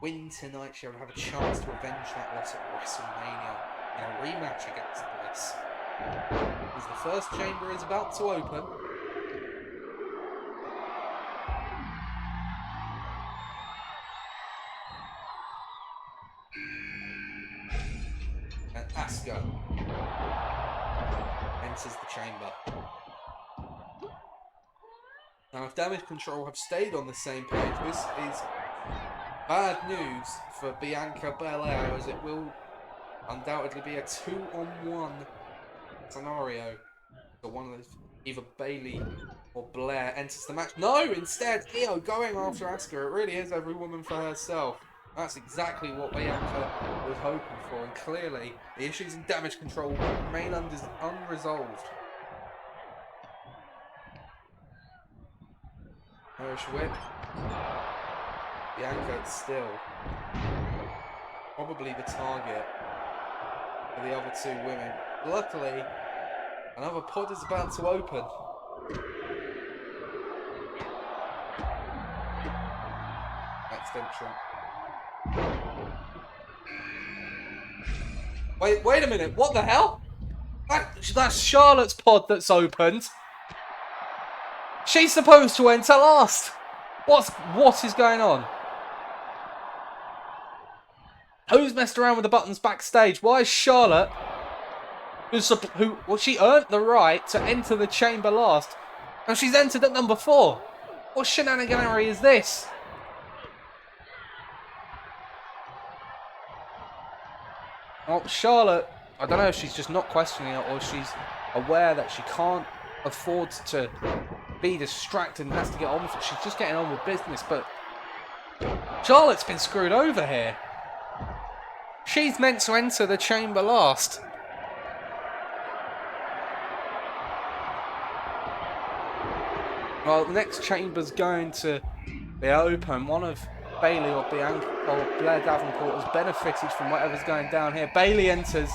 win tonight, she would have a chance to avenge that loss at WrestleMania in a rematch against Bliss. As the first chamber is about to open. chamber. Now, if Damage Control have stayed on the same page, this is bad news for Bianca Belair, as it will undoubtedly be a 2-on-1 scenario. So one of either Bayley or Blair enters the match. No, instead, Io going after Asuka. It really is every woman for herself. That's exactly what Bianca was hoping for, and clearly the issues in Damage Control remain unresolved. Irish whip. Bianca still probably the target for the other two women. Luckily, another pod is about to open. Next entrant. Wait a minute, what the hell? That's Charlotte's pod that's opened. She's supposed to enter last. What is going on? Who's messed around with the buttons backstage? Why is Charlotte, she earned the right to enter the chamber last, and she's entered at number 4? What shenaniganery is this? Well, Charlotte, I don't know if she's just not questioning it or she's aware that she can't afford to be distracted and has to get on with it. She's just getting on with business, but Charlotte's been screwed over here. She's meant to enter the chamber last. Well, the next chamber's going to be open. One of Bayley or Bianca or Blair Davenport has benefited from whatever's going down here. Bayley enters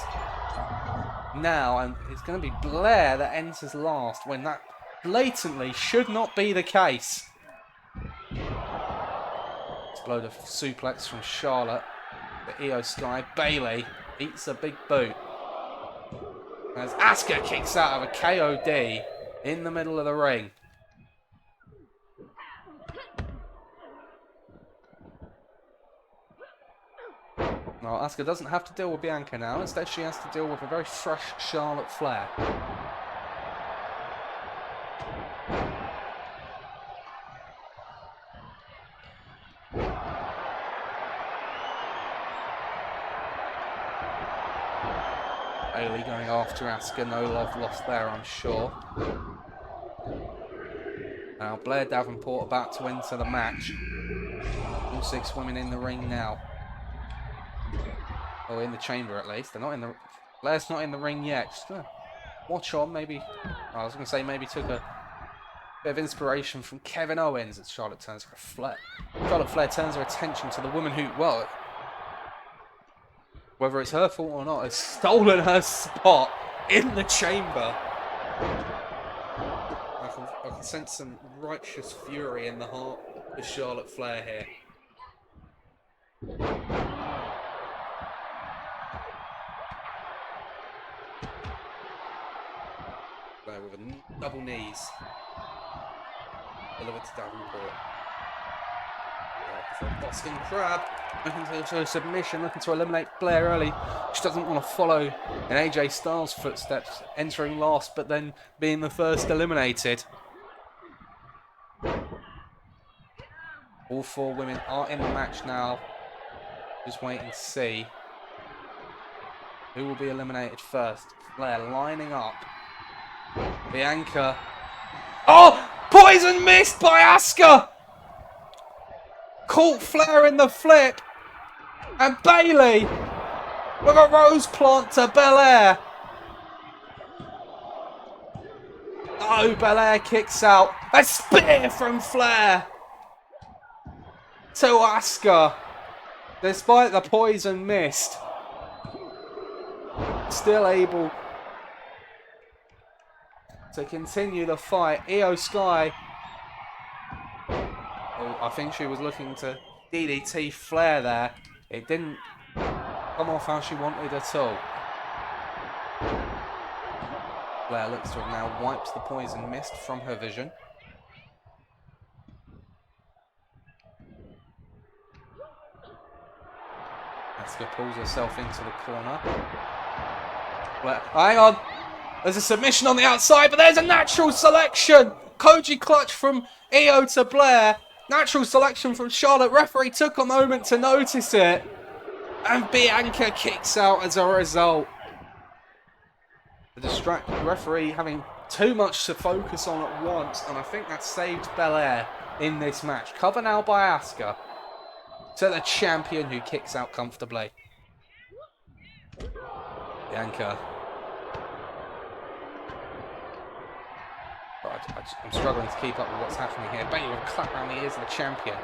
now, and it's going to be Blair that enters last when that blatantly should not be the case. Explode a suplex from Charlotte. The Io Sky. Bayley eats a big boot as Asuka kicks out of a KOD in the middle of the ring. No, Asuka doesn't have to deal with Bianca now. Instead, she has to deal with a very fresh Charlotte Flair. Bayley going after Asuka. No love lost there, I'm sure. Now, Blair Davenport about to enter the match. All 6 women in the ring now. Oh, in the chamber at least. They're not in the... Blair's not in the ring yet. Just watch on, maybe... I was going to say maybe took a bit of inspiration from Kevin Owens as Charlotte turns her Flair. Charlotte Flair turns her attention to the woman who, well, whether it's her fault or not, has stolen her spot in the chamber. I can sense some righteous fury in the heart of Charlotte Flair here. With a double knees delivered to Davenport. Boston Crab looking to a submission, looking to eliminate Blair early. She doesn't want to follow in AJ Styles' footsteps, entering last but then being the first eliminated. All 4 women are in the match now. Just waiting to see who will be eliminated first. Blair lining up. Bianca. Oh! Poison missed by Asuka! Caught Flair in the flip. And Bayley with a rose plant to Belair. Oh, Belair kicks out. A spear from Flair to Asuka. Despite the poison missed, still able to continue the fight. Io Sky. Oh, I think she was looking to DDT Flair there. It didn't come off how she wanted at all. Flair looks to have now wiped the poison mist from her vision. Asuka pulls herself into the corner. Flair, hang on! There's a submission on the outside, but there's a natural selection. Koji clutch from Io to Blair. Natural selection from Charlotte. Referee took a moment to notice it. And Bianca kicks out as a result. The distracted referee having too much to focus on at once. And I think that saved Belair in this match. Cover now by Asuka. To the champion who kicks out comfortably. Bianca. I'm struggling to keep up with what's happening here. Bayley with a clap around the ears of the champion.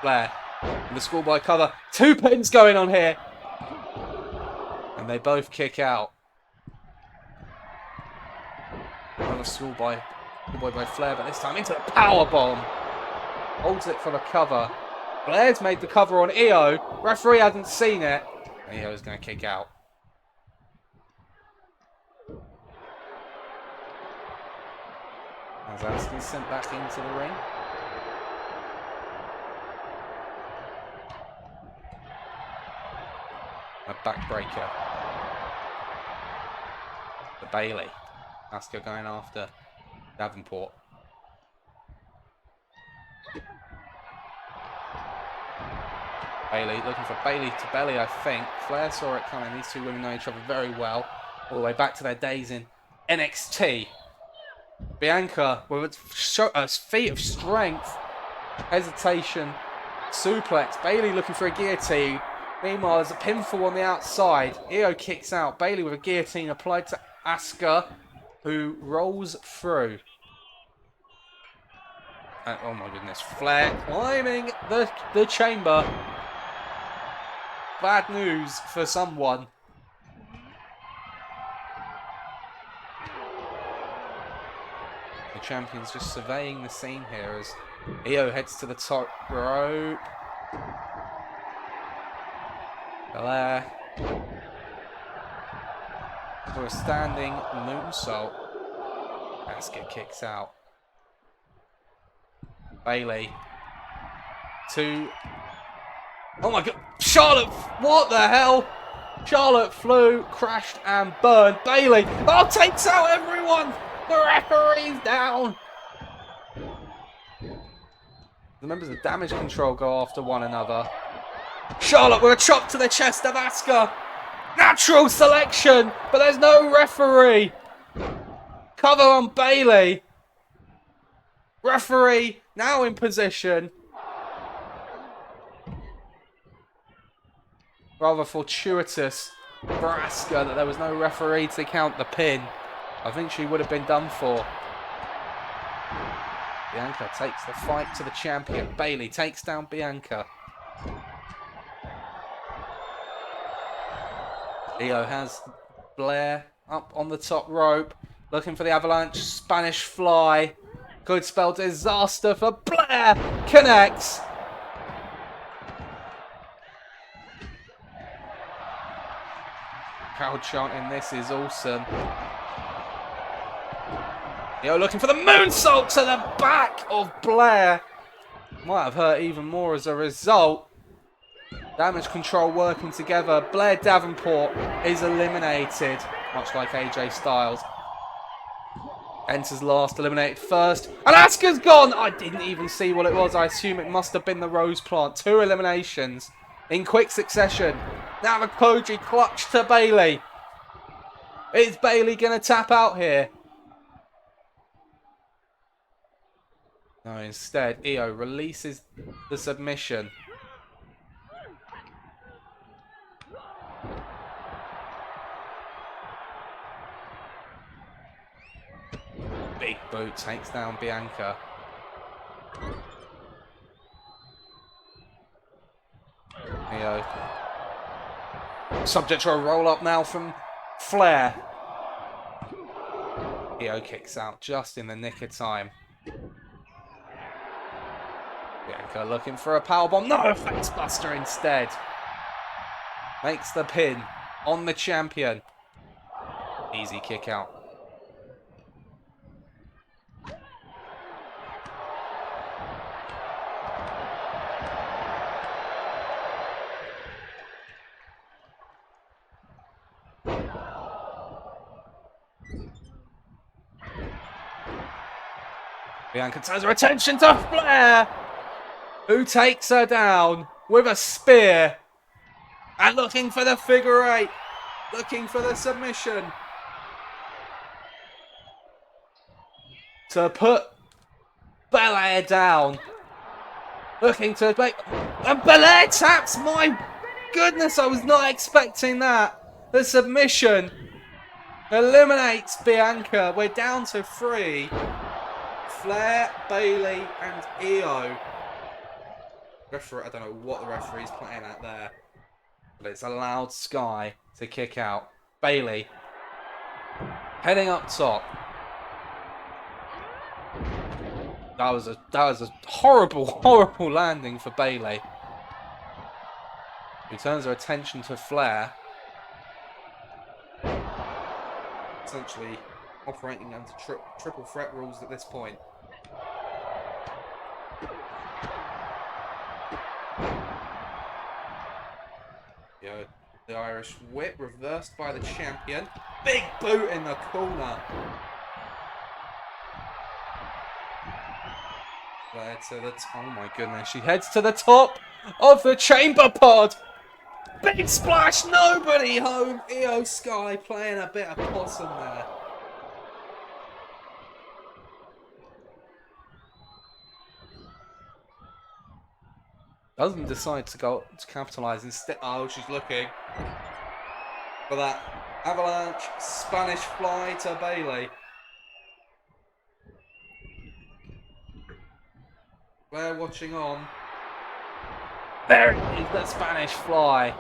Blair with the schoolboy cover. 2 pins going on here. And they both kick out. Another schoolboy by Flair, but this time into the powerbomb. Holds it for the cover. Blair's made the cover on Io. Referee hasn't seen it. Io's going to kick out. As Asuka's sent back into the ring. A backbreaker. The Bayley. Asuka going after Davenport. Bayley looking for Bayley to belly, I think. Flair saw it coming. These two women know each other very well. All the way back to their days in NXT. Bianca with a feat of strength. Hesitation. Suplex. Bayley looking for a guillotine. Meanwhile, there's a pinfall on the outside. Io kicks out. Bayley with a guillotine applied to Asuka, who rolls through. And, oh my goodness. Flair climbing the chamber. Bad news for someone. The champion's just surveying the scene here as Io heads to the top rope. Belair for a standing moonsault. Asuka kicks out. Bayley to... Oh my god! Charlotte! What the hell? Charlotte flew, crashed and burned. Bayley! Oh, takes out everyone! The referee's down! The members of Damage Control go after one another. Charlotte with a chop to the chest of Asuka. Natural selection, but there's no referee. Cover on Bayley. Referee now in position. Rather fortuitous for Asuka that there was no referee to count the pin. I think she would have been done for. Bianca takes the fight to the champion. Bayley takes down Bianca. Io has Blair up on the top rope, looking for the avalanche. Spanish fly. Could spell disaster for Blair. Connects. Crowd chanting, this is awesome. Io looking for the moonsault to the back of Blair. Might have hurt even more as a result. Damage Control working together. Blair Davenport is eliminated, much like AJ Styles. Enters last, eliminated first. And Asuka's gone! I didn't even see what it was. I assume it must have been the Rose Plant. 2 eliminations in quick succession. Now the Koji clutch to Bayley. Is Bayley going to tap out here? No, instead, Io releases the submission. Big boot takes down Bianca. Io. Subject to a roll up now from Flair. Io kicks out just in the nick of time. Bianca looking for a powerbomb. No, face buster instead. Makes the pin on the champion. Easy kick out. Bianca turns her attention to Flair, who takes her down with a spear. And looking for the figure eight. Looking for the submission. To put Belair down. Looking to make... And Belair taps! My goodness, I was not expecting that. The submission eliminates Bianca. We're down to 3. Flair, Bayley, and Io. Referee, I don't know what the referee's playing at there. But it's allowed Sky to kick out. Bayley heading up top. That was a horrible landing for Bayley. Who turns her attention to Flair. Essentially operating under triple threat rules at this point. The Irish whip reversed by the champion. Big boot in the corner. There to the oh my goodness, she heads to the top of the chamber pod. Big splash, nobody home. Io Sky playing a bit of possum there. Doesn't decide to go to capitalise instead. Oh, she's looking for that avalanche Spanish fly to Bayley. We're watching on. There it is, the Spanish fly.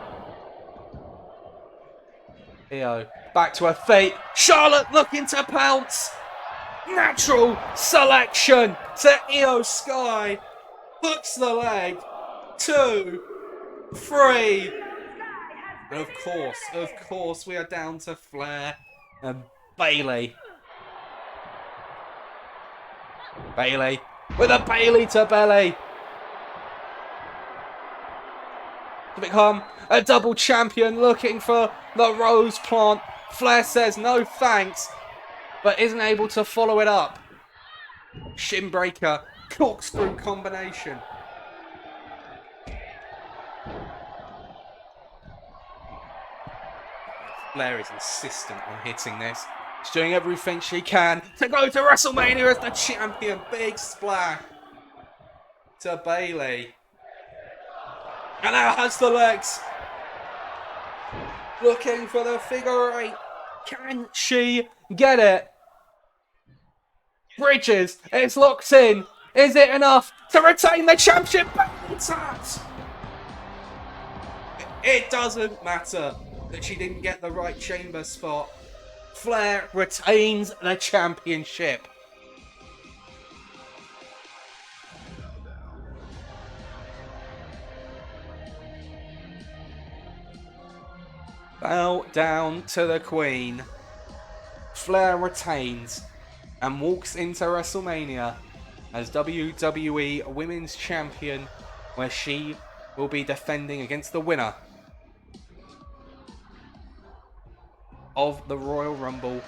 Io back to her feet. Charlotte looking to pounce. Natural selection to Io Sky. Hooks the leg. 2, 3. And of course, we are down to Flair and Bayley. Bayley with a Bayley to belly. To become a double champion, looking for the Rose Plant. Flair says no thanks, but isn't able to follow it up. Shinbreaker, corkscrew combination. Flair is insistent on hitting this. She's doing everything she can to go to WrestleMania as the champion. Big splash to Bayley. And now has the legs. Looking for the figure eight. Can she get it? Bridges, it's locked in. Is it enough to retain the championship? It doesn't matter that she didn't get the right chamber spot. Flair retains the championship. Bow down to the Queen. Flair retains and walks into WrestleMania as WWE Women's Champion, where she will be defending against the winner of the Royal Rumble,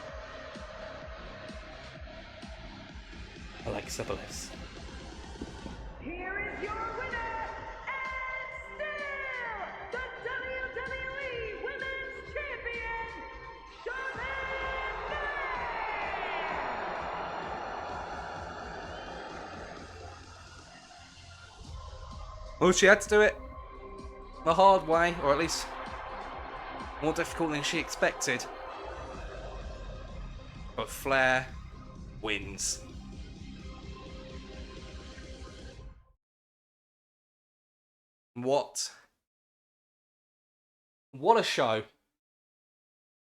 Alexa Bliss. Here is your winner, and still the WWE Women's Champion, Charlotte Flair! Well, she had to do it the hard way, or at least more difficult than she expected. But Flair wins. What a show.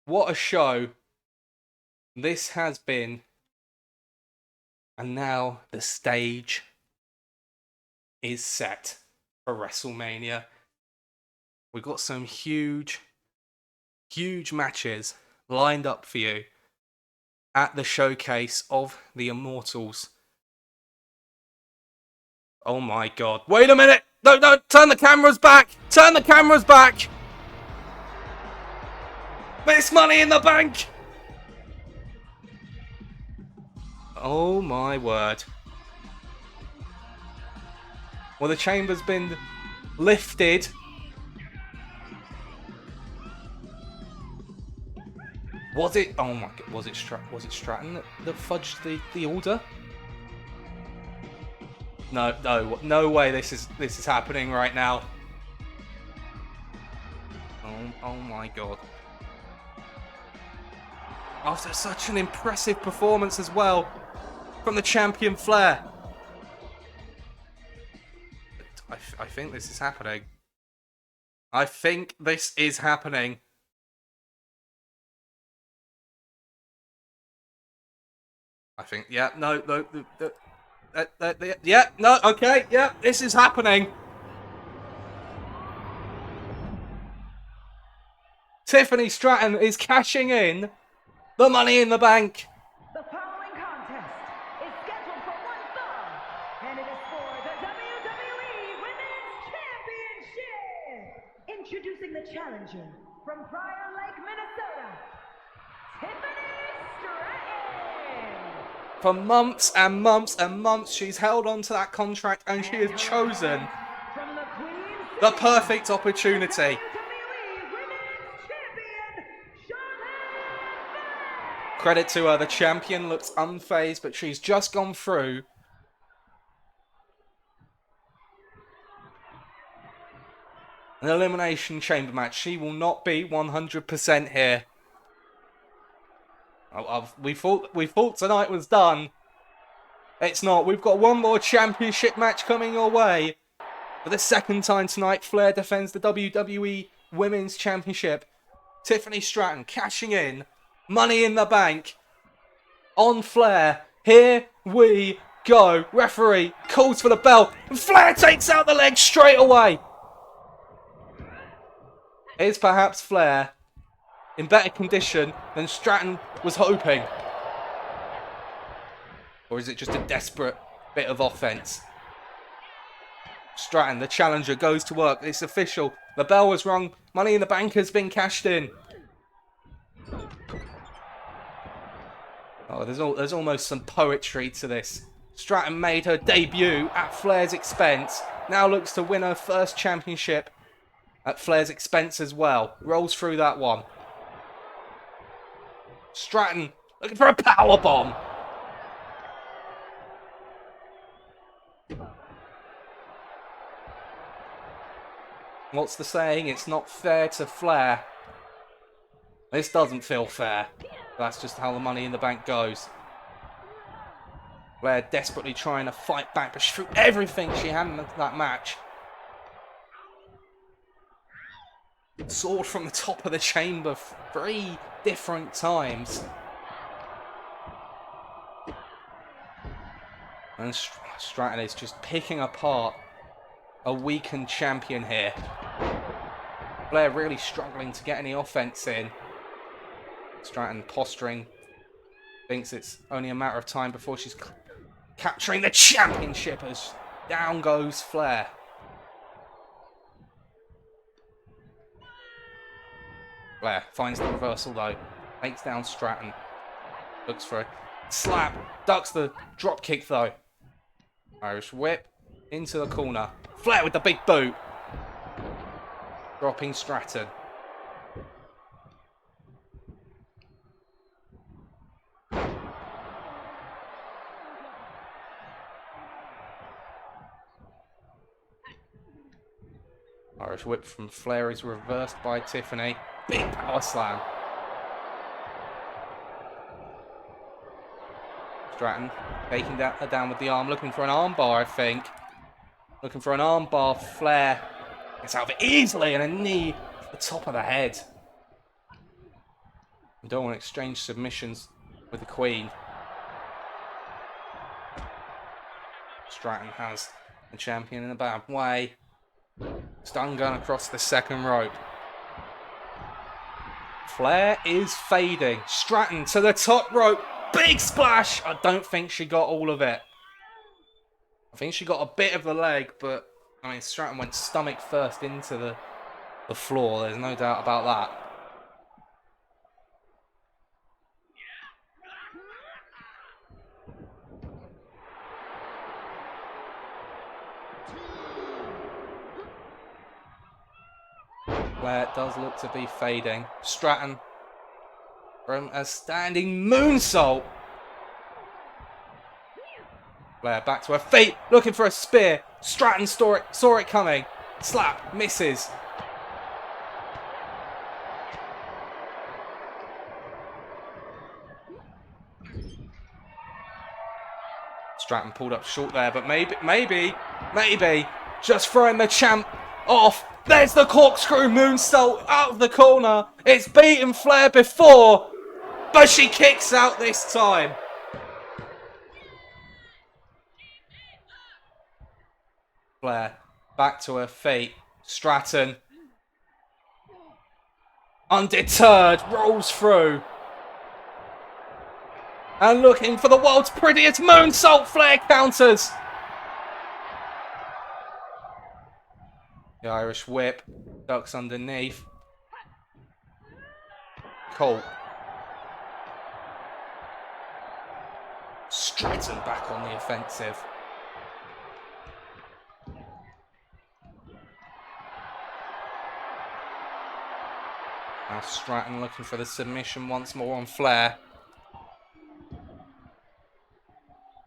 What a show this has been. And now the stage is set for WrestleMania. We've got some huge matches lined up for you at the showcase of the Immortals. Oh my god. Wait a minute! No, turn the cameras back! Turn the cameras back! It's Money in the Bank! Oh my word. Well, the chamber's been lifted. Was it? Oh my god! Was it Stratton that fudged the order? No way! This is happening right now. Oh my god! After such an impressive performance as well from the champion Flair, I think this is happening. I think this is happening. I think, yeah, no, yeah, no, okay, yeah, this is happening. Tiffany Stratton is cashing in the Money in the Bank. The following contest is scheduled for one fall, and it is for the WWE Women's Championship. Introducing the challenger from Prior Lake, Minnesota, Tiffany Stratton. For months and months and months, she's held on to that contract, and she has chosen From the Queen the City, perfect opportunity. WWE Women's Champion, Charlotte. Credit to her, the champion looks unfazed, but she's just gone through an Elimination Chamber match. She will not be 100% here. We thought tonight was done. It's not. We've got one more championship match coming your way. For the second time tonight, Flair defends the WWE Women's Championship. Tiffany Stratton cashing in Money in the Bank on Flair. Here we go. Referee calls for the bell, and Flair takes out the leg straight away. Is perhaps Flair in better condition than Stratton was hoping? Or is it just a desperate bit of offense? Stratton, the challenger, goes to work. It's official. The bell was rung. Money in the Bank has been cashed in. Oh, there's almost some poetry to this. Stratton made her debut at Flair's expense. Now looks to win her first championship at Flair's expense as well. Rolls through that one. Stratton looking for a powerbomb. What's the saying? It's not fair to Flair. This doesn't feel fair. That's just how the Money in the Bank goes. Flair desperately trying to fight back, but she threw everything she had in that match. Sword from the top of the chamber 3 different times. And Stratton is just picking apart a weakened champion here. Flair really struggling to get any offense in. Stratton posturing. Thinks it's only a matter of time before she's capturing the championship as down goes Flair. Flair finds the reversal though. Takes down Stratton. Looks for a slap. Ducks the drop kick though. Irish whip into the corner. Flair with the big boot. Dropping Stratton. Irish whip from Flair is reversed by Tiffany. Big power slam. Stratton taking her down with the arm, looking for an armbar, I think. Looking for an armbar. Flair gets out of it easily, and a knee to the top of the head. We don't want to exchange submissions with the Queen. Stratton has the champion in a bad way. Stun gun across the second rope. Flair is fading. Stratton to the top rope. Big splash! I don't think she got all of it. I think she got a bit of the leg, but I mean, Stratton went stomach first into the floor. There's no doubt about that. Flair does look to be fading. Stratton from a standing moonsault. Flair back to her feet, looking for a spear. Stratton saw it coming. Slap, misses. Stratton pulled up short there, but maybe, just throwing the champ off. There's the corkscrew moonsault out of the corner. It's beaten Flair before, but she kicks out this time. Flair back to her feet. Stratton, undeterred, rolls through. And looking for the world's prettiest moonsault. Flair counters. The Irish whip ducks underneath. Colt. Stratton back on the offensive. Now Stratton looking for the submission once more on Flair.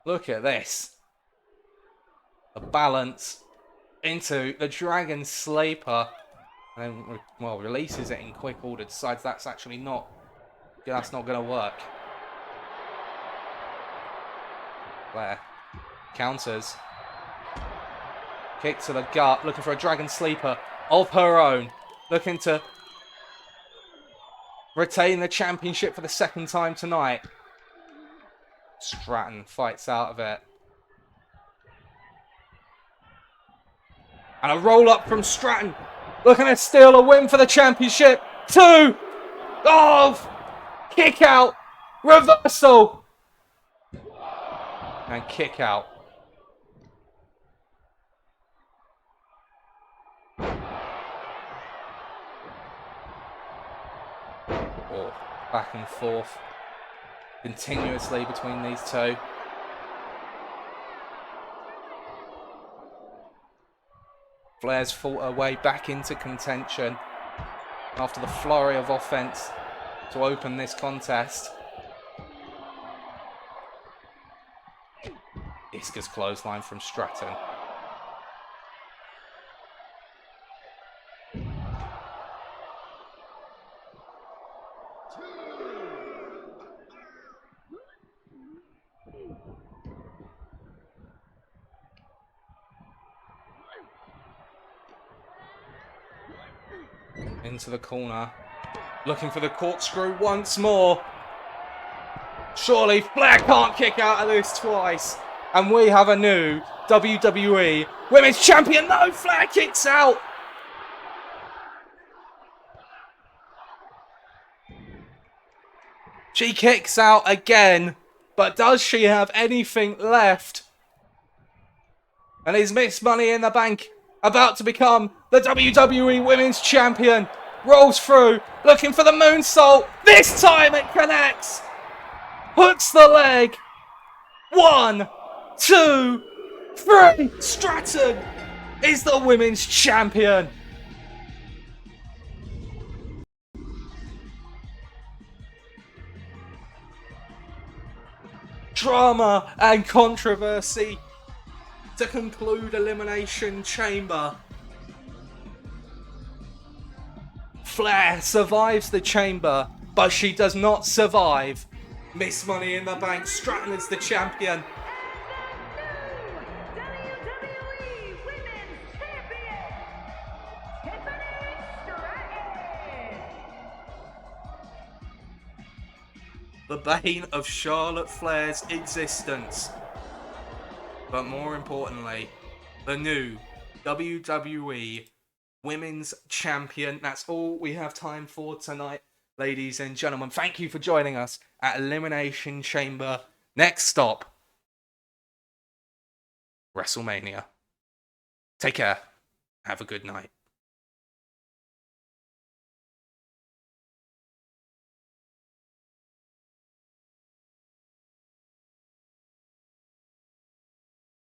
Look at this. The balance into the Dragon Sleeper. And then, well, releases it in quick order. Decides that's actually not going to work. Flair counters. Kick to the gut. Looking for a Dragon Sleeper of her own. Looking to retain the championship for the second time tonight. Stratton fights out of it. And a roll up from Stratton. Looking to steal a win for the championship. 2. Oh! Kick out. Reversal. And kick out. Oh, back and forth. Continuously between these two. Flair's fought her way back into contention after the flurry of offense to open this contest. Discus clothesline from Stratton. Into the corner. Looking for the corkscrew once more. Surely Flair can't kick out of this twice. And we have a new WWE Women's Champion. No, Flair kicks out. She kicks out again. But does she have anything left? And is Miss Money in the Bank about to become the WWE Women's Champion? Rolls through, looking for the moonsault. This time it connects. Hooks the leg. 1, 2, 3. Stratton is the Women's Champion. Drama and controversy to conclude Elimination Chamber. Flair survives the chamber, but she does not survive Miss Money in the Bank. Stratton is the champion. WWE Women's Champion, Tiffany Stratton. The bane of Charlotte Flair's existence. But more importantly, the new WWE Women's Champion. That's all we have time for tonight, ladies and gentlemen. Thank you for joining us at Elimination Chamber. Next stop, WrestleMania. Take care. Have a good night.